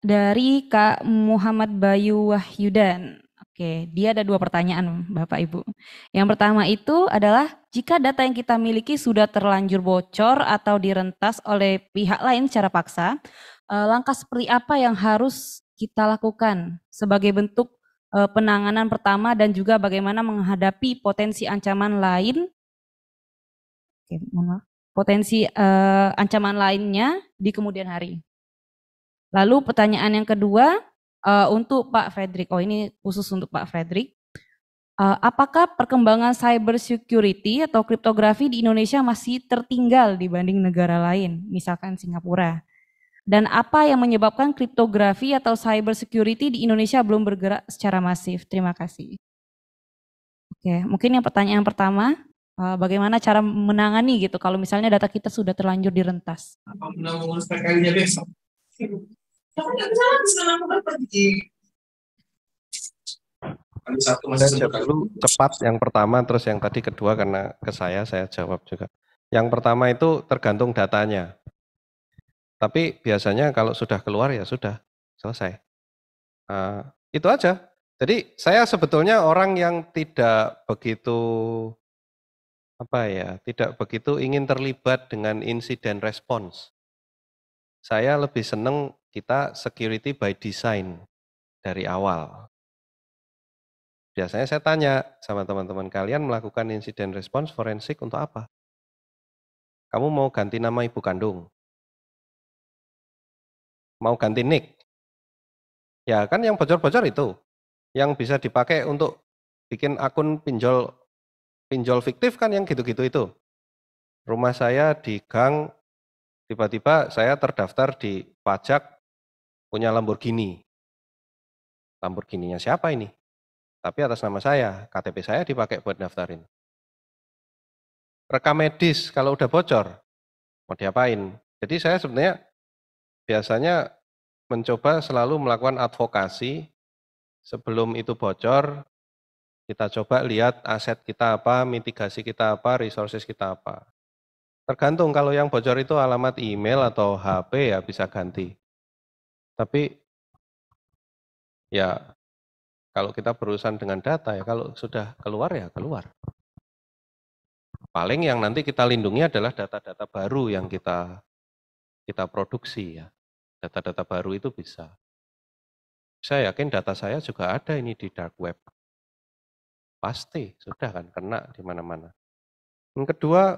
dari Kak Muhammad Bayu Wahyudan. Oke, dia ada 2 pertanyaan Bapak Ibu. Yang pertama itu adalah, jika data yang kita miliki sudah terlanjur bocor atau direntas oleh pihak lain secara paksa, langkah seperti apa yang harus kita lakukan sebagai bentuk penanganan pertama dan juga bagaimana menghadapi potensi ancaman lain, ancaman lainnya di kemudian hari. Lalu pertanyaan yang kedua untuk Pak Frederick, ini khusus untuk Pak Frederick, apakah perkembangan cyber security atau kriptografi di Indonesia masih tertinggal dibanding negara lain, misalkan Singapura? Dan apa yang menyebabkan kriptografi atau cyber security di Indonesia belum bergerak secara masif? Terima kasih. Oke, mungkin yang pertanyaan pertama, bagaimana cara menangani gitu kalau misalnya data kita sudah terlanjur direntas? Saya jawab dulu cepat yang pertama, terus yang tadi kedua karena ke saya jawab juga. Yang pertama itu tergantung datanya. Tapi biasanya kalau sudah keluar ya sudah, selesai. Itu aja. Jadi saya sebetulnya orang yang tidak begitu ingin terlibat dengan insiden response. Saya lebih senang kita security by design dari awal. Biasanya saya tanya sama teman-teman kalian, melakukan insiden response forensik untuk apa? Kamu mau ganti nama ibu kandung? Mau ganti nick? Ya kan yang bocor-bocor itu, yang bisa dipakai untuk bikin akun pinjol fiktif kan yang gitu-gitu itu. Rumah saya di gang, tiba-tiba saya terdaftar di pajak punya Lamborghini. Lamborghini-nya siapa ini? Tapi atas nama saya, KTP saya dipakai buat daftarin. Rekam medis kalau udah bocor, mau diapain? Jadi saya sebenarnya biasanya mencoba selalu melakukan advokasi sebelum itu bocor, Kita coba lihat aset kita apa, mitigasi kita apa, resources kita apa. Tergantung kalau yang bocor itu alamat email atau HP ya bisa ganti. Tapi ya kalau kita berurusan dengan data ya kalau sudah keluar ya keluar. Paling yang nanti kita lindungi adalah data-data baru yang kita produksi ya. Data-data baru itu bisa. Saya yakin data saya juga ada ini di dark web. Pasti, sudah kan, kena di mana-mana. Yang kedua,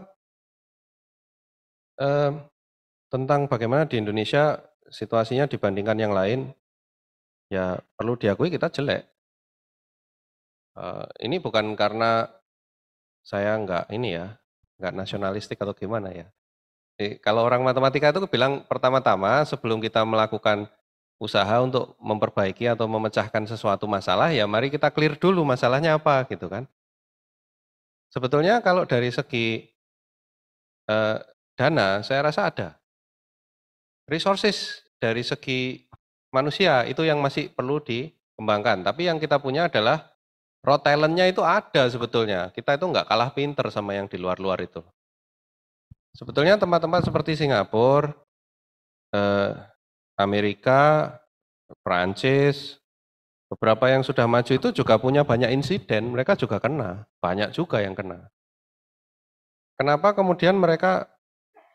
tentang bagaimana di Indonesia situasinya dibandingkan yang lain, ya perlu diakui kita jelek. Ini bukan karena saya nggak nasionalistik atau gimana ya. Jadi, kalau orang matematika itu bilang pertama-tama sebelum kita melakukan usaha untuk memperbaiki atau memecahkan sesuatu masalah, ya mari kita clear dulu masalahnya apa gitu kan. Sebetulnya kalau dari segi dana, saya rasa ada. Resources dari segi manusia itu yang masih perlu dikembangkan. Tapi yang kita punya adalah raw talent-nya itu ada sebetulnya. Kita itu nggak kalah pinter sama yang di luar-luar itu. Sebetulnya tempat-tempat seperti Singapura, Amerika, Prancis, beberapa yang sudah maju itu juga punya banyak insiden, mereka juga kena, banyak juga yang kena. Kenapa kemudian mereka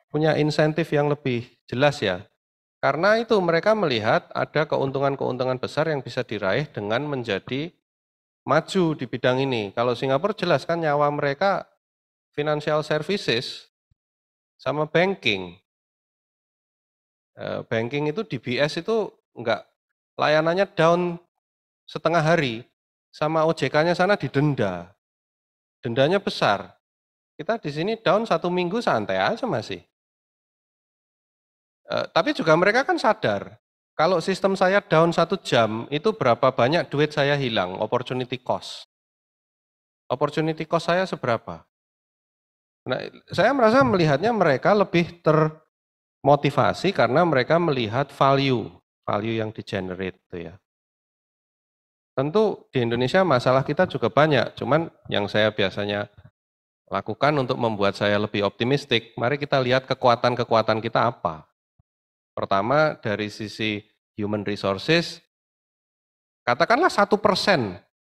punya insentif yang lebih jelas ya? Karena itu mereka melihat ada keuntungan-keuntungan besar yang bisa diraih dengan menjadi maju di bidang ini. Kalau Singapura jelas kan nyawa mereka financial services sama banking. Banking itu DBS itu enggak, layanannya down setengah hari, sama OJK-nya sana didenda. Dendanya besar. Kita di sini down 1 minggu santai aja masih. Tapi juga mereka kan sadar, kalau sistem saya down 1 jam, itu berapa banyak duit saya hilang, opportunity cost. Opportunity cost saya seberapa? Nah, saya merasa melihatnya mereka lebih termotivasi karena mereka melihat value yang di-generate itu ya. Tentu di Indonesia masalah kita juga banyak, cuman yang saya biasanya lakukan untuk membuat saya lebih optimistik, mari kita lihat kekuatan-kekuatan kita apa. Pertama dari sisi human resources, katakanlah 1%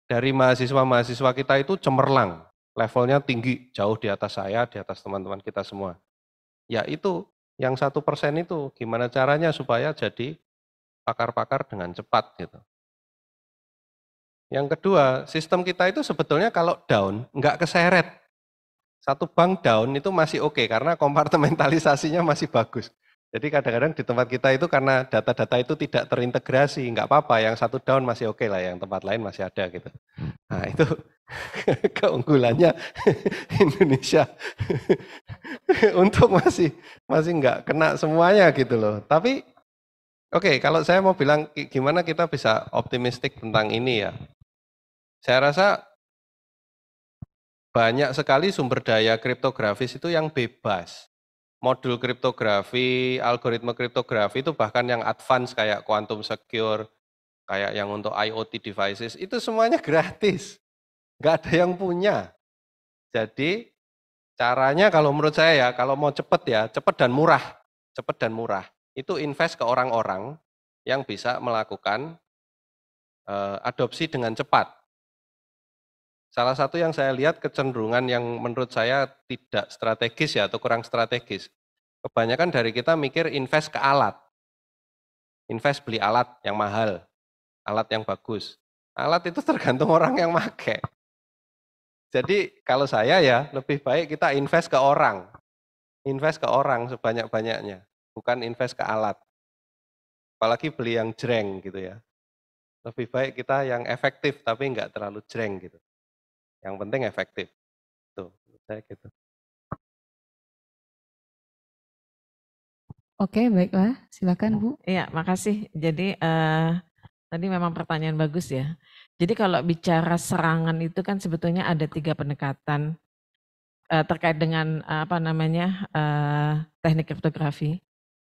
dari mahasiswa-mahasiswa kita itu cemerlang, levelnya tinggi, jauh di atas saya, di atas teman-teman kita semua. Ya itu, yang 1% itu gimana caranya supaya jadi pakar-pakar dengan cepat gitu. Yang kedua, sistem kita itu sebetulnya kalau down, nggak keseret. Satu bank down itu masih oke, karena kompartementalisasinya masih bagus. Jadi kadang-kadang di tempat kita itu karena data-data itu tidak terintegrasi, nggak apa-apa, yang satu down masih oke lah, yang tempat lain masih ada gitu. Nah itu keunggulannya Indonesia untuk masih nggak kena semuanya gitu loh. Tapi oke, kalau saya mau bilang gimana kita bisa optimistik tentang ini ya. Saya rasa banyak sekali sumber daya kriptografis itu yang bebas. Modul kriptografi, algoritma kriptografi itu bahkan yang advance kayak quantum secure, kayak yang untuk IoT devices, itu semuanya gratis. Nggak ada yang punya. Jadi caranya kalau menurut saya ya, kalau mau cepat dan murah. Itu invest ke orang-orang yang bisa melakukan adopsi dengan cepat. Salah satu yang saya lihat kecenderungan yang menurut saya tidak strategis ya atau kurang strategis. Kebanyakan dari kita mikir invest ke alat. Invest beli alat yang mahal, alat yang bagus. Alat itu tergantung orang yang pakai. Jadi kalau saya ya lebih baik kita invest ke orang. Invest ke orang sebanyak-banyaknya, bukan invest ke alat. Apalagi beli yang jreng gitu ya. Lebih baik kita yang efektif tapi enggak terlalu jreng gitu. Yang penting efektif. Tuh, saya gitu. Oke, baiklah. Silakan, Bu. Iya, makasih. Jadi tadi memang pertanyaan bagus ya. Jadi kalau bicara serangan itu kan sebetulnya ada 3 pendekatan terkait dengan teknik kriptografi.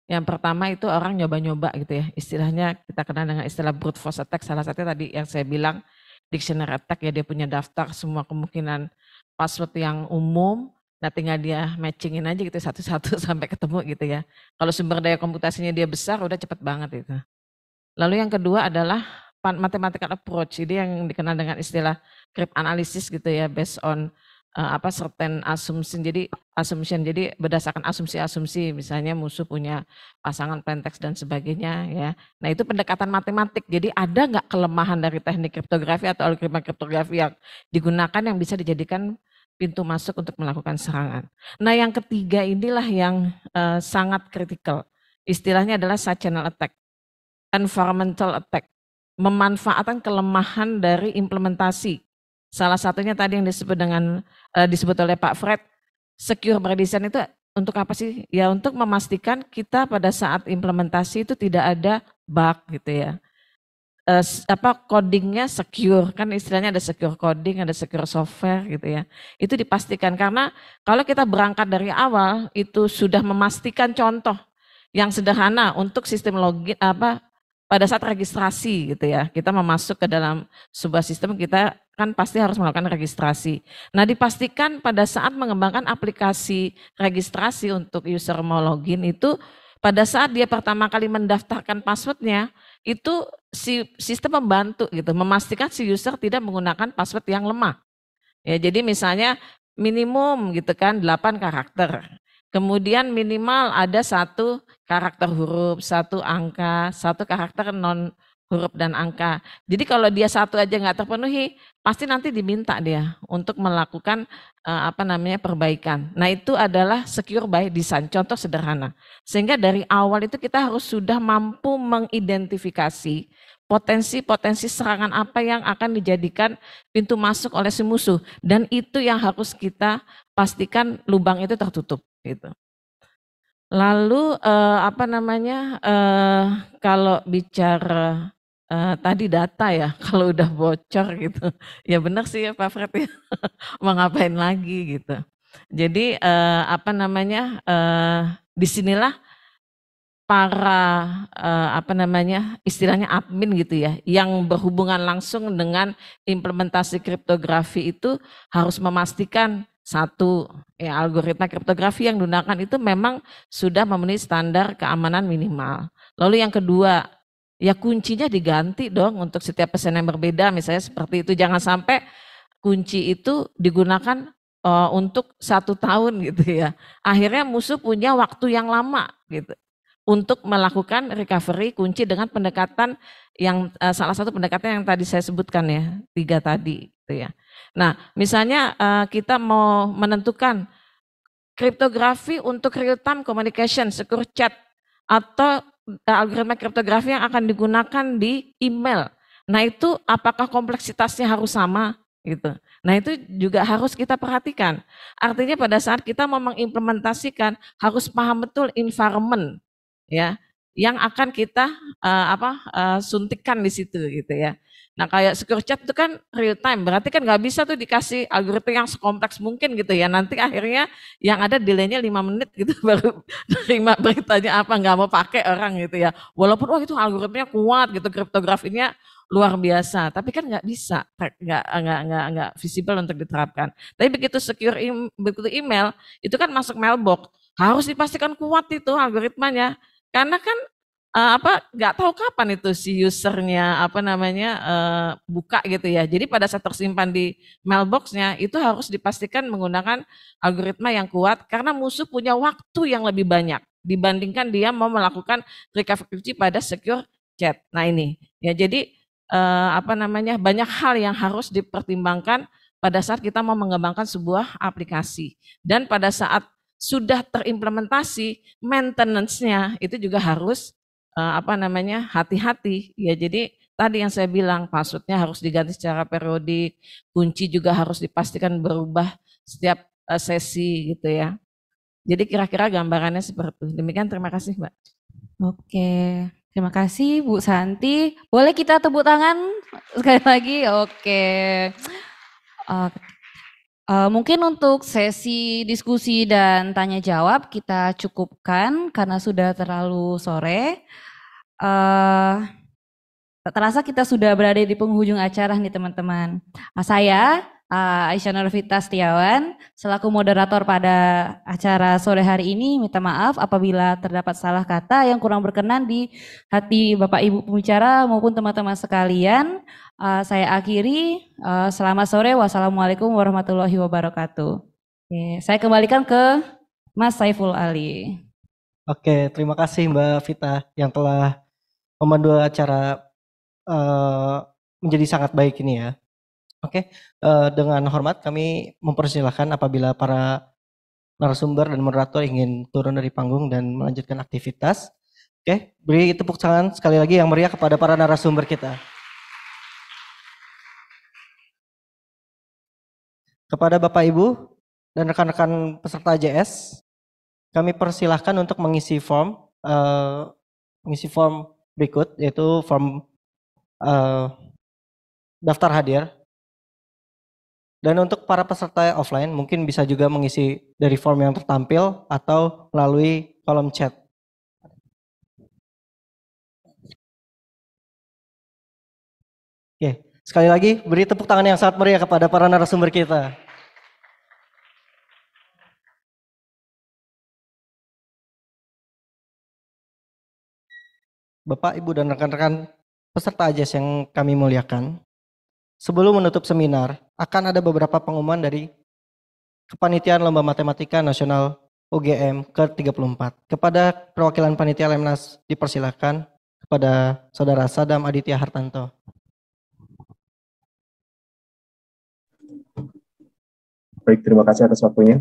Yang pertama itu orang nyoba-nyoba gitu ya. Istilahnya kita kenal dengan istilah brute force attack. Salah satunya tadi yang saya bilang dictionary attack ya, dia punya daftar semua kemungkinan password yang umum. Nah tinggal dia matchingin aja gitu satu-satu sampai ketemu gitu ya. Kalau sumber daya komputasinya dia besar udah cepet banget itu. Lalu yang kedua adalah mathematical approach. Ini yang dikenal dengan istilah cryptanalysis gitu ya, based on certain assumption. Jadi berdasarkan asumsi-asumsi, misalnya musuh punya pasangan plain text dan sebagainya ya. Nah itu pendekatan matematik. Jadi ada nggak kelemahan dari teknik kriptografi atau algoritma kriptografi yang digunakan yang bisa dijadikan pintu masuk untuk melakukan serangan. Nah yang ketiga inilah yang sangat kritikal. Istilahnya adalah side channel attack, environmental attack, memanfaatkan kelemahan dari implementasi. Salah satunya tadi yang disebut disebut oleh Pak Fred, secure by design itu untuk apa sih? Ya untuk memastikan kita pada saat implementasi itu tidak ada bug gitu ya. Codingnya secure, kan istilahnya ada secure coding, ada secure software gitu ya. Itu dipastikan karena kalau kita berangkat dari awal itu sudah memastikan contoh yang sederhana untuk sistem login pada saat registrasi gitu ya. Kita memasuk ke dalam sebuah sistem, kita kan pasti harus melakukan registrasi. Nah dipastikan pada saat mengembangkan aplikasi registrasi untuk user mau login itu pada saat dia pertama kali mendaftarkan passwordnya itu si sistem membantu gitu, memastikan si user tidak menggunakan password yang lemah. Ya jadi misalnya minimum gitu kan 8 karakter. Kemudian minimal ada 1 karakter huruf, 1 angka, 1 karakter non huruf dan angka. Jadi kalau dia 1 aja nggak terpenuhi, pasti nanti diminta dia untuk melakukan perbaikan. Nah itu adalah secure by design, contoh sederhana. Sehingga dari awal itu kita harus sudah mampu mengidentifikasi potensi-potensi serangan apa yang akan dijadikan pintu masuk oleh si musuh. Dan itu yang harus kita pastikan lubang itu tertutup. Gitu. Lalu kalau bicara tadi data ya, kalau udah bocor gitu, ya benar sih ya Pak Fred ya, mau ngapain lagi gitu. Jadi disinilah para istilahnya admin gitu ya, yang berhubungan langsung dengan implementasi kriptografi itu harus memastikan satu, ya algoritma kriptografi yang digunakan itu memang sudah memenuhi standar keamanan minimal. Lalu yang kedua, ya kuncinya diganti dong untuk setiap pesan yang berbeda, misalnya seperti itu. Jangan sampai kunci itu digunakan untuk 1 tahun gitu ya. Akhirnya musuh punya waktu yang lama gitu untuk melakukan recovery kunci dengan pendekatan yang salah satu pendekatan yang tadi saya sebutkan ya, 3 tadi gitu ya. Nah misalnya kita mau menentukan kriptografi untuk real time communication, secure chat atau algoritma kriptografi yang akan digunakan di email. Nah itu apakah kompleksitasnya harus sama gitu. Nah itu juga harus kita perhatikan. Artinya pada saat kita mau mengimplementasikan harus paham betul environment ya yang akan kita suntikkan di situ gitu ya. Nah kayak secure chat itu kan real time, berarti kan nggak bisa tuh dikasih algoritma yang sekompleks mungkin gitu ya. Nanti akhirnya yang ada delaynya 5 menit gitu baru terima beritanya apa, nggak mau pakai orang gitu ya. Walaupun itu algoritmanya kuat gitu, kriptografinya luar biasa, tapi kan nggak bisa, nggak visible untuk diterapkan. Tapi begitu begitu email itu kan masuk mailbox, harus dipastikan kuat itu algoritmanya. Karena kan nggak tahu kapan itu si usernya buka gitu ya. Jadi pada saat tersimpan di mailboxnya itu harus dipastikan menggunakan algoritma yang kuat karena musuh punya waktu yang lebih banyak dibandingkan dia mau melakukan recovery pada secure chat. Nah ini ya jadi banyak hal yang harus dipertimbangkan pada saat kita mau mengembangkan sebuah aplikasi dan pada saat sudah terimplementasi, maintenance-nya itu juga harus hati-hati ya. Jadi tadi yang saya bilang passwordnya harus diganti secara periodik, kunci juga harus dipastikan berubah setiap sesi gitu ya. Jadi kira-kira gambarannya seperti itu. Demikian, terima kasih Mbak. Oke, terima kasih Bu Santi. Boleh kita tepuk tangan sekali lagi? Oke. Mungkin untuk sesi diskusi dan tanya jawab kita cukupkan karena sudah terlalu sore. Tak terasa kita sudah berada di penghujung acara nih teman-teman. Saya Aisyah Nurvita Setiawan selaku moderator pada acara sore hari ini minta maaf apabila terdapat salah kata yang kurang berkenan di hati Bapak Ibu pembicara maupun teman-teman sekalian. Saya akhiri. Selamat sore. Wassalamualaikum warahmatullahi wabarakatuh. Oke, saya kembalikan ke Mas Saiful Ali. Oke, terima kasih Mbak Vita yang telah memandu acara menjadi sangat baik ini ya. Oke, dengan hormat kami mempersilahkan apabila para narasumber dan moderator ingin turun dari panggung dan melanjutkan aktivitas. Oke, beri tepuk tangan sekali lagi yang meriah kepada para narasumber kita. Kepada Bapak Ibu dan rekan-rekan peserta JS, kami persilahkan untuk mengisi form berikut, yaitu form daftar hadir. Dan untuk para peserta offline mungkin bisa juga mengisi dari form yang tertampil atau melalui kolom chat. Oke, sekali lagi beri tepuk tangan yang sangat meriah kepada para narasumber kita. Bapak, Ibu, dan rekan-rekan peserta AJS yang kami muliakan, sebelum menutup seminar, akan ada beberapa pengumuman dari Kepanitiaan Lomba Matematika Nasional UGM ke-34. Kepada perwakilan Panitia Lemnas dipersilakan kepada Saudara Sadam Aditya Hartanto. Baik, terima kasih atas waktunya.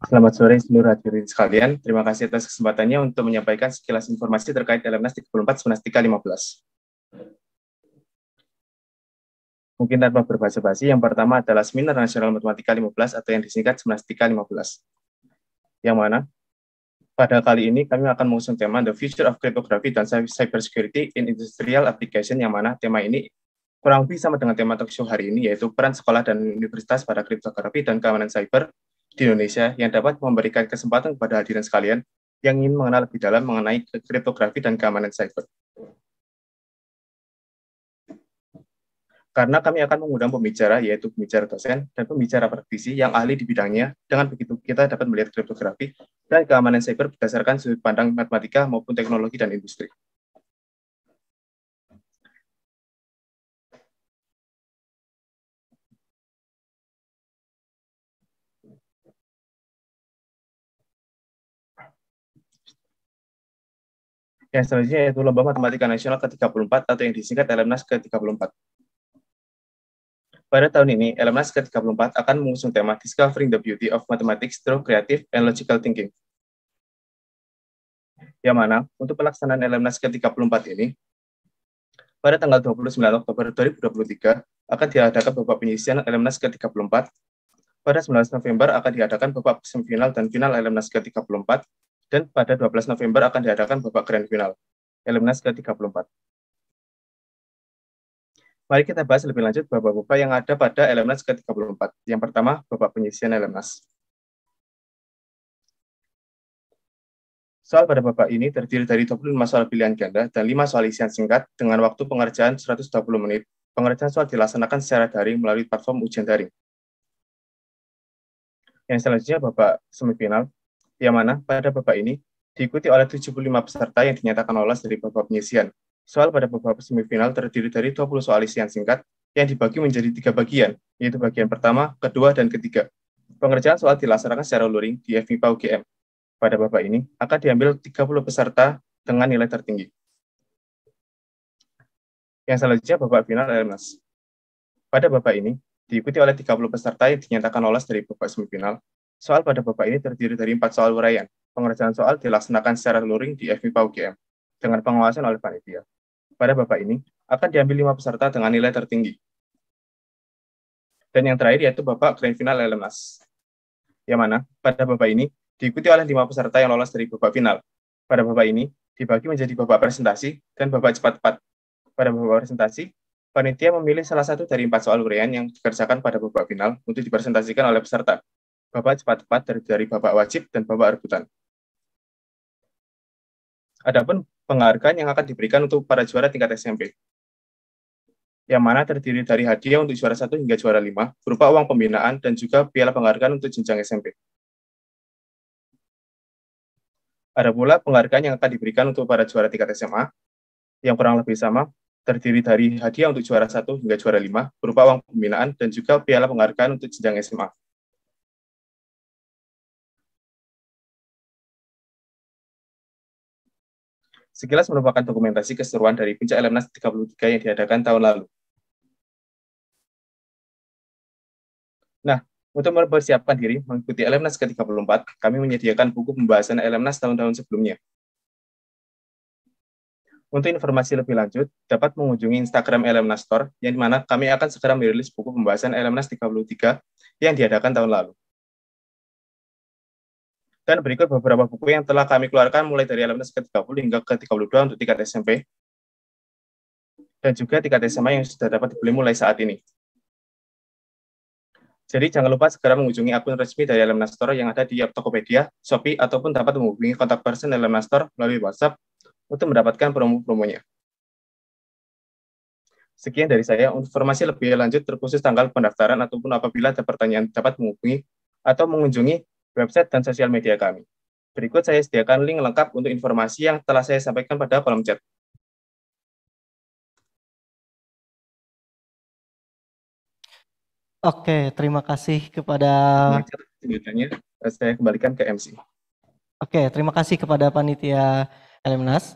Selamat sore seluruh hadirin sekalian. Terima kasih atas kesempatannya untuk menyampaikan sekilas informasi terkait LMNAS 34 Semestika 15. Mungkin tanpa berbasa-basi, yang pertama adalah Seminar Nasional Matematika 15 atau yang disingkat Semestika 15. Yang mana pada kali ini kami akan mengusung tema The Future of Cryptography dan Cybersecurity in Industrial Application, yang mana tema ini kurang lebih sama dengan tema talk show hari ini, yaitu peran sekolah dan universitas pada kriptografi dan keamanan cyber di Indonesia, yang dapat memberikan kesempatan kepada hadirin sekalian yang ingin mengenal lebih dalam mengenai kriptografi dan keamanan cyber. Karena kami akan mengundang pembicara, yaitu pembicara dosen dan pembicara praktisi yang ahli di bidangnya, dengan begitu kita dapat melihat kriptografi dan keamanan cyber berdasarkan sudut pandang matematika maupun teknologi dan industri. Yang selanjutnya yaitu Lomba Matematika Nasional ke-34 atau yang disingkat LMNAS ke-34. Pada tahun ini, LMNAS ke-34 akan mengusung tema Discovering the Beauty of Mathematics Through Creative and Logical Thinking. Yang mana, untuk pelaksanaan LMNAS ke-34 ini, pada tanggal 29 Oktober 2023 akan diadakan babak penyisian LMNAS ke-34. Pada 19 November akan diadakan babak semifinal dan final LMNAS ke-34. Dan pada 12 November akan diadakan babak grand final LMNAS ke-34. Mari kita bahas lebih lanjut babak-babak yang ada pada LMNAS ke-34. Yang pertama, babak penyisian LMNAS. Soal pada babak ini terdiri dari 25 soal pilihan ganda dan 5 soal isian singkat dengan waktu pengerjaan 120 menit. Pengerjaan soal dilaksanakan secara daring melalui platform ujian daring. Yang selanjutnya babak semifinal, yang mana pada babak ini diikuti oleh 75 peserta yang dinyatakan lolos dari babak penyisian. Soal pada babak semifinal terdiri dari 20 soal isian singkat yang dibagi menjadi 3 bagian, yaitu bagian pertama, kedua, dan ketiga. Pengerjaan soal dilaksanakan secara luring di FMIPA UGM. Pada babak ini akan diambil 30 peserta dengan nilai tertinggi. Yang selanjutnya babak final LMNAS. Pada babak ini diikuti oleh 30 peserta yang dinyatakan lolos dari babak semifinal. Soal pada babak ini terdiri dari 4 soal uraian. Pengerjaan soal dilaksanakan secara luring di FMIPA UGM dengan pengawasan oleh panitia. Pada babak ini akan diambil 5 peserta dengan nilai tertinggi. Dan yang terakhir yaitu babak grand final LMNAS. Yang mana pada babak ini diikuti oleh 5 peserta yang lolos dari babak final. Pada babak ini dibagi menjadi babak presentasi dan babak cepat-cepat. Pada babak presentasi, panitia memilih salah satu dari 4 soal uraian yang dikerjakan pada babak final untuk dipresentasikan oleh peserta. Bapak cepat-cepat terdiri dari Bapak wajib dan Bapak rebutan. Adapun penghargaan yang akan diberikan untuk para juara tingkat SMP, yang mana terdiri dari hadiah untuk juara 1 hingga juara 5, berupa uang pembinaan dan juga piala penghargaan untuk jenjang SMP. Ada pula penghargaan yang akan diberikan untuk para juara tingkat SMA, yang kurang lebih sama, terdiri dari hadiah untuk juara 1 hingga juara 5, berupa uang pembinaan dan juga piala penghargaan untuk jenjang SMA. Sekilas merupakan dokumentasi keseruan dari puncak Elemnas 33 yang diadakan tahun lalu. Nah, untuk mempersiapkan diri mengikuti Elemnas ke-34, kami menyediakan buku pembahasan Elemnas tahun-tahun sebelumnya. Untuk informasi lebih lanjut, dapat mengunjungi Instagram Elemnas Store, yang dimana kami akan segera merilis buku pembahasan Elemnas 33 yang diadakan tahun lalu. Dan berikut beberapa buku yang telah kami keluarkan mulai dari Elemnas ke-30 hingga ke-32 untuk tingkat SMP, dan juga tingkat SMA yang sudah dapat dibeli mulai saat ini. Jadi jangan lupa segera mengunjungi akun resmi dari Elemnas Store yang ada di Tokopedia, Shopee, ataupun dapat menghubungi kontak person Elemnas Store melalui WhatsApp untuk mendapatkan promo-promonya. Sekian dari saya. Informasi lebih lanjut terkhusus tanggal pendaftaran ataupun apabila ada pertanyaan dapat menghubungi atau mengunjungi website dan sosial media kami. Berikut saya sediakan link lengkap untuk informasi yang telah saya sampaikan pada kolom chat. Oke, terima kasih kepada Saya kembalikan ke MC. Oke, terima kasih kepada panitia Elemnas.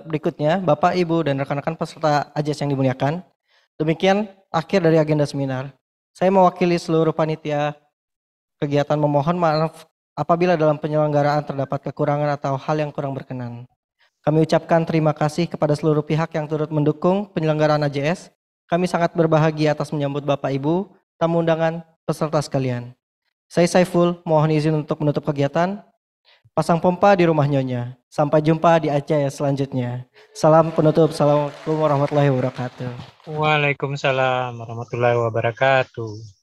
Berikutnya, Bapak, Ibu, dan rekan-rekan peserta AJS yang dimuliakan. Demikian akhir dari agenda seminar. Saya mewakili seluruh panitia kegiatan memohon maaf apabila dalam penyelenggaraan terdapat kekurangan atau hal yang kurang berkenan. Kami ucapkan terima kasih kepada seluruh pihak yang turut mendukung penyelenggaraan AJS. Kami sangat berbahagia atas menyambut Bapak, Ibu, tamu undangan, peserta sekalian. Saya Saiful, mohon izin untuk menutup kegiatan. Pasang pompa di rumah nyonya. Sampai jumpa di AJS selanjutnya. Salam penutup. Assalamualaikum warahmatullahi wabarakatuh. Waalaikumsalam warahmatullahi wabarakatuh.